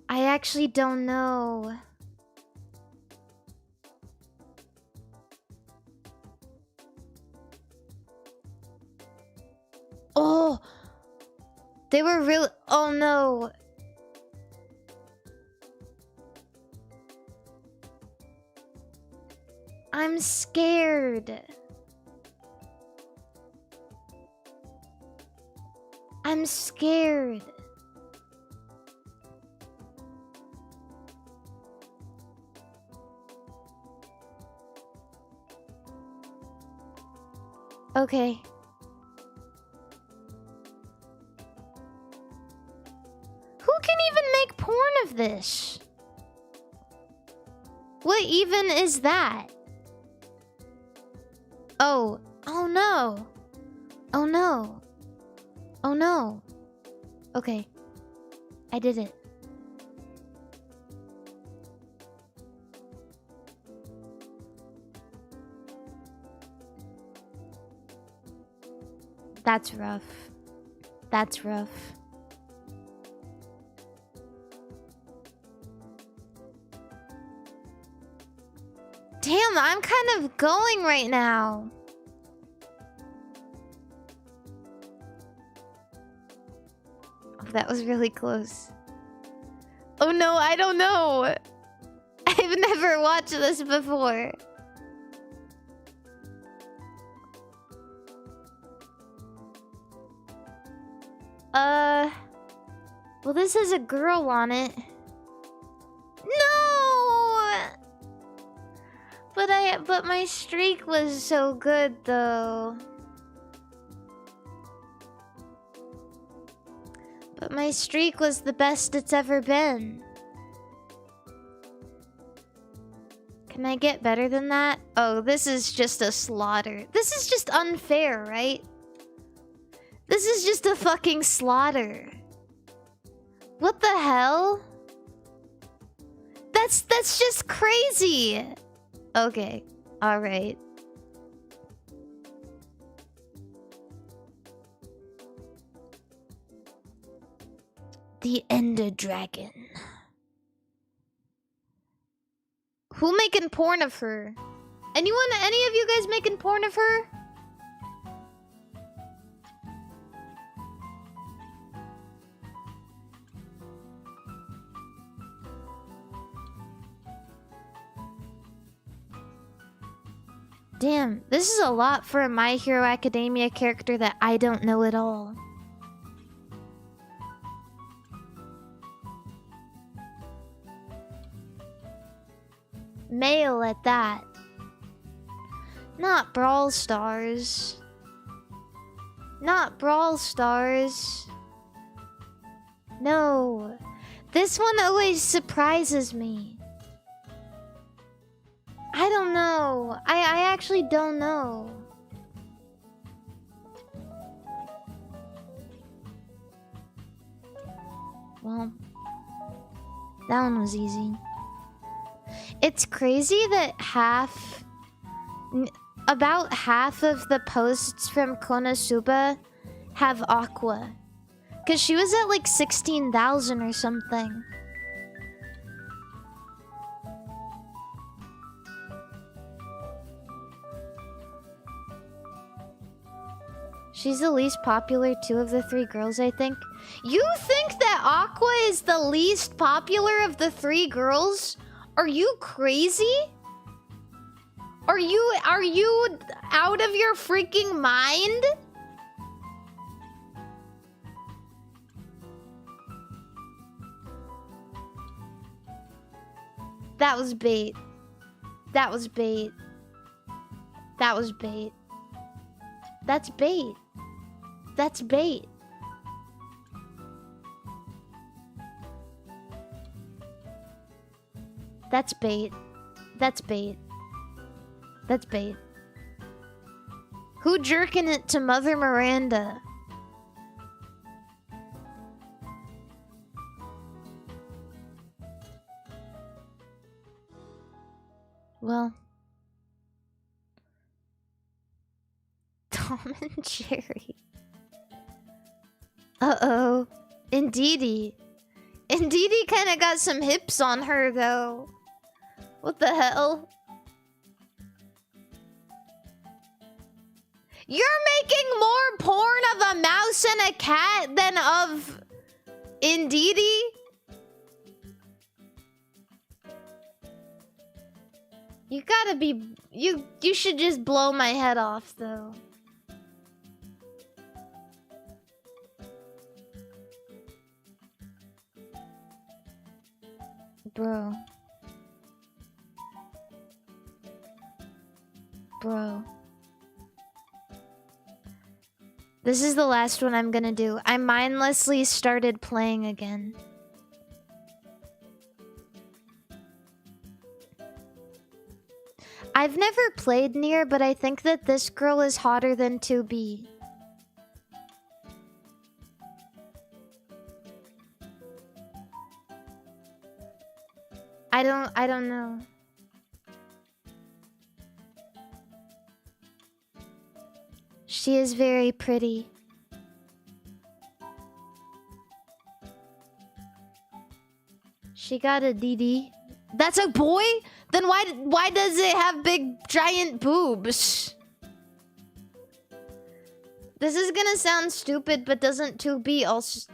I actually don't know. Oh, they were really. Oh no. I'm scared. I'm scared. Okay. Who can even make porn of this? What even is that? Oh. Oh no. Oh no. Oh no. Okay. I did it. That's rough. That's rough. Damn, I'm kind of going right now. Oh, that was really close. Oh no, I don't know. I've never watched this before. Well, this has a girl on it. No! But my streak was so good though. But my streak was the best it's ever been. Can I get better than that? Oh, this is just a slaughter. This is just unfair, right? This is just a fucking slaughter. What the hell? That's just crazy. Okay. All right. The Ender Dragon. Who making porn of her? Anyone? Any of you guys making porn of her? Damn, this is a lot for a My Hero Academia character that I don't know at all. Male at that. Not Brawl Stars. Not Brawl Stars. No. This one always surprises me. I don't know. I actually don't know. Well, that one was easy. It's crazy that about half of the posts from Konosuba have Aqua. Because she was at like 16,000 or something. She's the least popular two of the three girls, I think. You think that Aqua is the least popular of the three girls? Are you crazy? Are you out of your freaking mind? That was bait. That was bait. That was bait. That's bait. That's bait. That's bait. That's bait. That's bait. Who jerking it to Mother Miranda? Well, Tom and Jerry. Uh-oh. Indeedy. Indeedy kind of got some hips on her, though. What the hell? You're making more porn of a mouse and a cat than of Indeedy? You gotta be... You should just blow my head off, though. Bro. Bro. This is the last one I'm gonna do. I mindlessly started playing again. I've never played Nier, but I think that this girl is hotter than 2B. I don't know. She is very pretty. She got a DD. That's a boy? Then why does it have big giant boobs? This is gonna sound stupid, but doesn't 2B also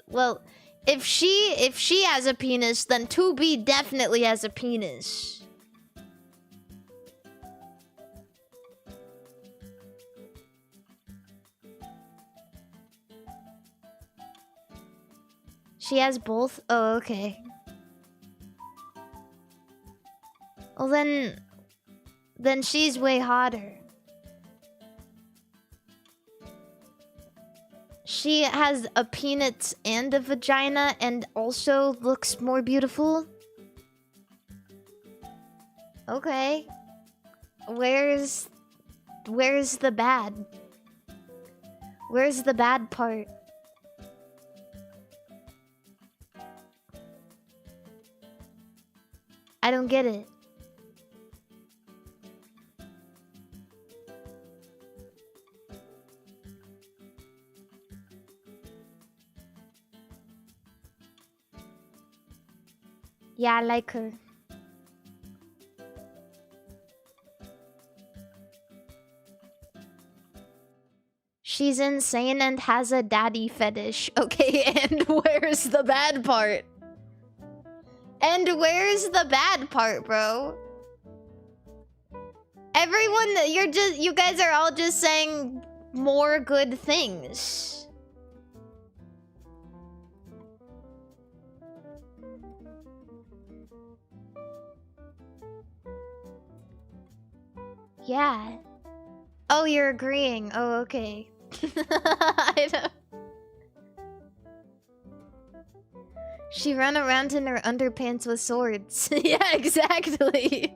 well, if she has a penis, then 2B definitely has a penis. She has both? Oh, okay. Well then she's way hotter. She has a penis and a vagina and also looks more beautiful. Okay. Where's the bad? Where's the bad part? I don't get it. Yeah, I like her. She's insane and has a daddy fetish. Okay, and where's the bad part? And where's the bad part, bro? Everyone, you guys are all just saying more good things. Yeah. Oh, you're agreeing. Oh, okay. I know. She ran around in her underpants with swords. Yeah, exactly.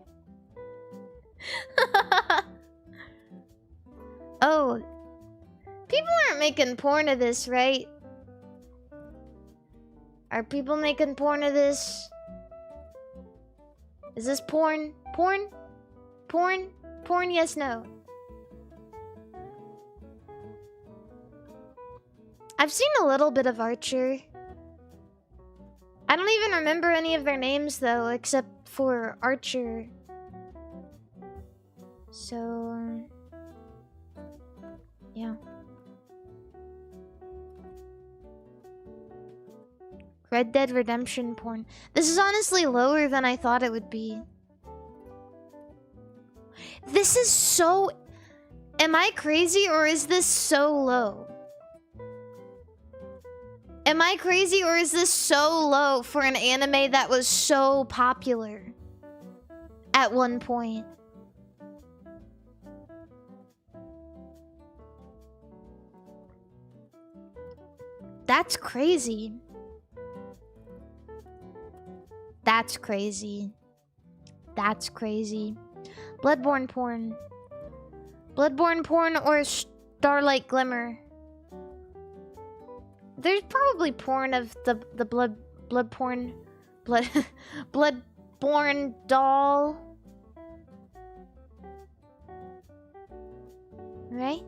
Oh. People aren't making porn of this, right? Are people making porn of this? Is this porn? Porn? Porn? Porn, yes, no. I've seen a little bit of Archer. I don't even remember any of their names, though, except for Archer. So... yeah. Red Dead Redemption porn. This is honestly lower than I thought it would be. This is so... Am I crazy or is this so low? Am I crazy or is this so low for an anime that was so popular at one point? That's crazy. That's crazy. That's crazy. Bloodborne porn. Bloodborne porn or Starlight Glimmer. There's probably porn of the blood porn. Bloodborne doll. Right?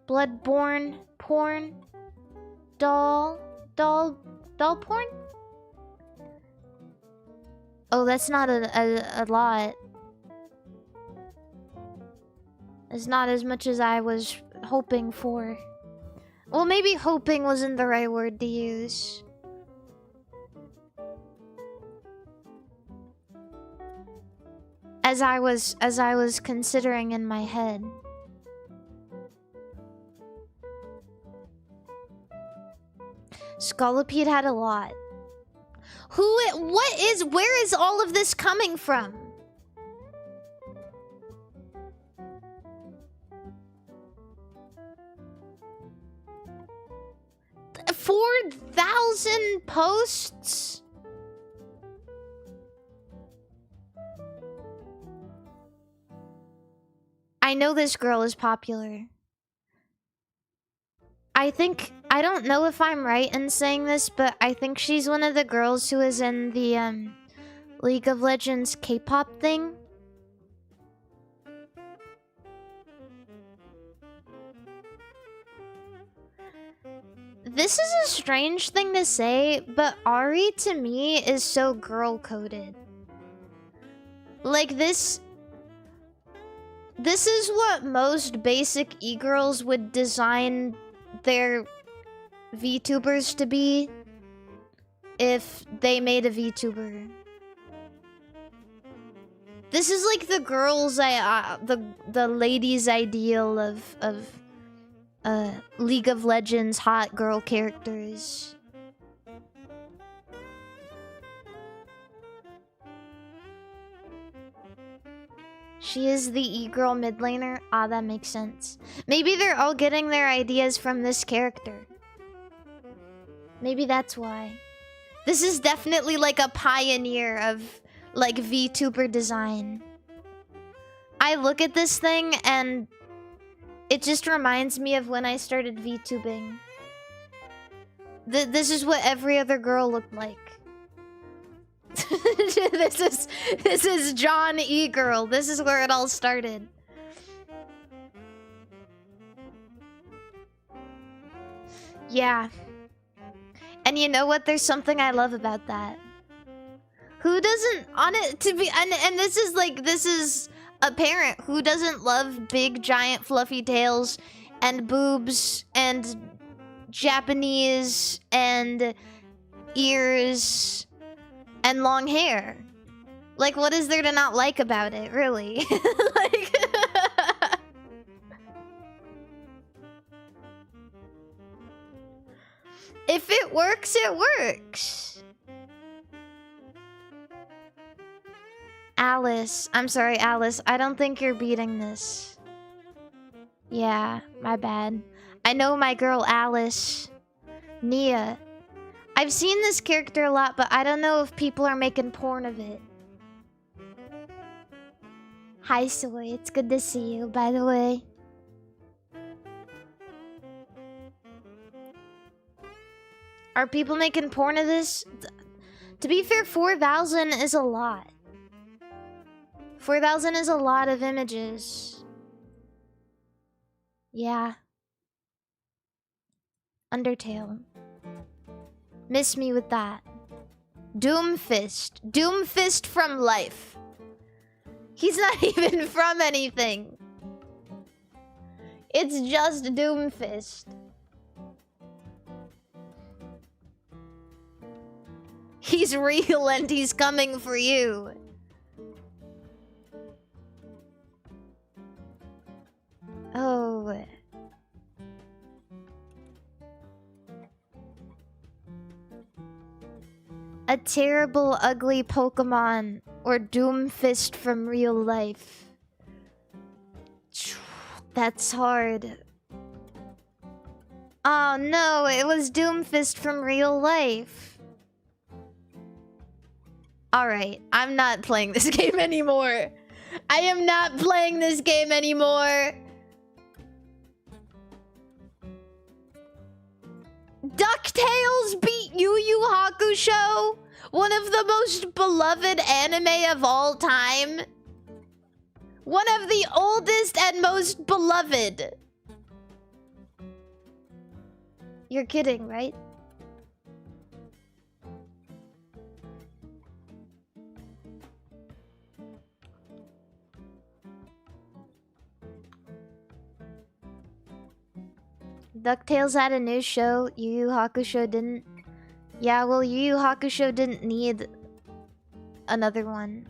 Bloodborne porn. Doll porn? Oh, that's not a lot. It's not as much as I was hoping for. Well, maybe hoping wasn't the right word to use. As I was considering in my head. Scolipede had a lot. Where is all of this coming from? Th 4,000 posts? I know this girl is popular. I don't know if I'm right in saying this, but I think she's one of the girls who is in the League of Legends K-pop thing. This is a strange thing to say, but Ari to me is so girl-coded. Like this is what most basic e-girls would design their Vtubers to be if they made a Vtuber. This is like the girls the ladies' ideal of League of Legends hot girl characters. She is the e-girl mid laner. Ah, that makes sense. Maybe they're all getting their ideas from this character. Maybe that's why. This is definitely like a pioneer of like VTuber design. I look at this thing and it just reminds me of when I started VTubing. This is what every other girl looked like. This is John E-girl. This is where it all started. Yeah. And you know what? There's something I love about that. Who doesn't on it to be and this is like this is apparent. Who doesn't love big giant fluffy tails and boobs and Japanese and ears and long hair? Like, what is there to not like about it, really? Like... If it works, it works. Alice. I'm sorry, Alice. I don't think you're beating this. Yeah, my bad. I know my girl Alice. Nia. I've seen this character a lot, but I don't know if people are making porn of it. Hi, Soy. It's good to see you, by the way. Are people making porn of this? To be fair, 4,000 is a lot. 4,000 is a lot of images. Yeah. Undertale. Miss me with that. Doomfist. Doomfist from life. He's not even from anything. It's just Doomfist. He's real and he's coming for you. Oh. A terrible, ugly Pokémon or Doomfist from real life. That's hard. Oh no, it was Doomfist from real life. Alright, I'm not playing this game anymore. I am not playing this game anymore. DuckTales beat Yu Yu Hakusho, one of the most beloved anime of all time. One of the oldest and most beloved. You're kidding, right? DuckTales had a new show. Yu Yu Hakusho didn't. Yeah, well, Yu Yu Hakusho didn't need another one.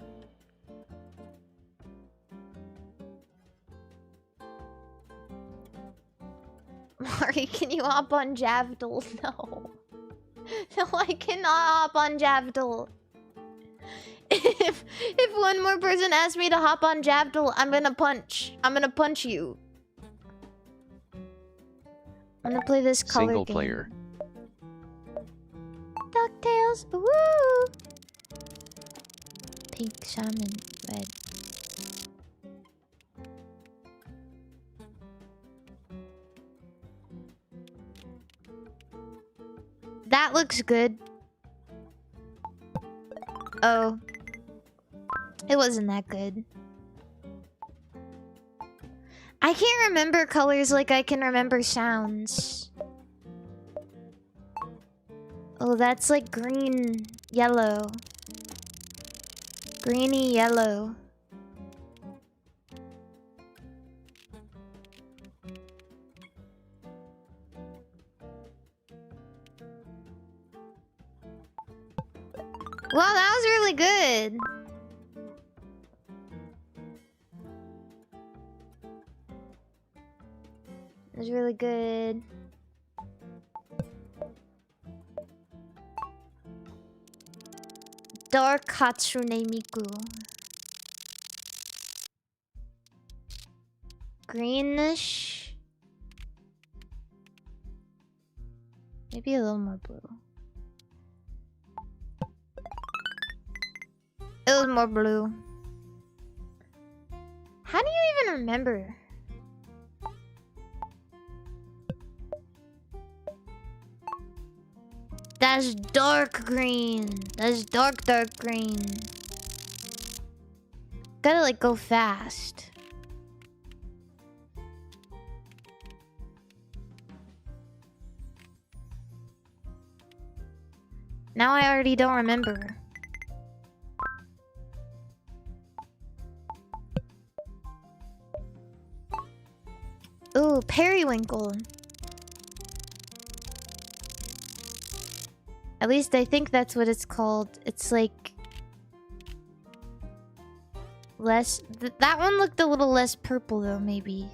Mari, can you hop on Javdal? No. No, I cannot hop on Javdal. If one more person asks me to hop on Javdal, I'm gonna punch. I'm gonna punch you. I'm gonna play this color Single game. player. DuckTales, woo! Pink, salmon, red. That looks good. Oh. It wasn't that good. I can't remember colors like I can remember sounds. Oh, that's like green, yellow. Greeny yellow. Wow, that was really good. It was really good. Dark Hatsune Miku. Greenish. Maybe a little more blue. It was more blue. How do you even remember? That's dark green. That's dark green. Gotta like go fast. Now I already don't remember. Ooh, periwinkle. At least I think that's what it's called. It's like less... that one looked a little less purple though, maybe.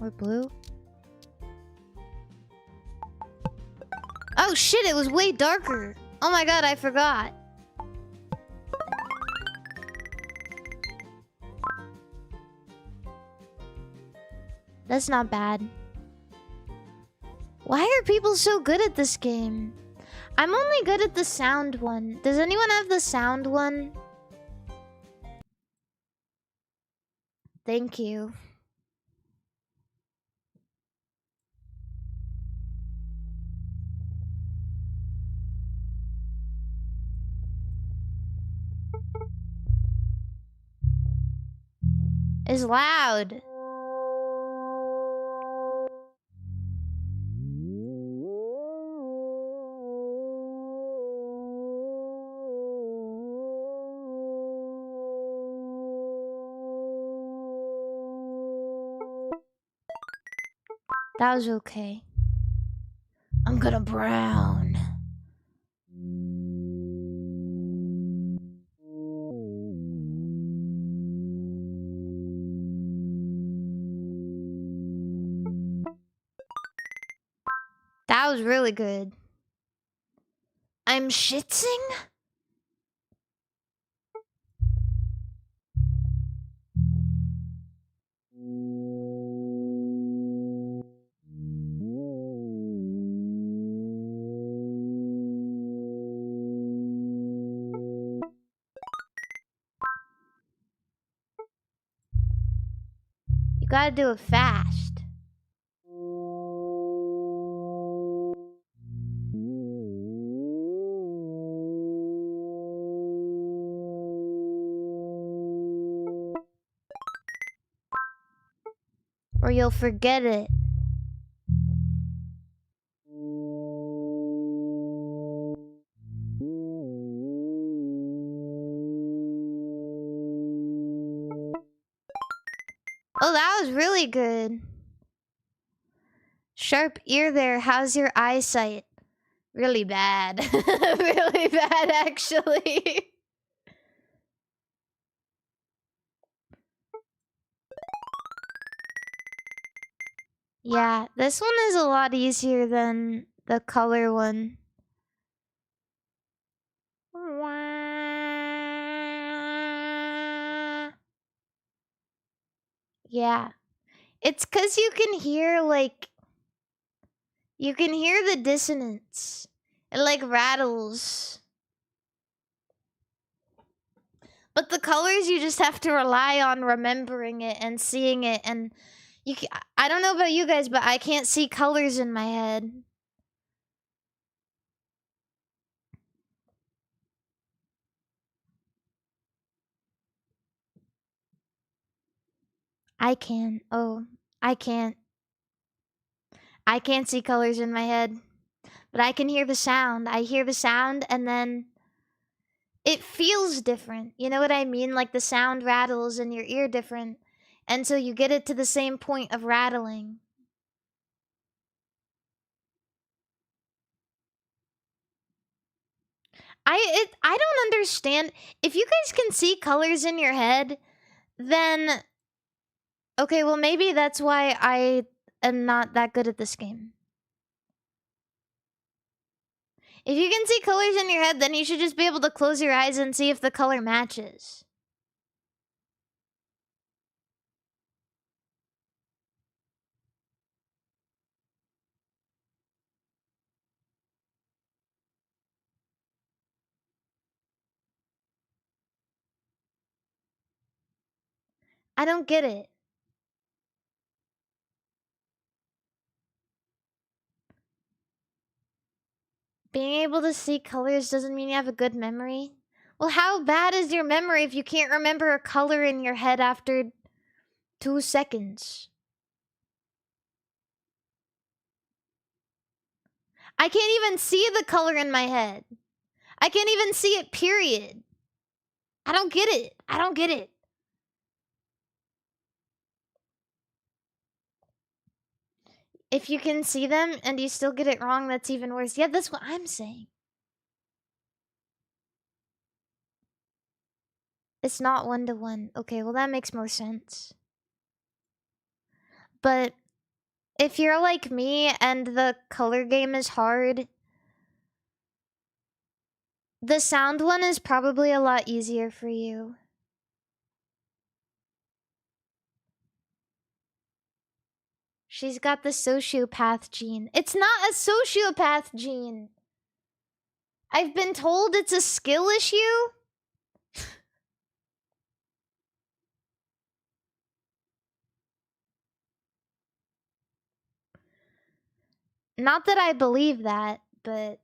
Or blue? Oh shit, it was way darker. Oh my god, I forgot. That's not bad. Why are people so good at this game? I'm only good at the sound one. Does anyone have the sound one? Thank you. It's loud. That was okay. I'm gonna brown. That was really good. I'm shitsing? You gotta do it fast. Or you'll forget it. Oh, that was really good. Sharp ear there. How's your eyesight? Really bad. Really bad, actually. Yeah, this one is a lot easier than the color one. Yeah. It's 'cause you can hear, like... you can hear the dissonance. It, like, rattles. But the colors, you just have to rely on remembering it and seeing it. And I don't know about you guys, but I can't see colors in my head. I can. Oh, I can't. I can't see colors in my head. But I can hear the sound. I hear the sound and then it feels different. You know what I mean? Like the sound rattles in your ear different. And so you get it to the same point of rattling. I don't understand. If you guys can see colors in your head, then okay, well maybe that's why I am not that good at this game. If you can see colors in your head, then you should just be able to close your eyes and see if the color matches. I don't get it. Being able to see colors doesn't mean you have a good memory. Well, how bad is your memory if you can't remember a color in your head after 2 seconds? I can't even see the color in my head. I can't even see it, period. I don't get it. I don't get it. If you can see them and you still get it wrong, that's even worse. Yeah, that's what I'm saying. It's not 1-to-1. Okay, well that makes more sense. But if you're like me and the color game is hard, the sound one is probably a lot easier for you. She's got the sociopath gene. It's not a sociopath gene. I've been told it's a skill issue. Not that I believe that, but...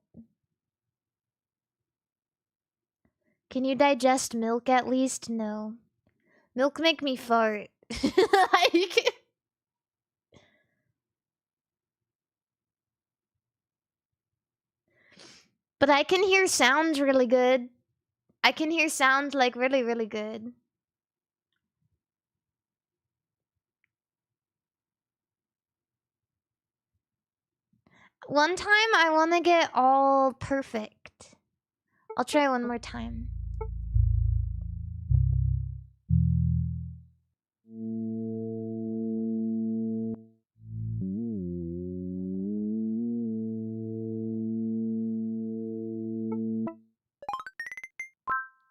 Can you digest milk at least? No. Milk make me fart. Like... But I can hear sounds really good. I can hear sounds like really, really good. One time I want to get all perfect. I'll try one more time.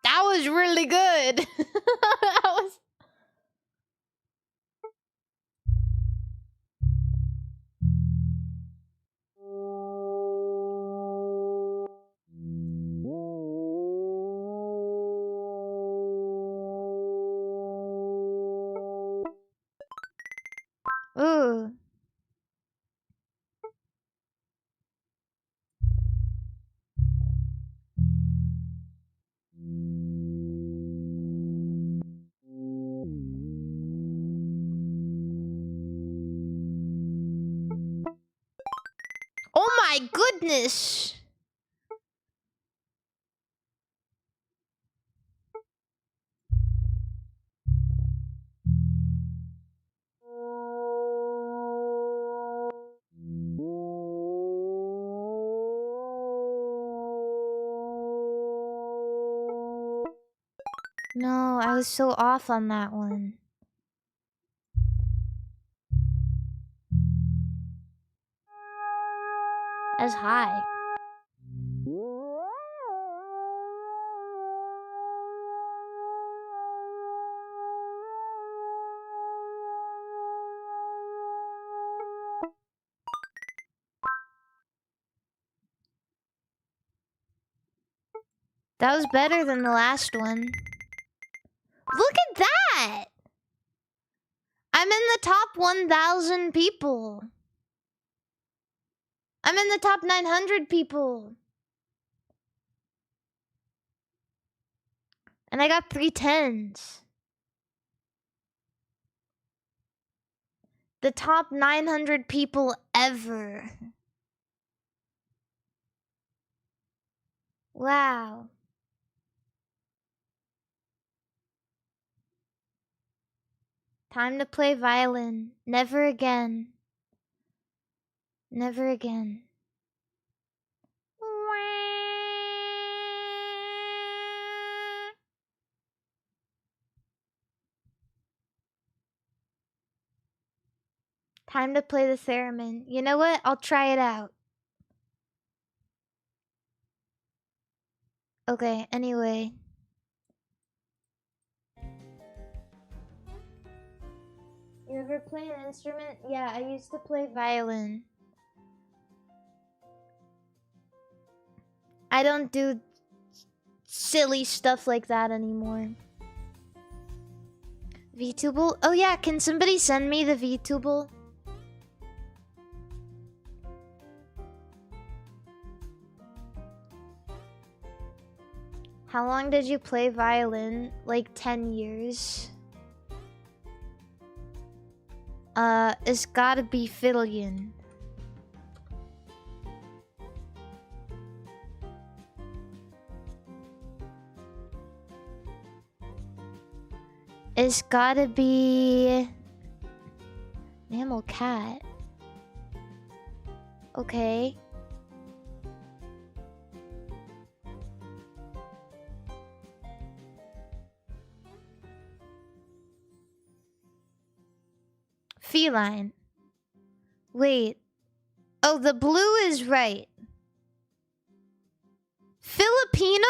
That was really good. That was... Ooh. Oh my goodness. No, I was so off on that one. As high. That was better than the last one. Look at that! I'm in the top 1,000 people. I'm in the top 900 people. And I got 3 10s. The top 900 people ever. Wow. Time to play violin. Never again. Never again. Time to play the theremin. You know what? I'll try it out. Okay, anyway. You ever play an instrument? Yeah, I used to play violin. I don't do silly stuff like that anymore. Vtubel? Oh yeah, can somebody send me the Vtubel? How long did you play violin? Like 10 years? It's gotta be Fiddlian. It's gotta be... Mammal cat. Okay. Feline. Wait. Oh, the blue is right. Filipino?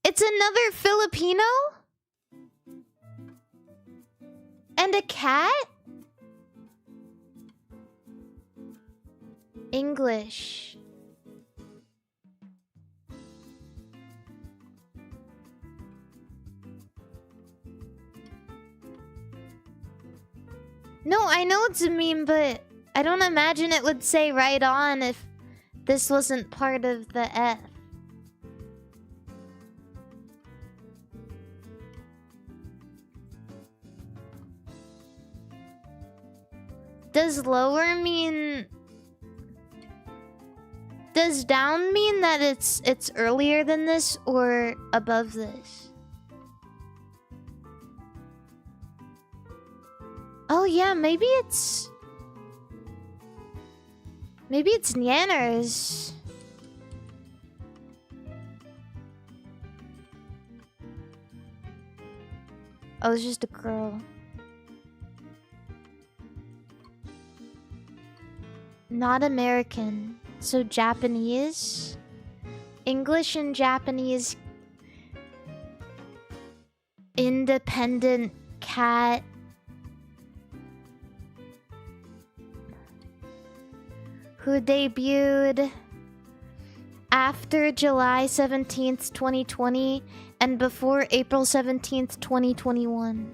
It's another Filipino? And a cat? English. No, I know it's a meme, but I don't imagine it would say right on if this wasn't part of the F. Does lower mean... Does down mean that it's earlier than this or above this? Oh yeah, maybe it's Nyanners. Oh, it's just a girl. Not American. So Japanese? English and Japanese. Independent cat. Who debuted after July 17th, 2020 and before April 17th, 2021.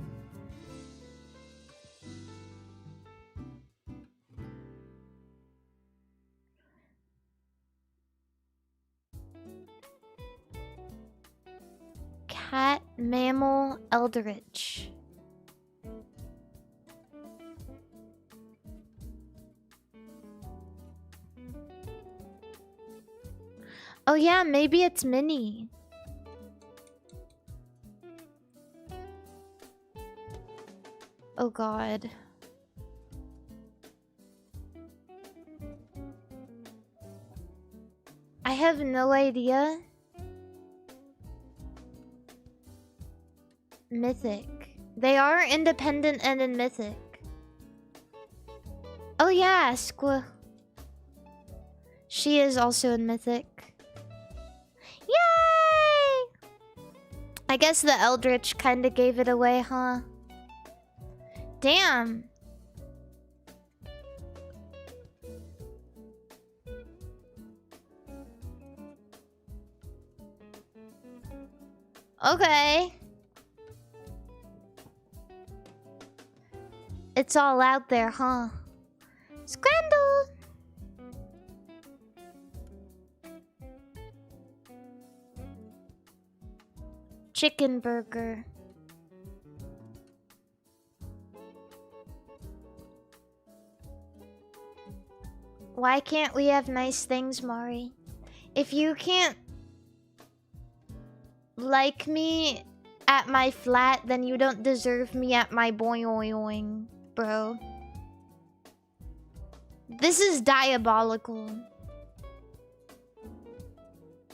Cat, mammal, eldritch. Oh yeah, maybe it's Minnie. Oh god. I have no idea. Mythic. They are independent and in Mythic. Oh yeah, she is also in Mythic. Yay! I guess the Eldritch kinda gave it away, huh? Damn. Okay. It's all out there, huh? Scrambled! Chicken burger. Why can't we have nice things, Mari? If you can't like me at my flat, then you don't deserve me at my boing, bro. This is diabolical.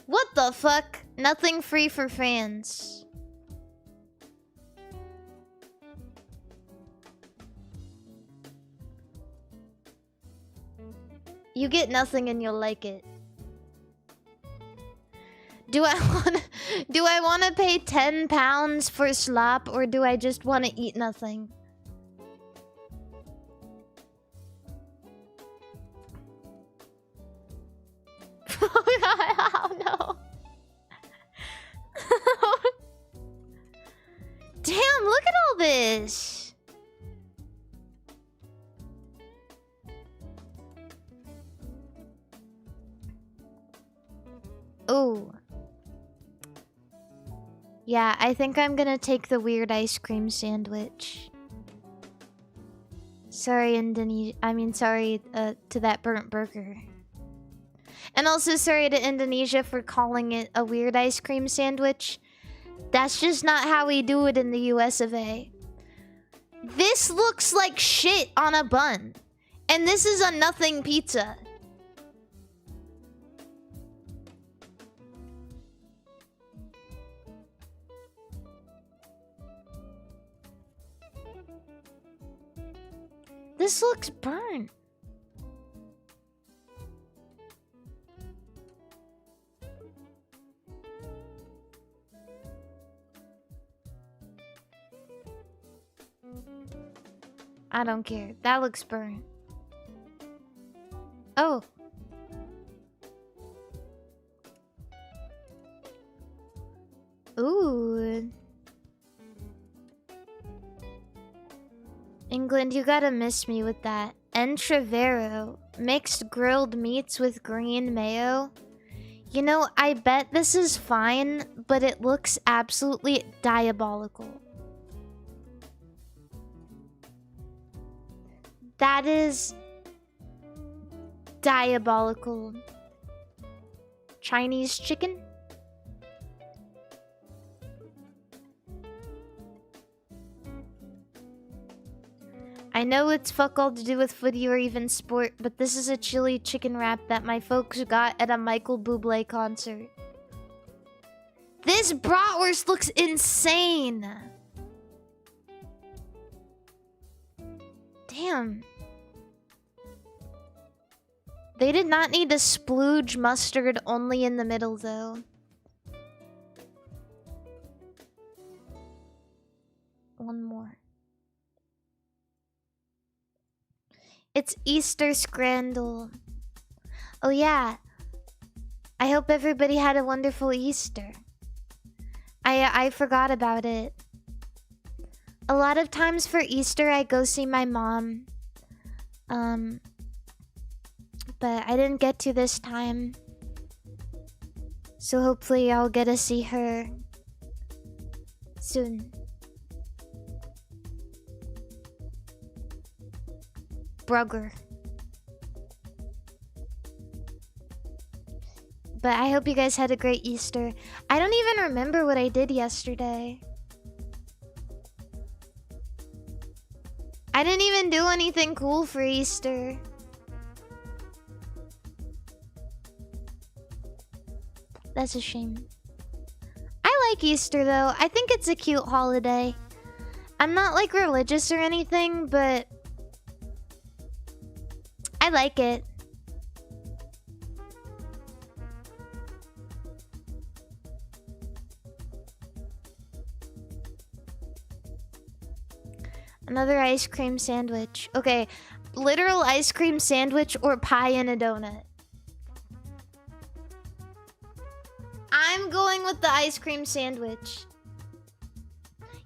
What the fuck? Nothing free for fans. You get nothing and you'll like it. Do I wanna pay £10 for slop, or do I just wanna eat nothing? Oh no. Damn, look at all this. Oh. Yeah, I think I'm gonna take the weird ice cream sandwich. Sorry, Indonesia. I mean, sorry to that burnt burger. And also sorry to Indonesia for calling it a weird ice cream sandwich. That's just not how we do it in the US of A. This looks like shit on a bun. And this is a nothing pizza. This looks burnt. I don't care. That looks burnt. Oh. Ooh. England, you gotta miss me with that. Entrevero. Mixed grilled meats with green mayo. You know, I bet this is fine, but it looks absolutely diabolical. That is diabolical. Chinese chicken? I know it's fuck all to do with footy or even sport, but this is a chili chicken wrap that my folks got at a Michael Bublé concert. This bratwurst looks insane! Damn. They did not need to splooge mustard only in the middle, though. One more. It's Easter Scrandle. Oh yeah. I hope everybody had a wonderful Easter. I forgot about it. A lot of times for Easter I go see my mom. But I didn't get to this time. So hopefully I'll get to see her soon. Brugger. But I hope you guys had a great Easter. I don't even remember what I did yesterday. I didn't even do anything cool for Easter. That's a shame. I like Easter though. I think it's a cute holiday. I'm not like religious or anything, but I like it. Another ice cream sandwich. Okay, literal ice cream sandwich or pie and a donut. I'm going with the ice cream sandwich.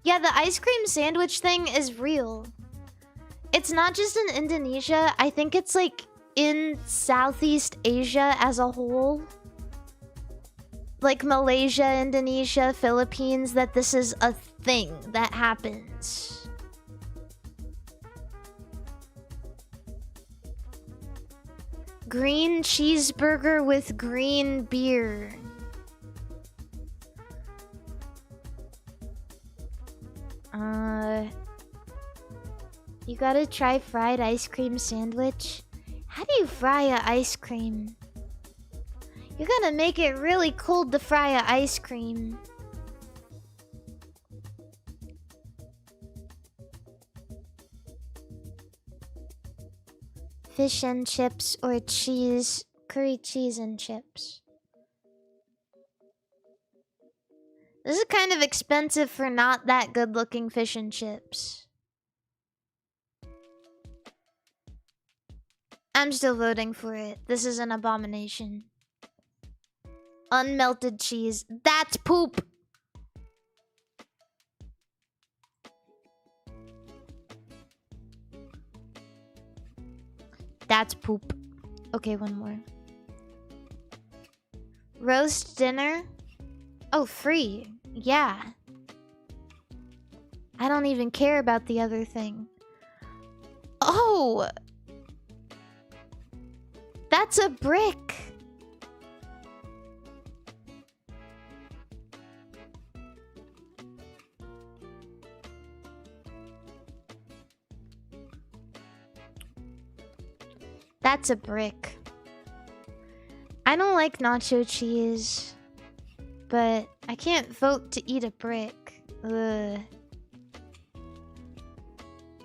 Yeah, the ice cream sandwich thing is real. It's not just in Indonesia. I think it's like in Southeast Asia as a whole. Like Malaysia, Indonesia, Philippines, that this is a thing that happens. Green cheeseburger with green beer. You gotta try fried ice cream sandwich. How do you fry a ice cream? You gotta make it really cold to fry a ice cream. Fish and chips or cheese, curry cheese and chips. This is kind of expensive for not that good looking fish and chips. I'm still voting for it. This is an abomination. Unmelted cheese. That's poop! That's poop. Okay, one more. Roast dinner? Oh, free. Yeah. I don't even care about the other thing. Oh! That's a brick! That's a brick. I don't like nacho cheese, but I can't vote to eat a brick. Ugh.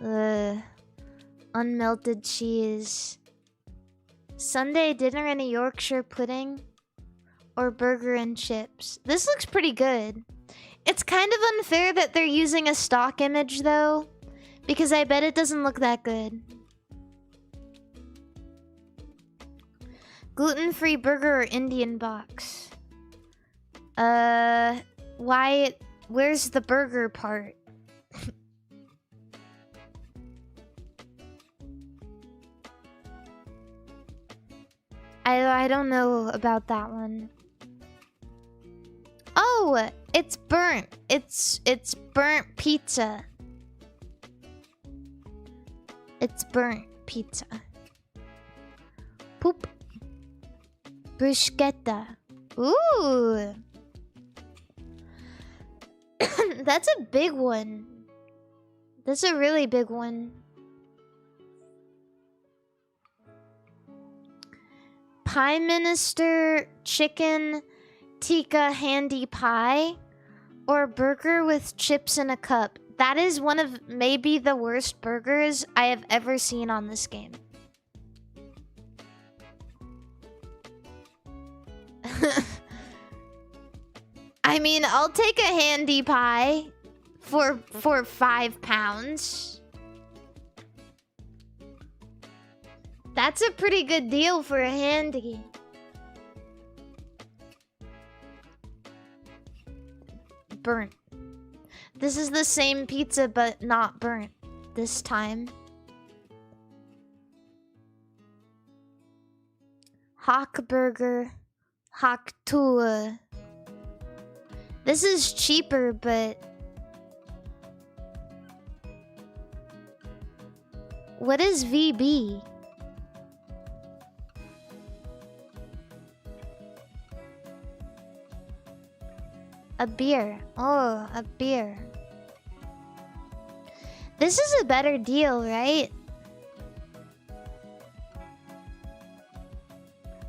Ugh. unmelted cheese. Sunday dinner and a Yorkshire pudding. Or burger and chips. This looks pretty good. It's kind of unfair that they're using a stock image though, because I bet it doesn't look that good. Gluten-free burger or Indian box? Why? Where's the burger part? I don't know about that one. Oh, it's burnt. It's burnt pizza. It's burnt pizza. Poop. Bruschetta. Ooh. That's a big one. That's a really big one. Pie Minister, chicken, tikka handy pie, or burger with chips in a cup. That is one of maybe the worst burgers I have ever seen on this game. I mean, I'll take a handy pie for £5. That's a pretty good deal for a handy. Burnt. This is the same pizza, but not burnt this time. Hockburger. Hocktour. This is cheaper, but... What is VB? A beer. Oh, a beer. This is a better deal, right?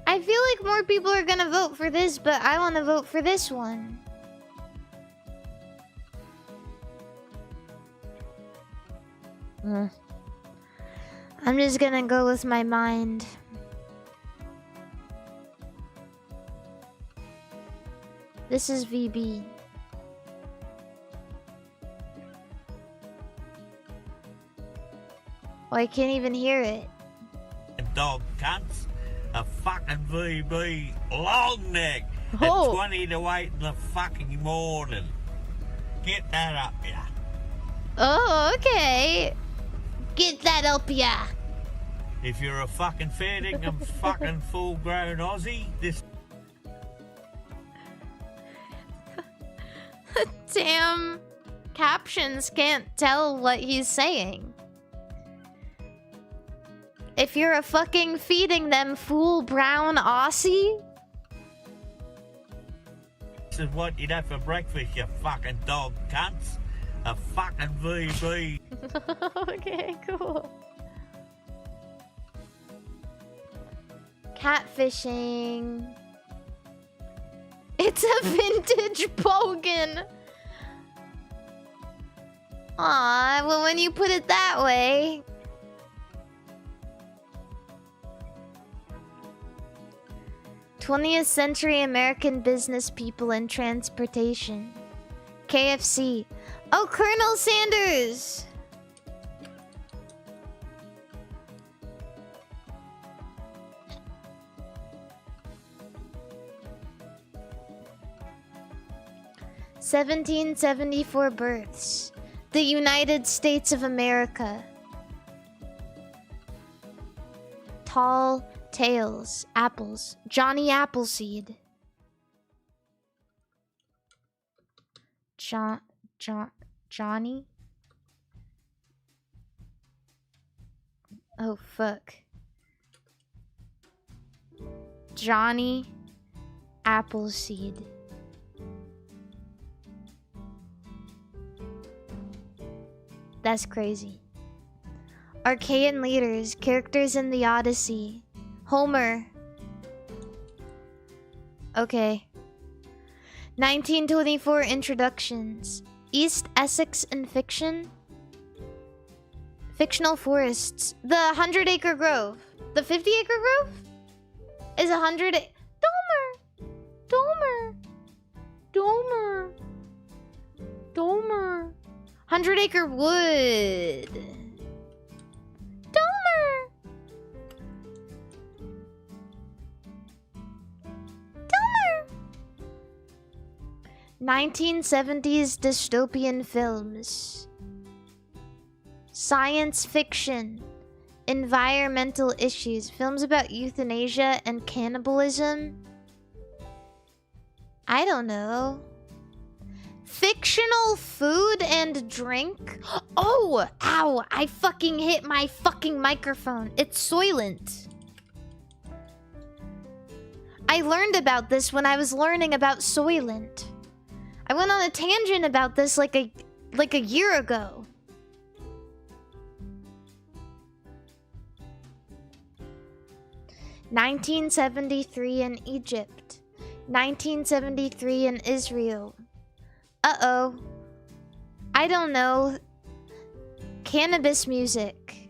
I feel like more people are gonna vote for this, but I want to vote for this one. I'm just gonna go with my mind. This is VB. Oh, I can't even hear it. Dog cunts. A fucking VB long neck. Oh. At 20 to 8 in the fucking morning. Get that up, yeah. Oh, okay. Get that up, yeah. If you're a fucking fair dinkum fucking full-grown Aussie, this... Damn captions can't tell what he's saying. If you're a fucking feeding them full brown Aussie? This is what you'd have for breakfast, you fucking dog cunts. A fucking VB. Okay, cool. Catfishing. It's a vintage Pogan. Aw, well, when you put it that way. 20th century American business people in transportation. KFC. Oh, Colonel Sanders! (1774) births. The United States of America. Tall tales. Apples. Johnny Appleseed. Johnny? Oh, fuck. Johnny Appleseed. That's crazy. Archaean leaders, characters in the Odyssey. Homer. Okay. 1924 introductions. East Essex in fiction. Fictional forests. The 100-acre grove. The 50-acre grove? Is 100... Domer! Domer! Domer! Domer! 100-acre wood. Domer! Domer! 1970s dystopian films. Science fiction. Environmental issues. Films about euthanasia and cannibalism. I don't know. Fictional food and drink? Oh! Ow! I fucking hit my fucking microphone. It's Soylent. I learned about this when I was learning about Soylent. I went on a tangent about this like a year ago. (1973) in Egypt. 1973 in Israel. Uh-oh. I don't know. Cannabis music.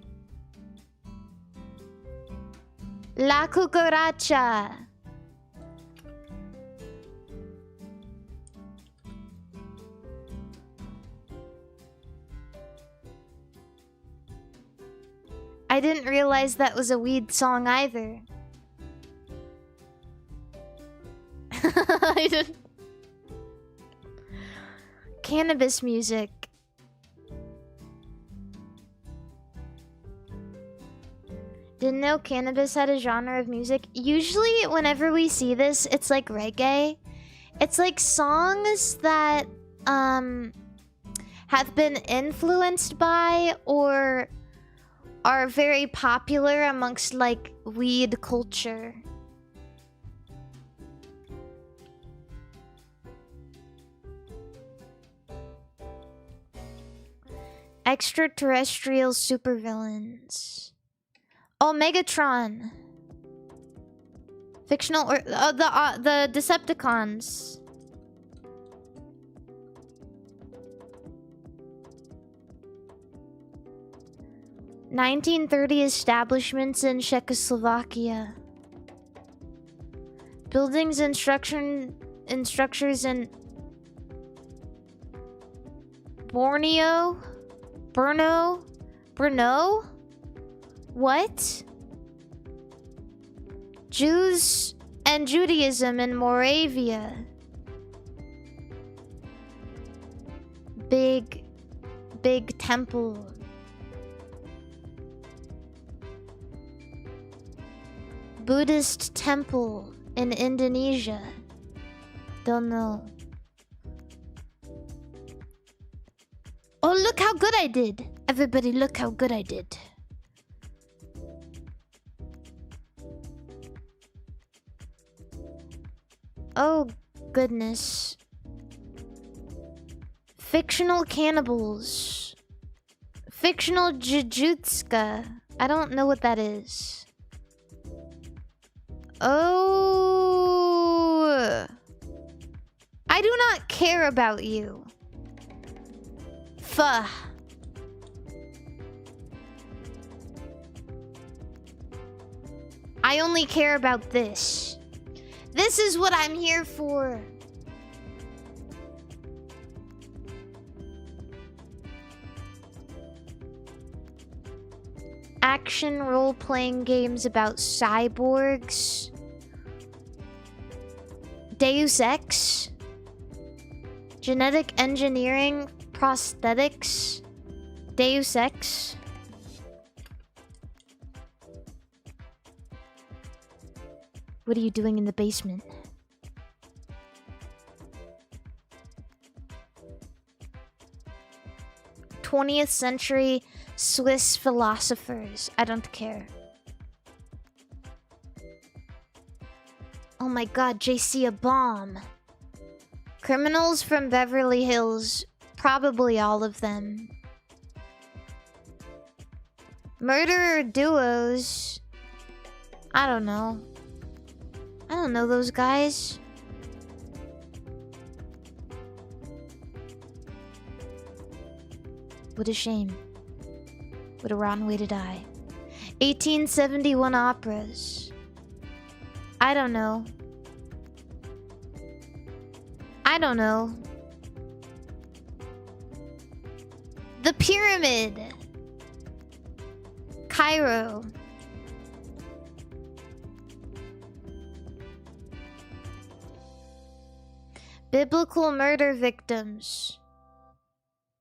La cucaracha. I didn't realize that was a weed song either. I didn't. Cannabis music. Didn't know cannabis had a genre of music. Usually, whenever we see this, it's like reggae. It's like songs that have been influenced by or are very popular amongst like weed culture. Extraterrestrial supervillains. Oh, Megatron. Fictional or the Decepticons. (1930) establishments in Czechoslovakia. Buildings and structures in Borneo. Brno? What? Jews and Judaism in Moravia. Big temple. Buddhist temple in Indonesia. Don't know. Oh, look how good I did. Everybody, look how good I did. Oh, goodness. Fictional cannibals. Fictional jujutska. I don't know what that is. Oh. I do not care about you. Fuh. I only care about this. This is what I'm here for. Action role-playing games about cyborgs. Deus Ex. Genetic engineering. Prosthetics. Deus Ex. What are you doing in the basement? '20th century Swiss philosophers. I don't care. Oh my god, JC, a bomb. Criminals from Beverly Hills. Probably all of them. Murderer duos. I don't know. I don't know those guys. What a shame. What a rotten way to die. 1871 operas. I don't know. I don't know. The Pyramid. Cairo. Biblical murder victims.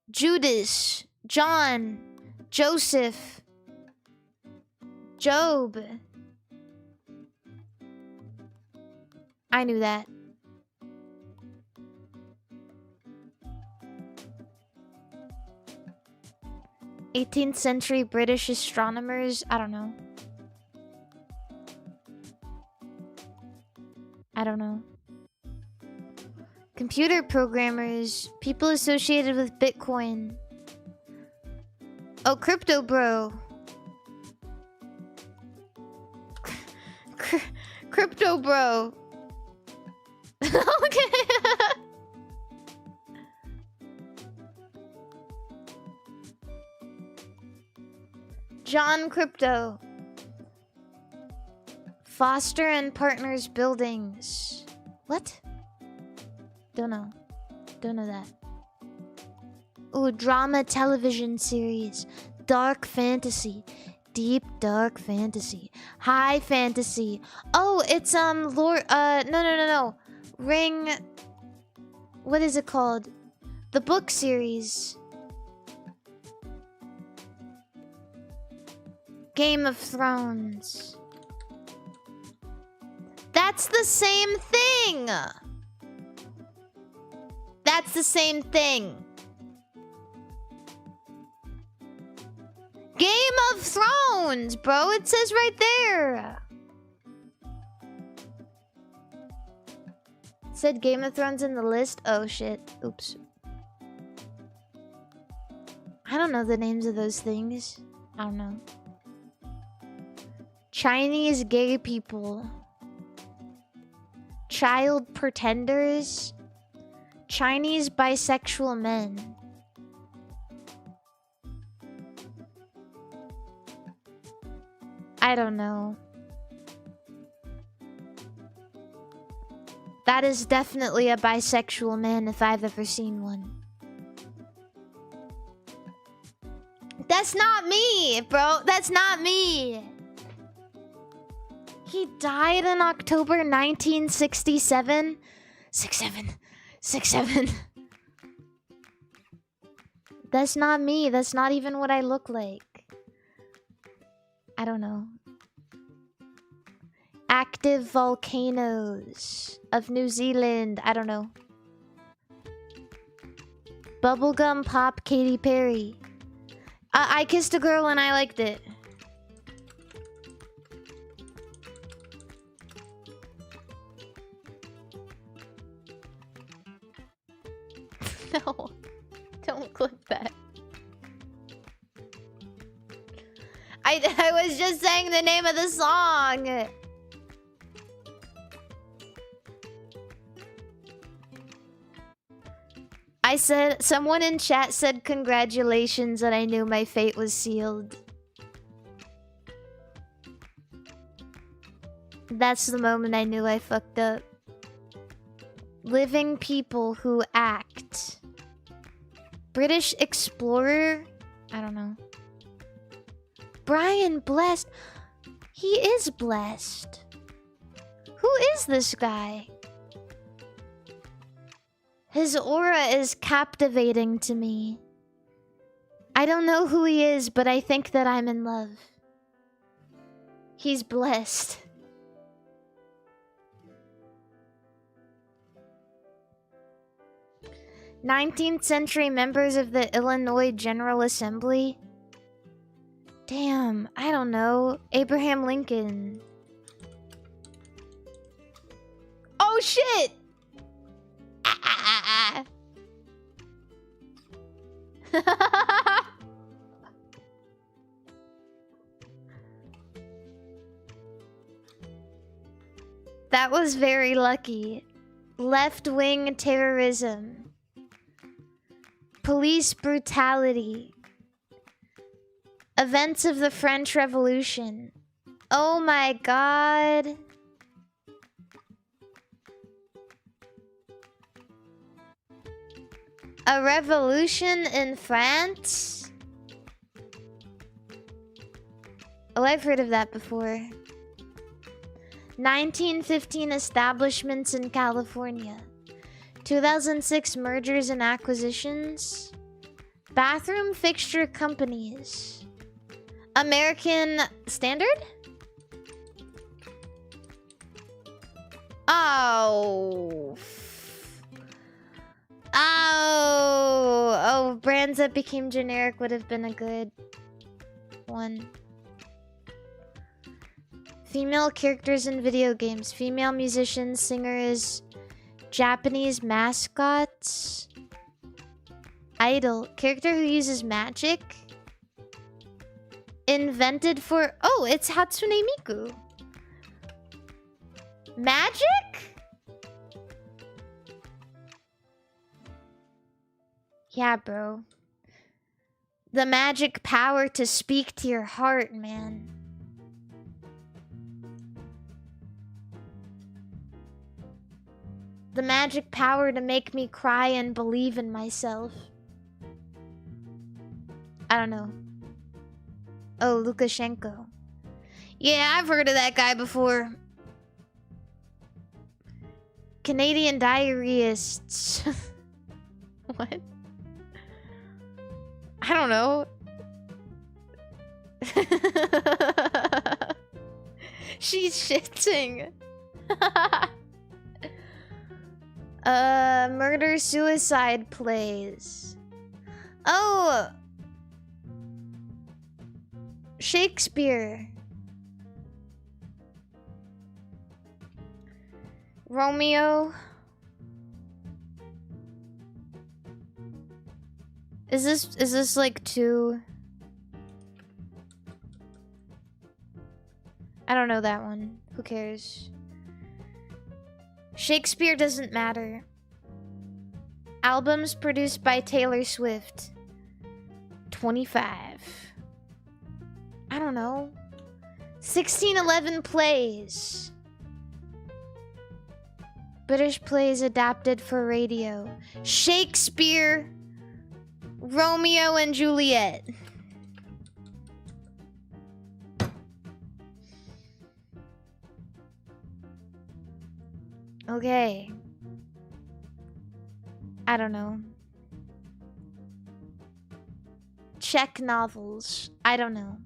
Judas. John. Joseph. Job. I knew that. '18th century British astronomers. I don't know. I don't know. Computer programmers. People associated with Bitcoin. Oh, Crypto Bro. Crypto Bro. Okay. John Crypto. Foster and Partners Buildings. What? Don't know. Don't know that. Ooh, drama television series. Dark fantasy. Deep dark fantasy. High fantasy. Oh, it's Lord no. Ring. What is it called? The book series. Game of Thrones. That's the same thing. That's the same thing. Game of Thrones, bro. It says right there. It said Game of Thrones in the list. Oh shit. Oops. I don't know the names of those things. I don't know. Chinese gay people. Child pretenders. Chinese bisexual men. I don't know. That is definitely a bisexual man if I've ever seen one. That's not me, bro. That's not me. He died in October 1967. 67. That's not me. That's not even what I look like. I don't know. Active volcanoes of New Zealand. I don't know. Bubblegum pop Katy Perry. I kissed a girl and I liked it. No, don't click that. I was just saying the name of the song. I said, someone in chat said congratulations and I knew my fate was sealed. That's the moment I knew I fucked up. Living people who act. British explorer? I don't know. Brian Blessed. He is blessed. Who is this guy? His aura is captivating to me. I don't know who he is, but I think that I'm in love. He's blessed. '19th century members of the Illinois General Assembly. Damn, I don't know. Abraham Lincoln. Oh shit! That was very lucky. Left-wing terrorism. Police brutality. Events of the French Revolution. Oh my god. A revolution in France? Oh, I've heard of that before. 1915 establishments in California. 2006 mergers and acquisitions. Bathroom fixture companies. American Standard? Oh. Oh, brands that became generic would have been a good one. Female characters in video games. Female musicians, singers, Japanese mascots. Idol. Character who uses magic. Invented for... Oh, it's Hatsune Miku. Magic? Yeah, bro. The magic power to speak to your heart, man. The magic power to make me cry and believe in myself. I don't know. Oh, Lukashenko. Yeah, I've heard of that guy before. Canadian diarrheists. What? I don't know. She's shitting. Murder suicide plays. Oh, Shakespeare. Romeo. Is this like two? I don't know that one. Who cares? Shakespeare doesn't matter. Albums produced by Taylor Swift. 25. I don't know. 1611 plays. British plays adapted for radio. Shakespeare. Romeo and Juliet. Okay. I don't know. Czech novels. I don't know.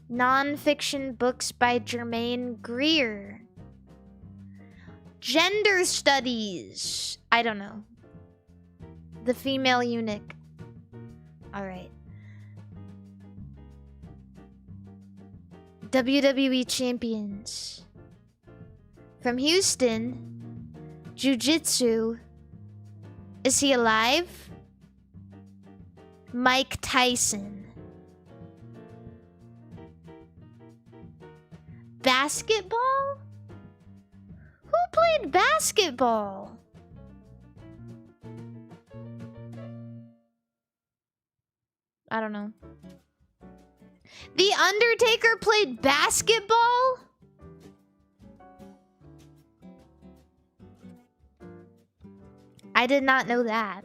Non-fiction books by Germaine Greer. Gender studies. I don't know. The female eunuch. Alright. WWE champions. From Houston. Jiu-Jitsu. Is he alive? Mike Tyson. Basketball? Who played basketball? I don't know. The Undertaker played basketball? I did not know that.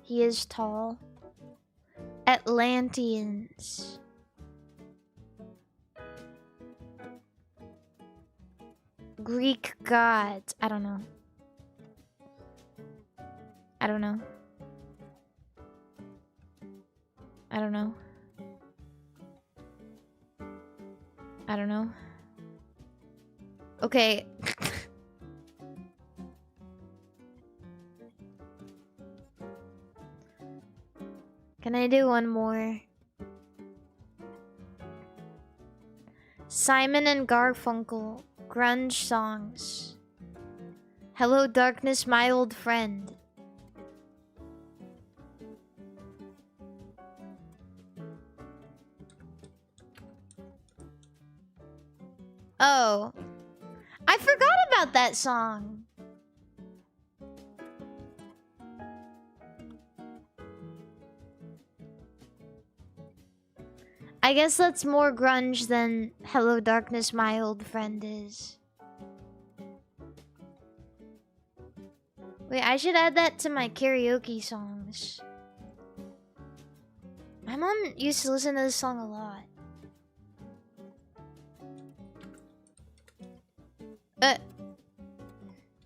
He is tall. Atlanteans. Greek gods. I don't know. I don't know. I don't know. I don't know. Okay. Can I do one more? Simon and Garfunkel. Grunge songs. Hello, darkness, my old friend. Oh. I forgot about that song. I guess that's more grunge than Hello Darkness, My Old Friend is. Wait, I should add that to my karaoke songs. My mom used to listen to this song a lot.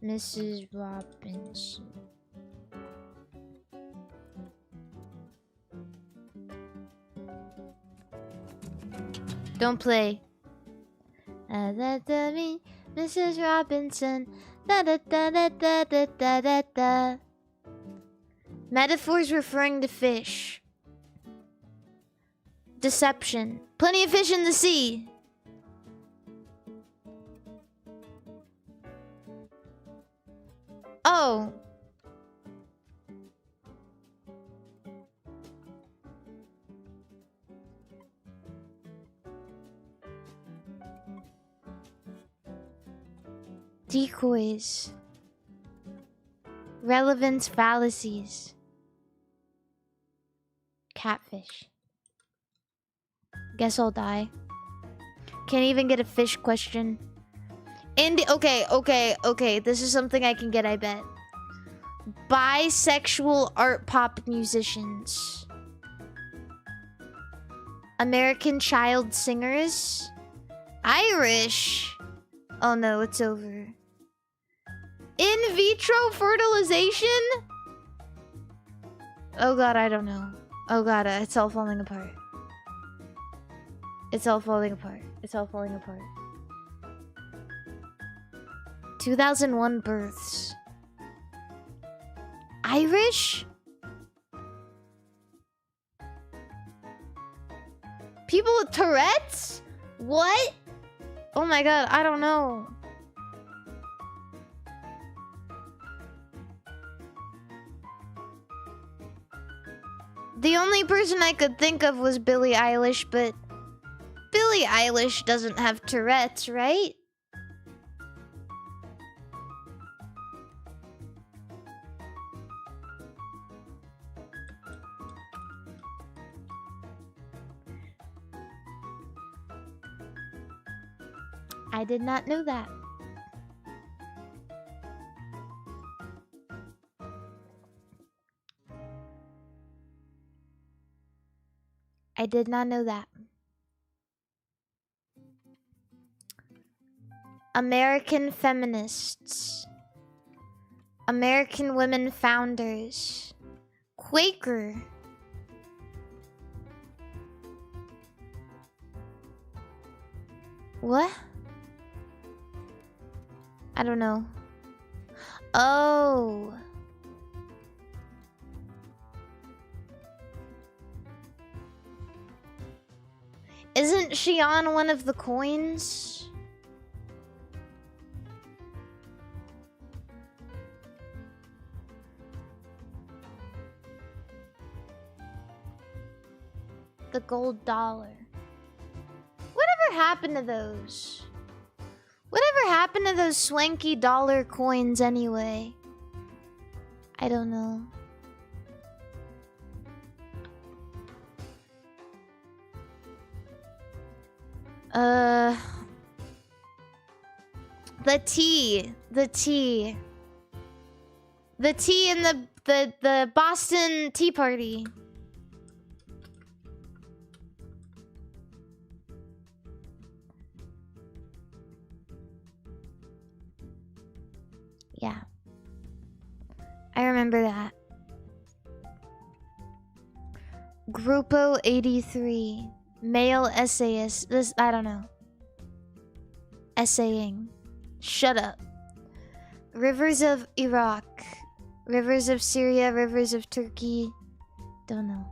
Mrs. Robinson. Don't play. Mrs. Robinson. Da da da da da da da da da. Metaphors referring to fish. Deception. Plenty of fish in the sea. Oh. Decoys. Relevance fallacies. Catfish. Guess I'll die. Can't even get a fish question. Okay. This is something I can get, I bet. Bisexual art pop musicians. American child singers. Irish. Oh no, it's over. In vitro fertilization? Oh god, I don't know. Oh god, it's all falling apart. It's all falling apart. It's all falling apart. 2001 births. Irish? People with Tourette's? What? Oh my god, I don't know. The only person I could think of was Billie Eilish, but Billie Eilish doesn't have Tourette's, right? I did not know that. I did not know that. American feminists. American women founders. Quaker. What? I don't know. Oh. Isn't she on one of the coins? The gold dollar. Whatever happened to those? Whatever happened to those swanky dollar coins anyway? I don't know. The tea in the Boston Tea Party. Yeah. I remember that. Grupo 83. Male essayist. This, I don't know. Essaying. Shut up. Rivers of Iraq. Rivers of Syria. Rivers of Turkey. Don't know.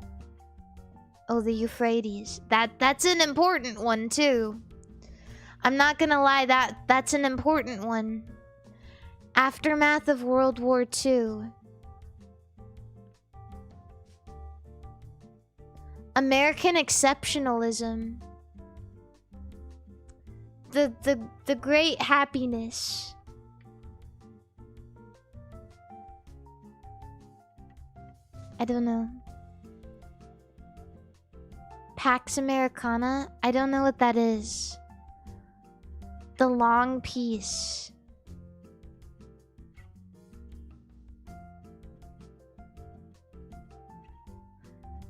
Oh, the Euphrates. That's an important one, too. I'm not gonna lie, that's an important one. Aftermath of World War II. American exceptionalism. the great happiness. I don't know. Pax Americana? I don't know what that is. The long peace.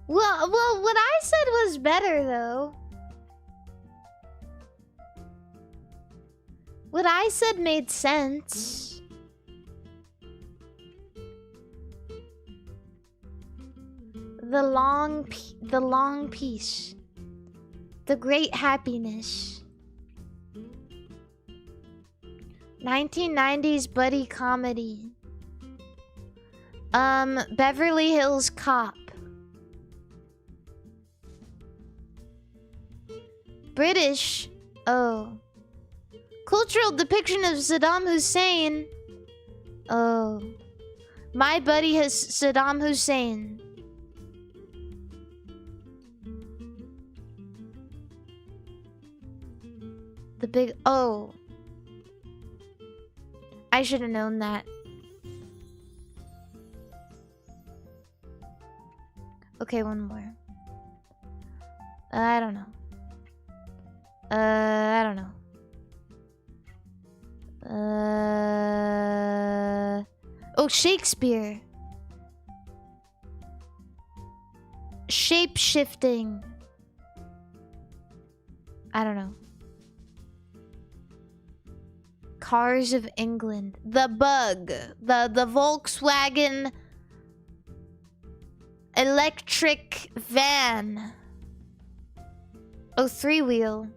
Well, what I said was better, though. What I said made sense. The long peace. The great happiness. 1990s buddy comedy. Beverly Hills Cop. British. Oh. Cultural depiction of Saddam Hussein. Oh. My buddy has Saddam Hussein. The big... Oh. I should have known that. Okay, one more. I don't know. I don't know. Oh, Shakespeare. Shape-shifting. I don't know. Cars of England. The Bug. The Volkswagen electric van. Oh, three-wheel.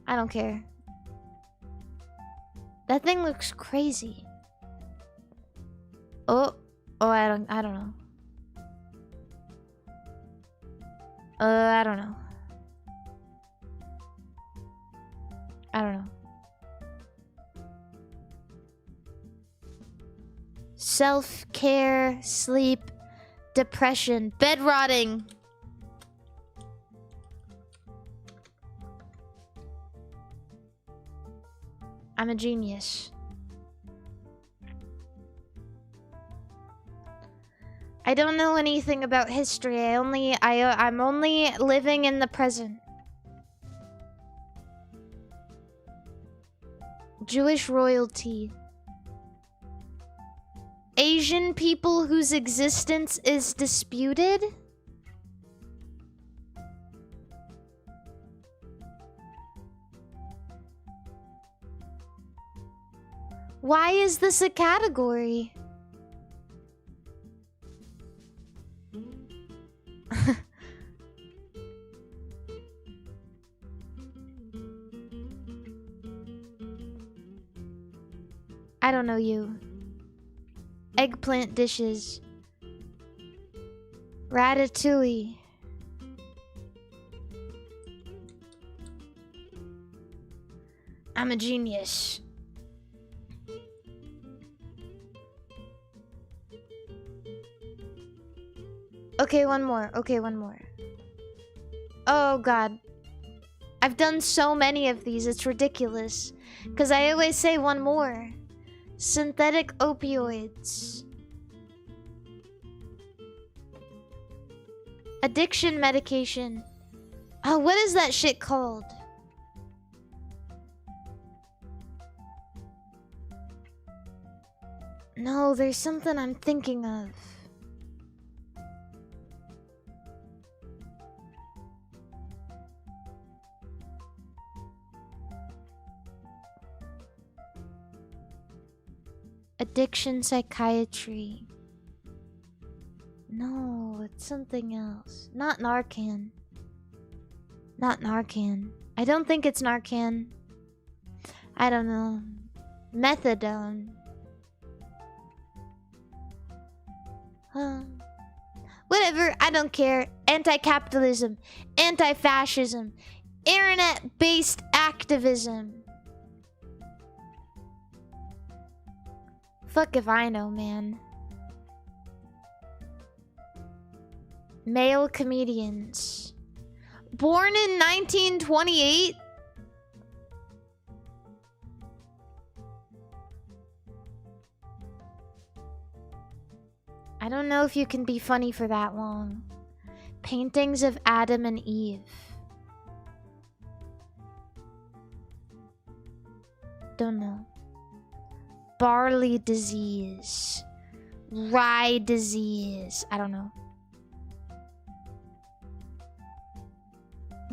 I don't care. That thing looks crazy. Oh, I don't know. I don't know. I don't know. Self-care, sleep, depression, bed rotting. I'm a genius. I don't know anything about history. I'm only living in the present. Jewish royalty. Asian people whose existence is disputed? Why is this a category? I don't know you. Eggplant dishes. Ratatouille. I'm a genius. Okay, one more. Okay, one more. Oh, God. I've done so many of these, it's ridiculous. Because I always say one more. Synthetic opioids. Addiction medication. Oh, what is that shit called? No, there's something I'm thinking of. Addiction psychiatry. No, it's something else. Not Narcan. Not Narcan. I don't think it's Narcan. I don't know. Methadone. Whatever, I don't care. Anti-capitalism. Anti-fascism. Internet-based activism. Fuck if I know, man. Male comedians. Born in 1928? I don't know if you can be funny for that long. Paintings of Adam and Eve. Don't know. Barley disease. Rye disease. I don't know.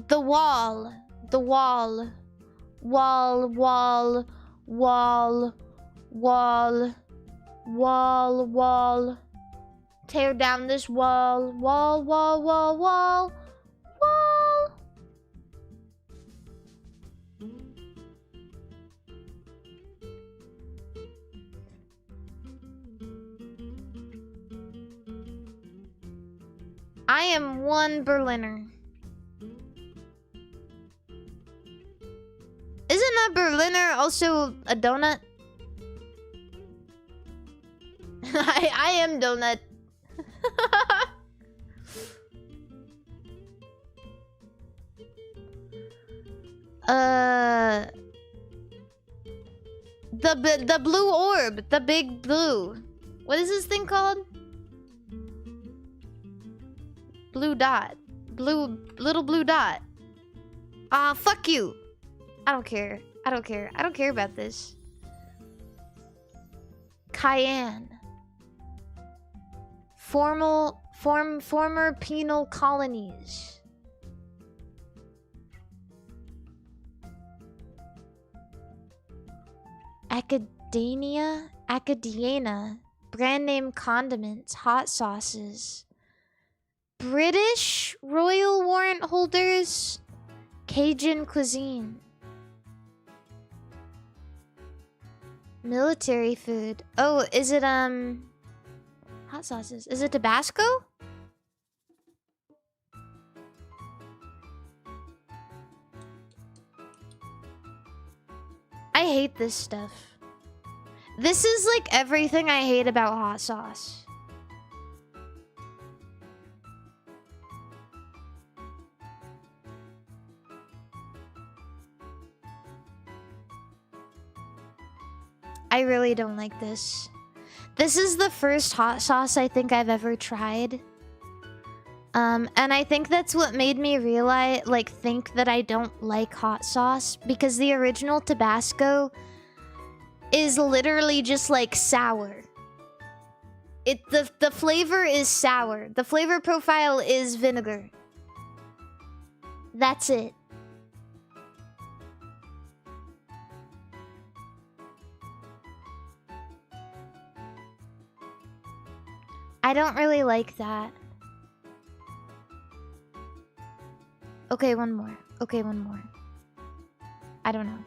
The wall. The wall. Wall, wall, wall, wall, wall, wall. Tear down this wall. Wall, wall, wall, wall, wall. I am one Berliner. Isn't a Berliner also a donut? I am donut. The blue orb, the big blue. What is this thing called? Blue dot. Little blue dot. Ah, fuck you. I don't care. I don't care. I don't care about this. Cayenne. Former penal colonies. Academia, brand name condiments, hot sauces. British royal warrant holders, Cajun cuisine. Military food. Oh, is it hot sauces? Is it Tabasco? I hate this stuff. This is like everything I hate about hot sauce. I really don't like this. This is the first hot sauce I think I've ever tried. And I think that's what made me realize, like, think that I don't like hot sauce. Because the original Tabasco is literally just, like, sour. The flavor is sour. The flavor profile is vinegar. That's it. I don't really like that. Okay, one more. Okay, one more. I don't know.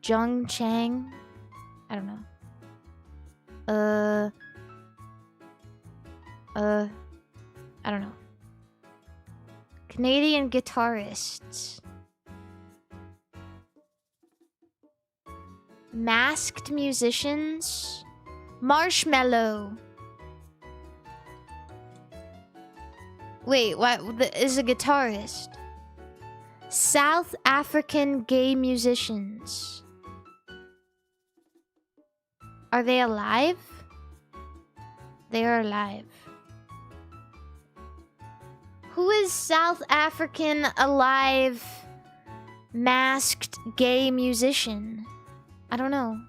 Zhongchang. I don't know. I don't know. Canadian guitarists. Masked musicians. Marshmallow. Wait, what is a guitarist? South African gay musicians. Are they alive? They are alive. Who is South African alive masked gay musician? I don't know.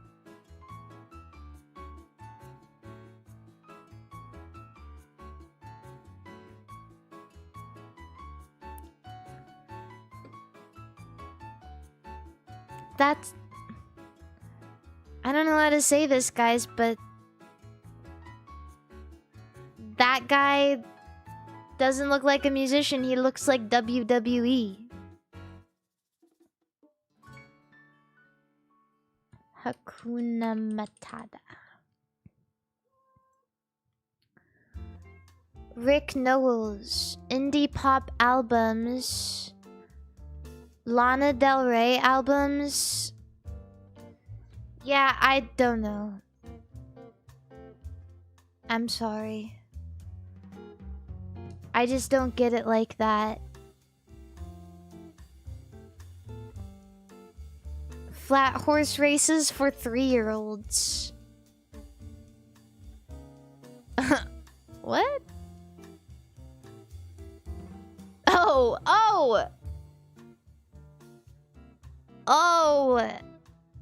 That's... I don't know how to say this, guys, but... that guy doesn't look like a musician. He looks like WWE. Hakuna Matata. Rick Knowles. Indie pop albums. Lana Del Rey albums. Yeah, I don't know. I'm sorry. I just don't get it like that. flat horse races for 3-year-olds. What? Oh,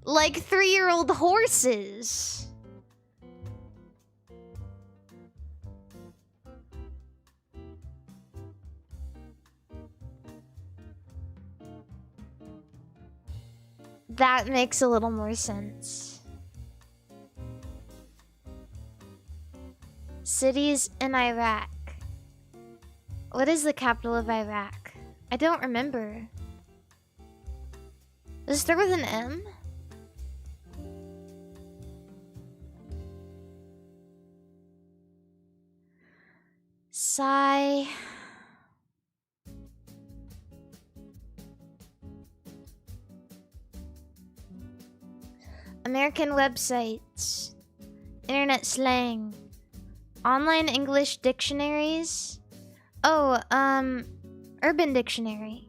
like 3-year-old horses. That makes a little more sense. Cities in Iraq. What is the capital of Iraq? I don't remember. Does it start with an M? Sigh. American websites. Internet slang. Online English dictionaries. Oh, Urban Dictionary.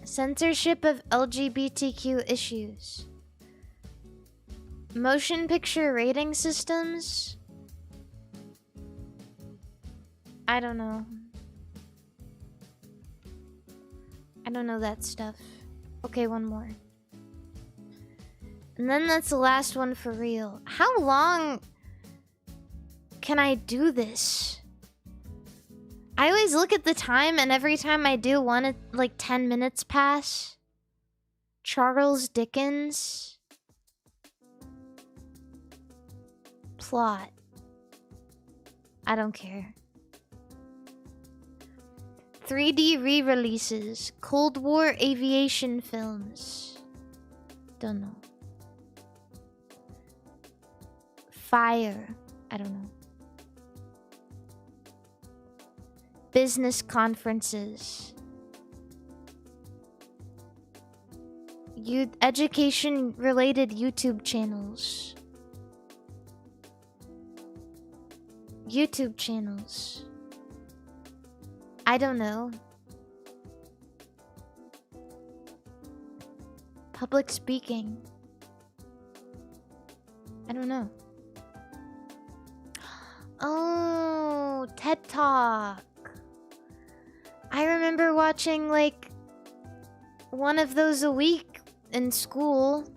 Censorship of LGBTQ issues. Motion picture rating systems. I don't know. I don't know that stuff. Okay, one more. And then that's the last one for real. How long can I do this? I always look at the time, and every time I do one, it, like 10 minutes pass. Charles Dickens. Plot. I don't care. 3D re-releases. Cold War aviation films. Don't know. Fire. I don't know. Business conferences. Education-related YouTube channels. YouTube channels. I don't know. Public speaking. I don't know. Oh, TED Talk. I remember watching like one of those a week in school.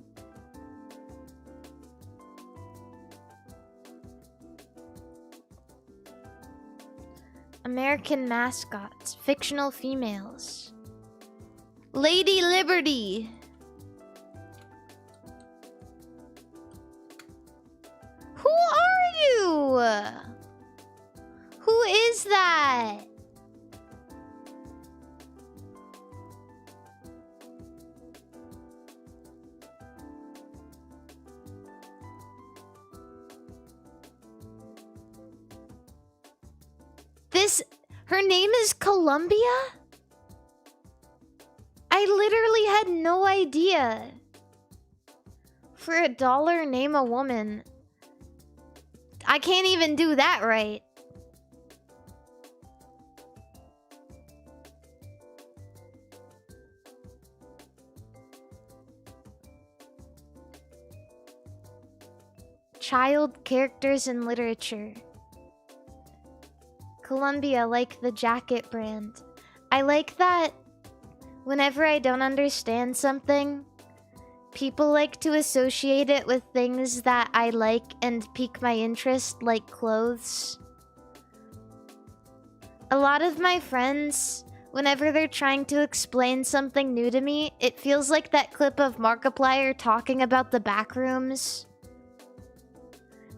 American mascots, fictional females. Lady Liberty. Who are you? Who is that? Her name is Columbia? I literally had no idea. For $1, name a woman. I can't even do that right. Child characters in literature. Columbia, like the jacket brand. I like that whenever I don't understand something, people like to associate it with things that I like and pique my interest, like clothes. A lot of my friends, whenever they're trying to explain something new to me, it feels like that clip of Markiplier talking about the back rooms.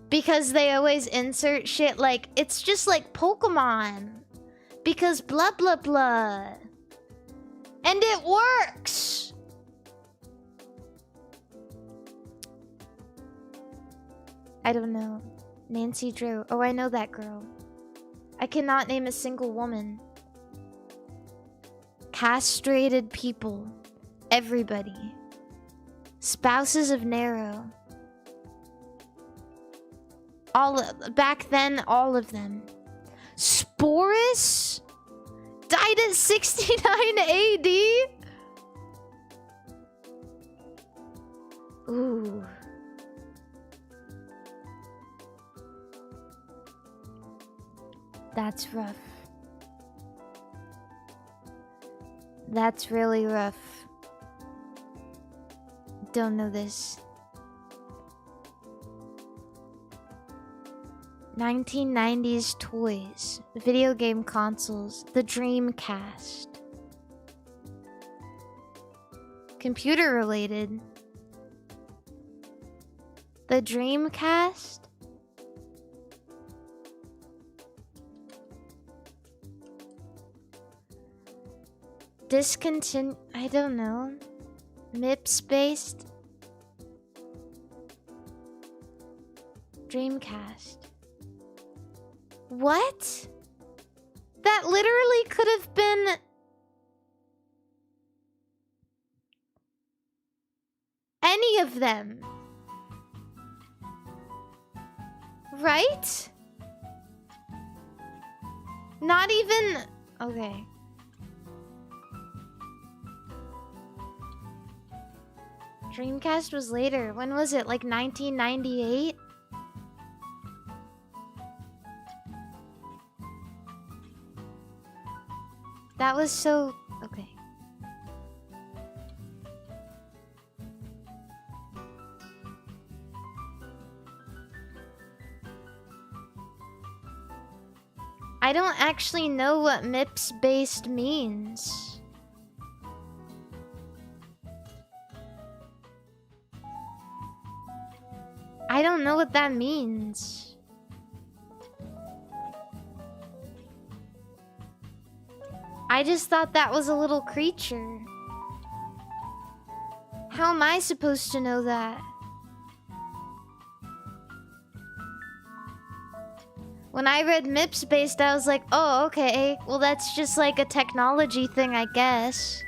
Because they always insert shit like, it's just like Pokémon. Because blah blah blah. And it works! I don't know. Nancy Drew. Oh, I know that girl. I cannot name a single woman. Castrated people. Everybody. Spouses of Nero. Back then, all of them. Sporus died at 69 AD? Ooh. That's rough. That's really rough. Don't know this. 1990s toys, video game consoles, the Dreamcast. Computer related. The Dreamcast? Discontinue. I don't know. MIPS based. Dreamcast. What? That literally could have been... any of them. Right? Not even... okay. Dreamcast was later. When was it? Like 1998? That was so... okay. I don't actually know what MIPS based means. I don't know what that means. I just thought that was a little creature. How am I supposed to know that? When I read MIPS based, I was like, oh, okay. Well, that's just like a technology thing, I guess.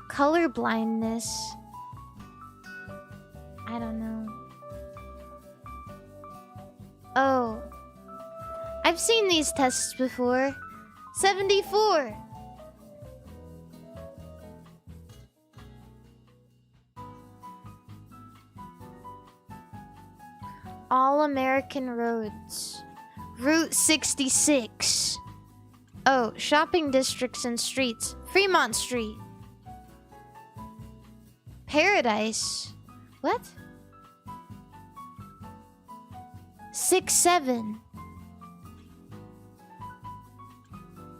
Color blindness. I don't know. Oh. I've seen these tests before. 74. All American roads. Route 66. Oh, shopping districts and streets. Fremont Street. Paradise. What? 6-7.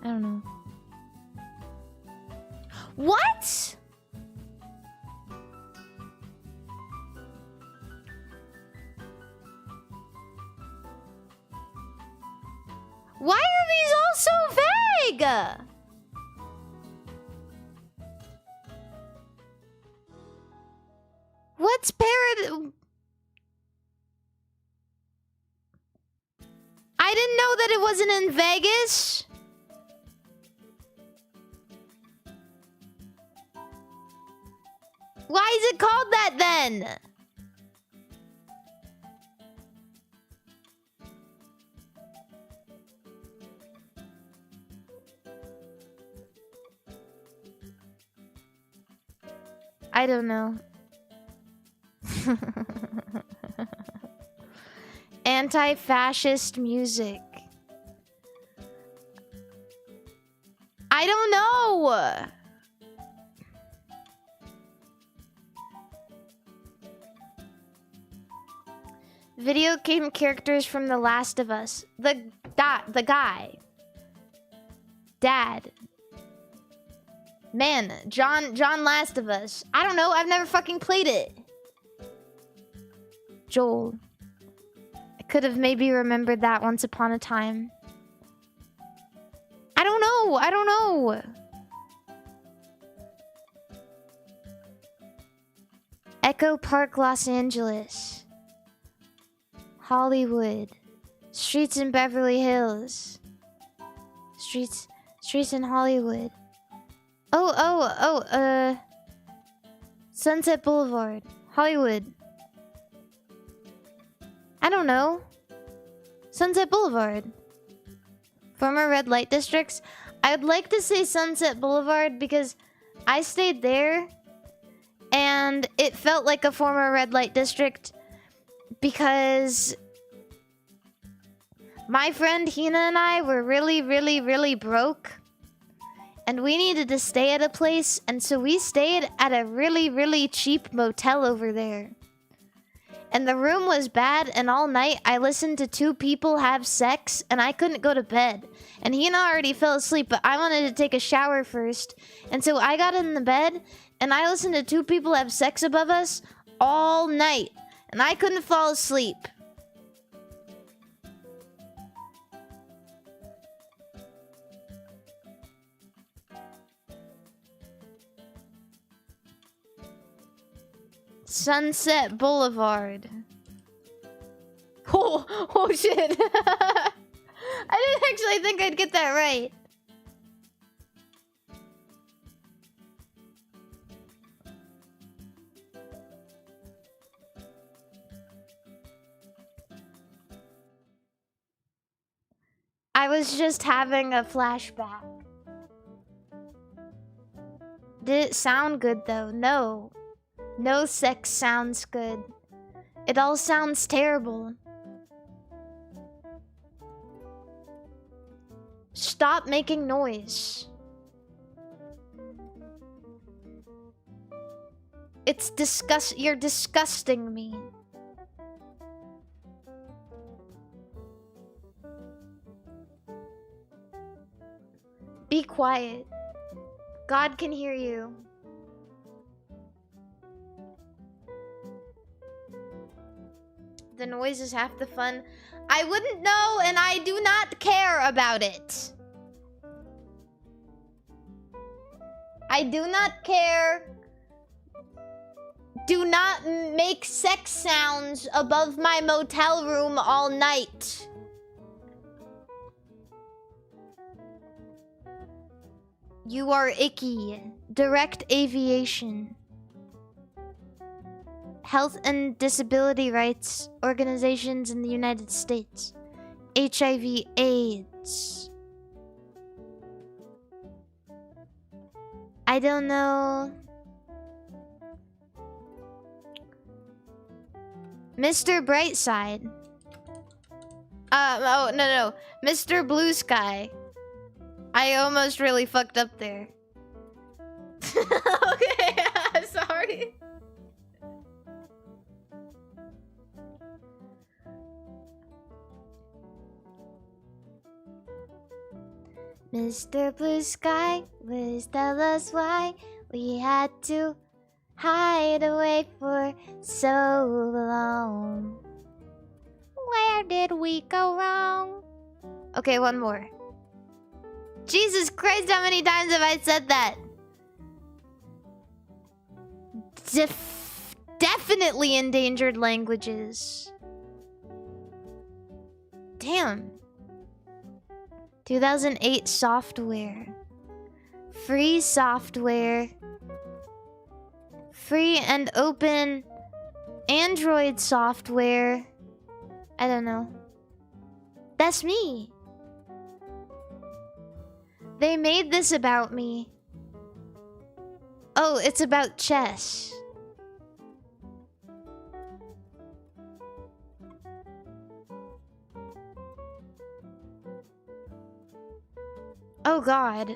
I don't know. What? Why are these all so vague? What's I didn't know that it wasn't in Vegas. Why is it called that then? I don't know. Anti-fascist music. I don't know. Video game characters from The Last of Us. The guy. Dad. Man, John Last of Us. I don't know, I've never fucking played it. Joel. I could have maybe remembered that once upon a time. I don't know. Echo Park, Los Angeles. Hollywood. Streets in Beverly Hills. Streets in Hollywood. Sunset Boulevard. Hollywood. I don't know. Sunset Boulevard. Former red light districts. I'd like to say Sunset Boulevard because I stayed there and it felt like a former red light district because my friend Hina and I were really broke and we needed to stay at a place, and so we stayed at a really cheap motel over there. And the room was bad, and all night I listened to two people have sex, and I couldn't go to bed. And Hina already fell asleep, but I wanted to take a shower first. And so I got in the bed, and I listened to two people have sex above us all night. And I couldn't fall asleep. Sunset Boulevard. Oh shit. I didn't actually think I'd get that right. I was just having a flashback. Did it sound good though? No. No sex sounds good. It all sounds terrible. Stop making noise. It's you're disgusting me. Be quiet. God can hear you. The noise is half the fun. I wouldn't know, and I do not care about it. I do not care. Do not make sex sounds above my motel room all night. You are icky. Direct aviation. Health and disability rights organizations in the United States. HIV/AIDS. I don't know. Mr. Brightside. Oh, no. Mr. Blue Sky. I almost really fucked up there. Okay, sorry. Mr. Blue Sky, please tell us why we had to hide away for so long. Where did we go wrong? Okay, one more. Jesus Christ, how many times have I said that? Definitely endangered languages. Damn. 2008 software. Free software. Free and open Android software. I don't know. That's me. They made this about me. Oh, it's about chess. Oh God.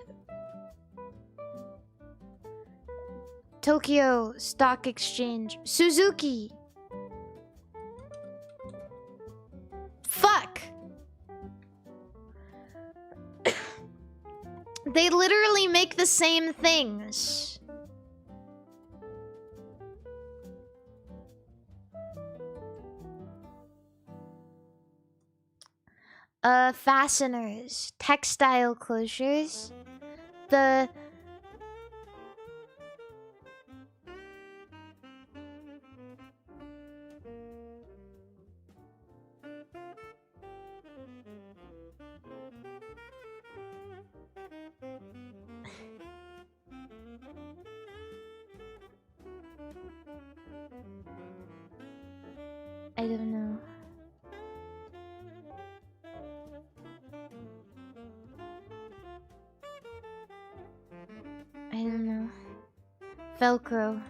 Tokyo Stock Exchange. Suzuki. Fuck. They literally make the same things. Fasteners, textile closures, the I don't know. Velcro.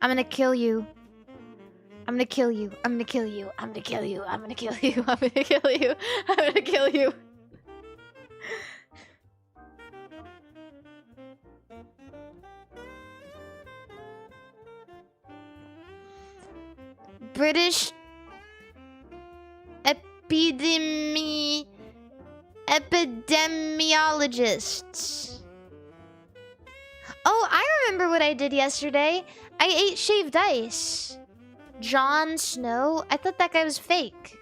I'm gonna kill you. I'm gonna kill you. I'm gonna kill you. I'm gonna kill you. I'm gonna kill you. I'm gonna kill you. I'm gonna kill you. British epidemiologists. Oh, I remember what I did yesterday. I ate shaved ice. Jon Snow? I thought that guy was fake.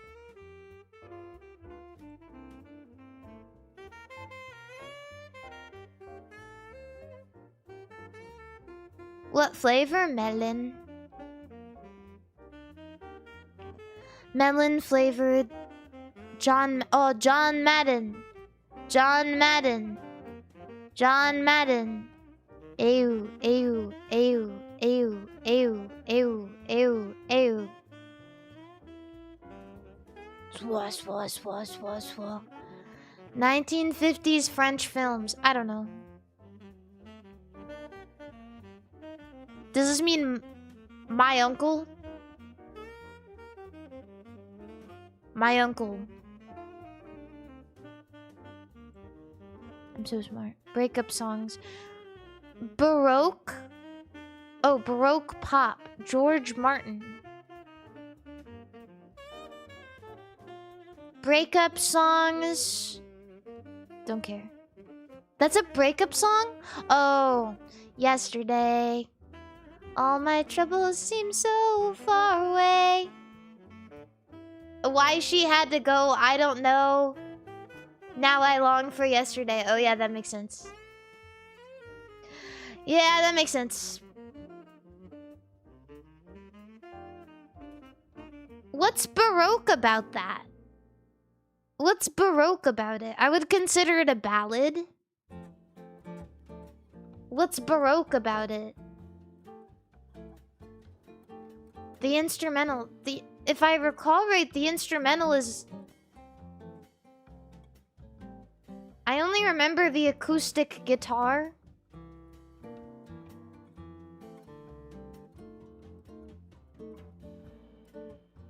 What flavor? Melon. Melon flavored. John Madden. John Madden. John Madden. Ew, ew, ew, ew, ew, ew, ew, ew. Swa, swa, swa, swa, swa. 1950s French films. I don't know. Does this mean my uncle? My uncle. I'm so smart. Breakup songs. Baroque? Oh, Baroque pop. George Martin. Breakup songs. Don't care. That's a breakup song? Oh, yesterday. All my troubles seem so far away. Why she had to go, I don't know. Now I long for yesterday. Oh yeah, that makes sense. Yeah, that makes sense. What's Baroque about that? What's Baroque about it? I would consider it a ballad. What's Baroque about it? The instrumental... If I recall right, the instrumental is... I only remember the acoustic guitar.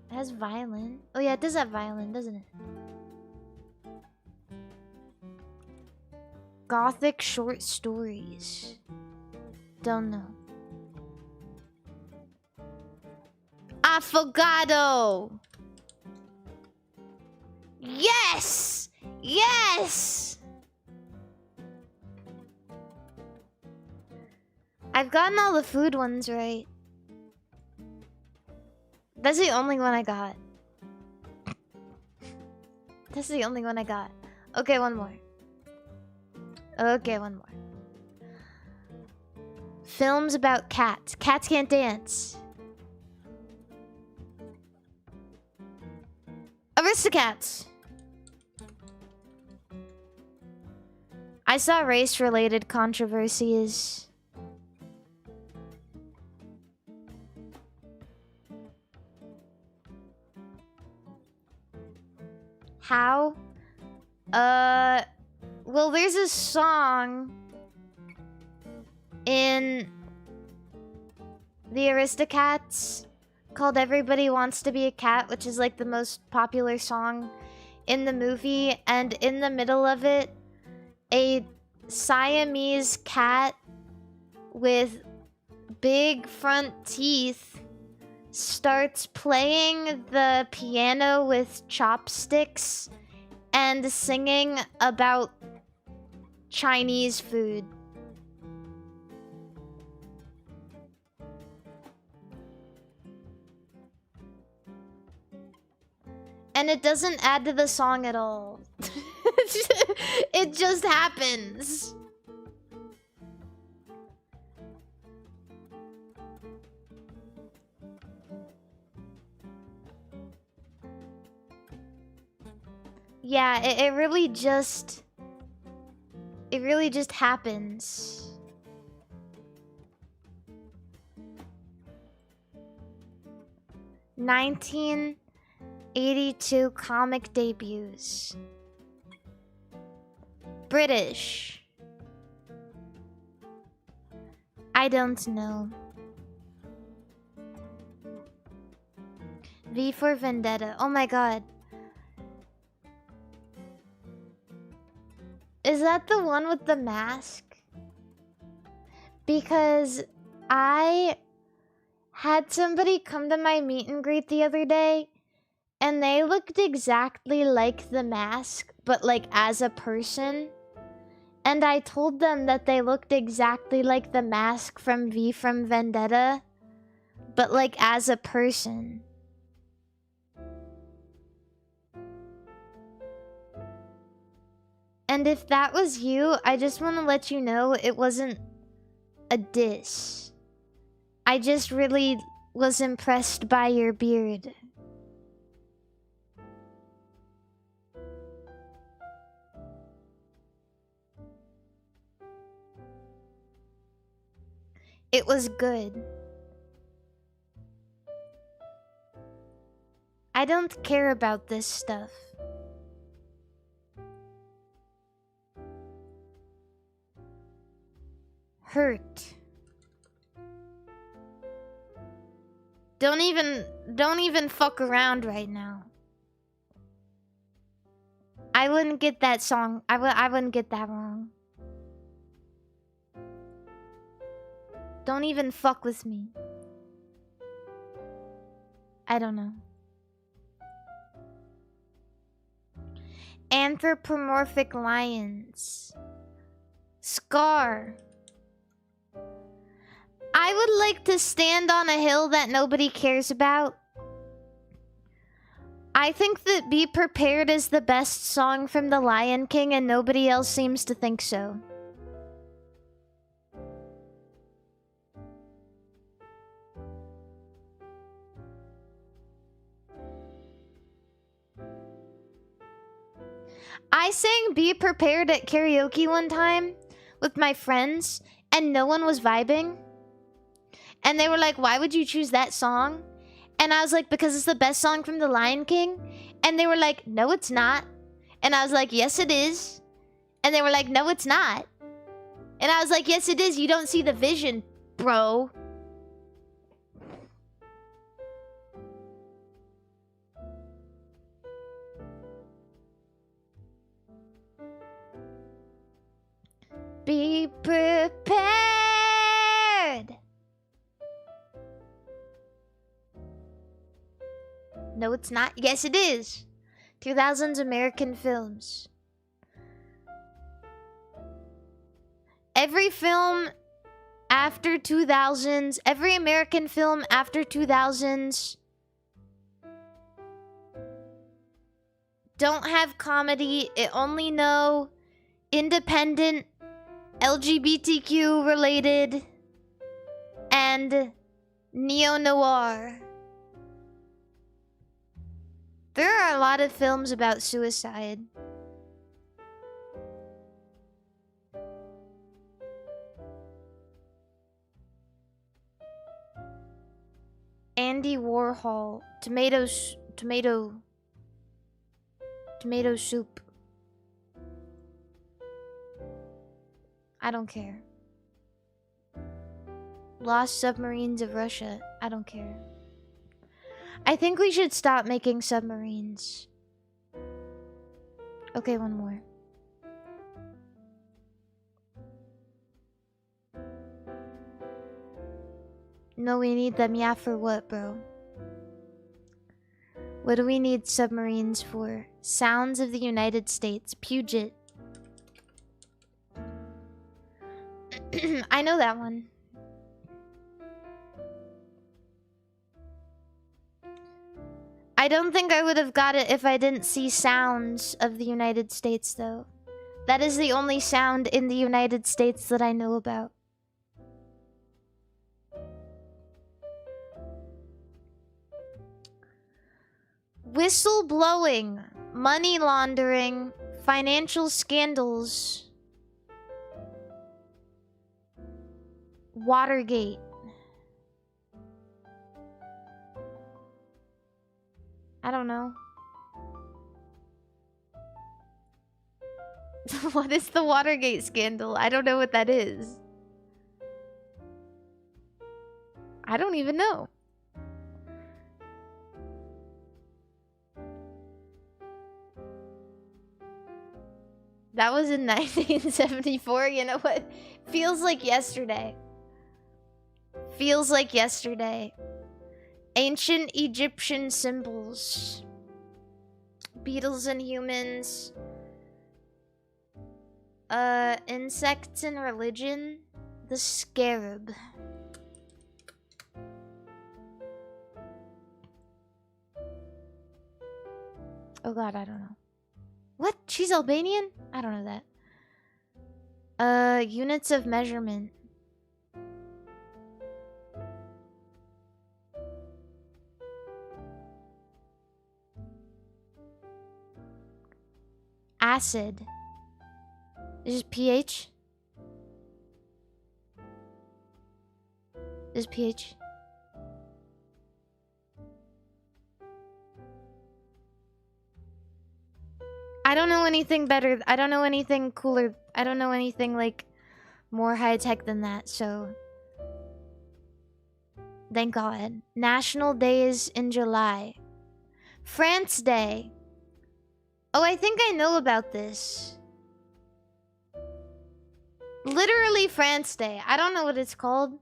It has violin. Oh yeah, it does have violin, doesn't it? Gothic short stories. Don't know. Affogato! Yes! Yes! I've gotten all the food ones right. That's the only one I got. That's the only one I got. Okay, one more. Okay, one more. Films about cats. Cats can't dance. Aristocats. I saw race-related controversies. How? Well, there's a song in the Aristocats called Everybody Wants to Be a Cat, which is like the most popular song in the movie. And in the middle of it, a Siamese cat with big front teeth starts playing the piano with chopsticks and singing about Chinese food. And it doesn't add to the song at all. It just happens. Yeah, it really just... It really just happens. '82 comic debuts. British. I don't know. V for Vendetta. Oh my god. Is that the one with the mask? Because I had somebody come to my meet and greet the other day, and they looked exactly like the mask, but like as a person. And I told them that they looked exactly like the mask from V from Vendetta, but like as a person. And if that was you, I just want to let you know it wasn't a diss. I just really was impressed by your beard. It was good. I don't care about this stuff. Hurt. Don't even fuck around right now. I wouldn't get that song. I wouldn't get that wrong. Don't even fuck with me. I don't know. Anthropomorphic lions. Scar. I would like to stand on a hill that nobody cares about. I think that Be Prepared is the best song from The Lion King, and nobody else seems to think so. I sang Be Prepared at karaoke one time with my friends, and no one was vibing. And they were like, why would you choose that song? And I was like, because it's the best song from The Lion King. And they were like, no, it's not. And I was like, yes, it is. And they were like, no, it's not. And I was like, yes, it is. You don't see the vision, bro. Be prepared. No, it's not. Yes, it is. 2000s American films. Every film after 2000s, every American film after 2000s don't have comedy. It only know independent, LGBTQ related, and neo-noir. There are a lot of films about suicide. Andy Warhol. Tomato soup. I don't care. Lost submarines of Russia. I don't care. I think we should stop making submarines. Okay, one more. No, we need them. Yeah, for what, bro? What do we need submarines for? Sounds of the United States. Puget. I know that one. I don't think I would have got it if I didn't see Sounds of the United States, though. That is the only sound in the United States that I know about. Whistleblowing, money laundering, financial scandals, Watergate. I don't know. What is the Watergate scandal? I don't know what that is. I don't even know. That was in 1974. You know what? Feels like yesterday. Feels like yesterday. Ancient Egyptian symbols. Beetles and humans. Insects and religion. The scarab. Oh god, I don't know. What? She's Albanian? I don't know that. Units of measurement. Acid. Is it pH? Is pH? I don't know anything better. I don't know anything cooler. I don't know anything like more high tech than that, so thank God. National Day is in July. France Day. Oh, I think I know about this. Literally France Day. I don't know what it's called.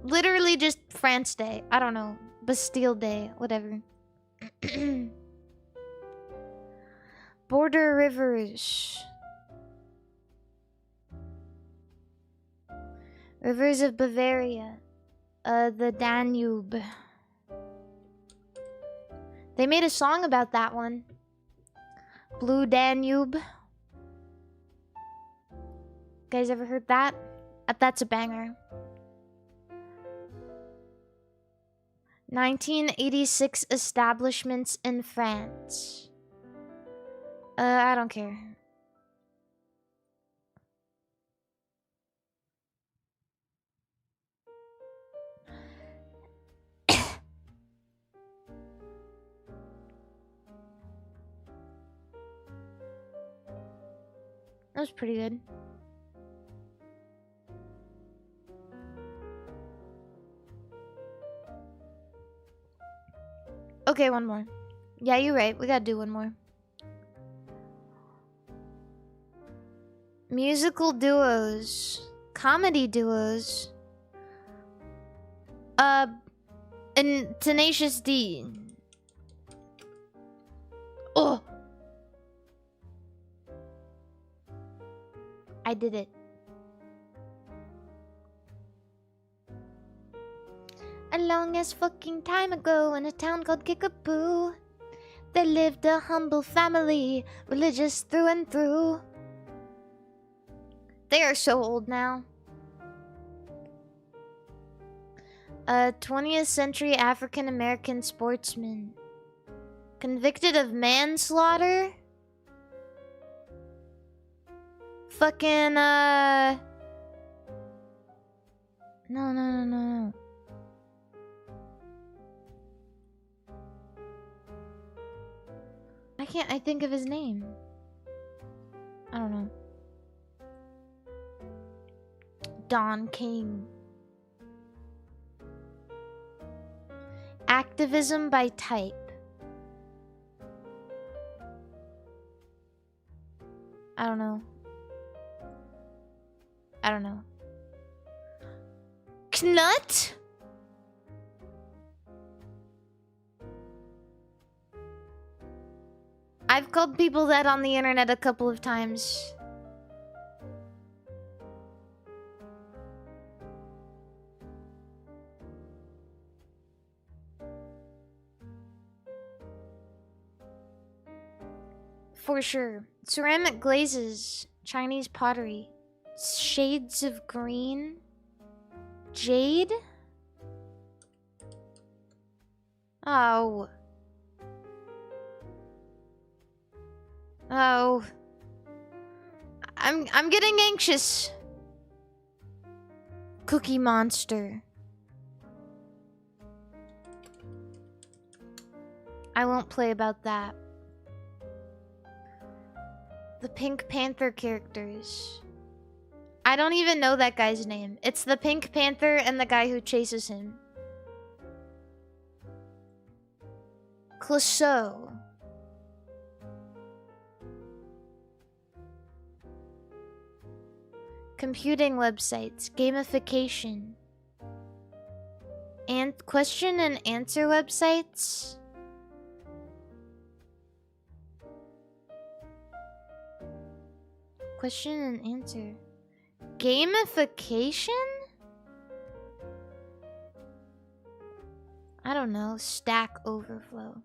Literally just France Day. I don't know. Bastille Day. Whatever. Border rivers. Rivers of Bavaria. The Danube. They made a song about that one. Blue Danube. Guys ever heard that? That's a banger. 1986 establishments in France. I don't care. That was pretty good. Okay, one more. Yeah, you're right. We gotta do one more. Musical duos. Comedy duos. And Tenacious D. Oh! I did it. A long as fucking time ago in a town called Kickapoo, there lived a humble family, religious through and through. They are so old now. A 20th century African American sportsman. Convicted of manslaughter? Fucking, No. I think of his name. I don't know. Don King. Activism by type. I don't know. Knut? I've called people that on the internet a couple of times. For sure. Ceramic glazes. Chinese pottery. Shades of green. Jade? Oh. Oh. I'm getting anxious. Cookie Monster. I won't play about that. The Pink Panther characters. I don't even know that guy's name. It's the Pink Panther and the guy who chases him. Clouseau. Computing websites. Gamification. And question and answer websites. Question and answer. Gamification? I don't know. Stack Overflow.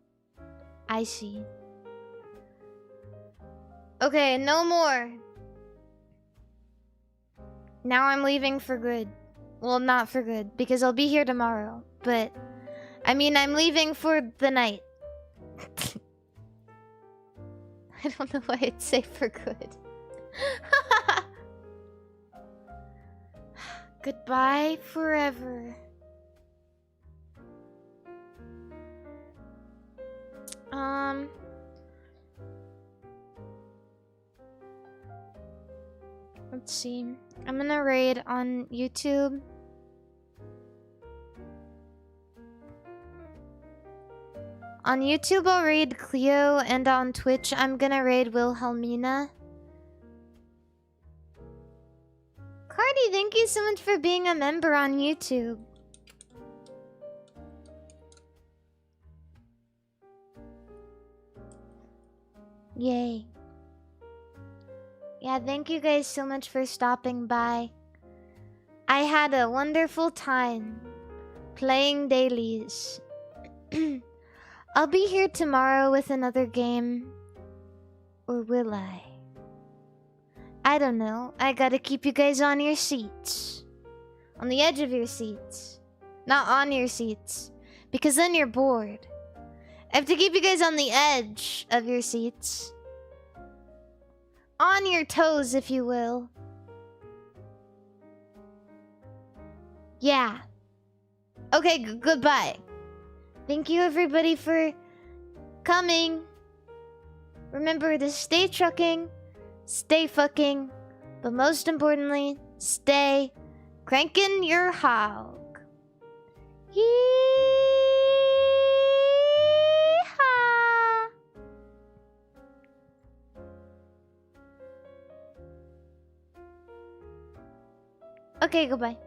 I see. Okay, no more. Now I'm leaving for good. Well, not for good, because I'll be here tomorrow. But, I mean, I'm leaving for the night. I don't know why I'd say for good. Goodbye forever. Let's see. I'm gonna raid on YouTube. On YouTube, I'll raid Cleo, and on Twitch, I'm gonna raid Wilhelmina. Cardi, thank you so much for being a member on YouTube. Yay. Yeah, thank you guys so much for stopping by. I had a wonderful time playing Dailies. I'll be here tomorrow with another game. Or will I? I don't know. I gotta keep you guys on your seats. On the edge of your seats. Not on your seats. Because then you're bored. I have to keep you guys on the edge of your seats. On your toes, if you will. Yeah. Okay, goodbye. Thank you everybody for coming. Remember to stay trucking, stay fucking, but most importantly, stay cranking your hog. Yee-haw. Okay, goodbye.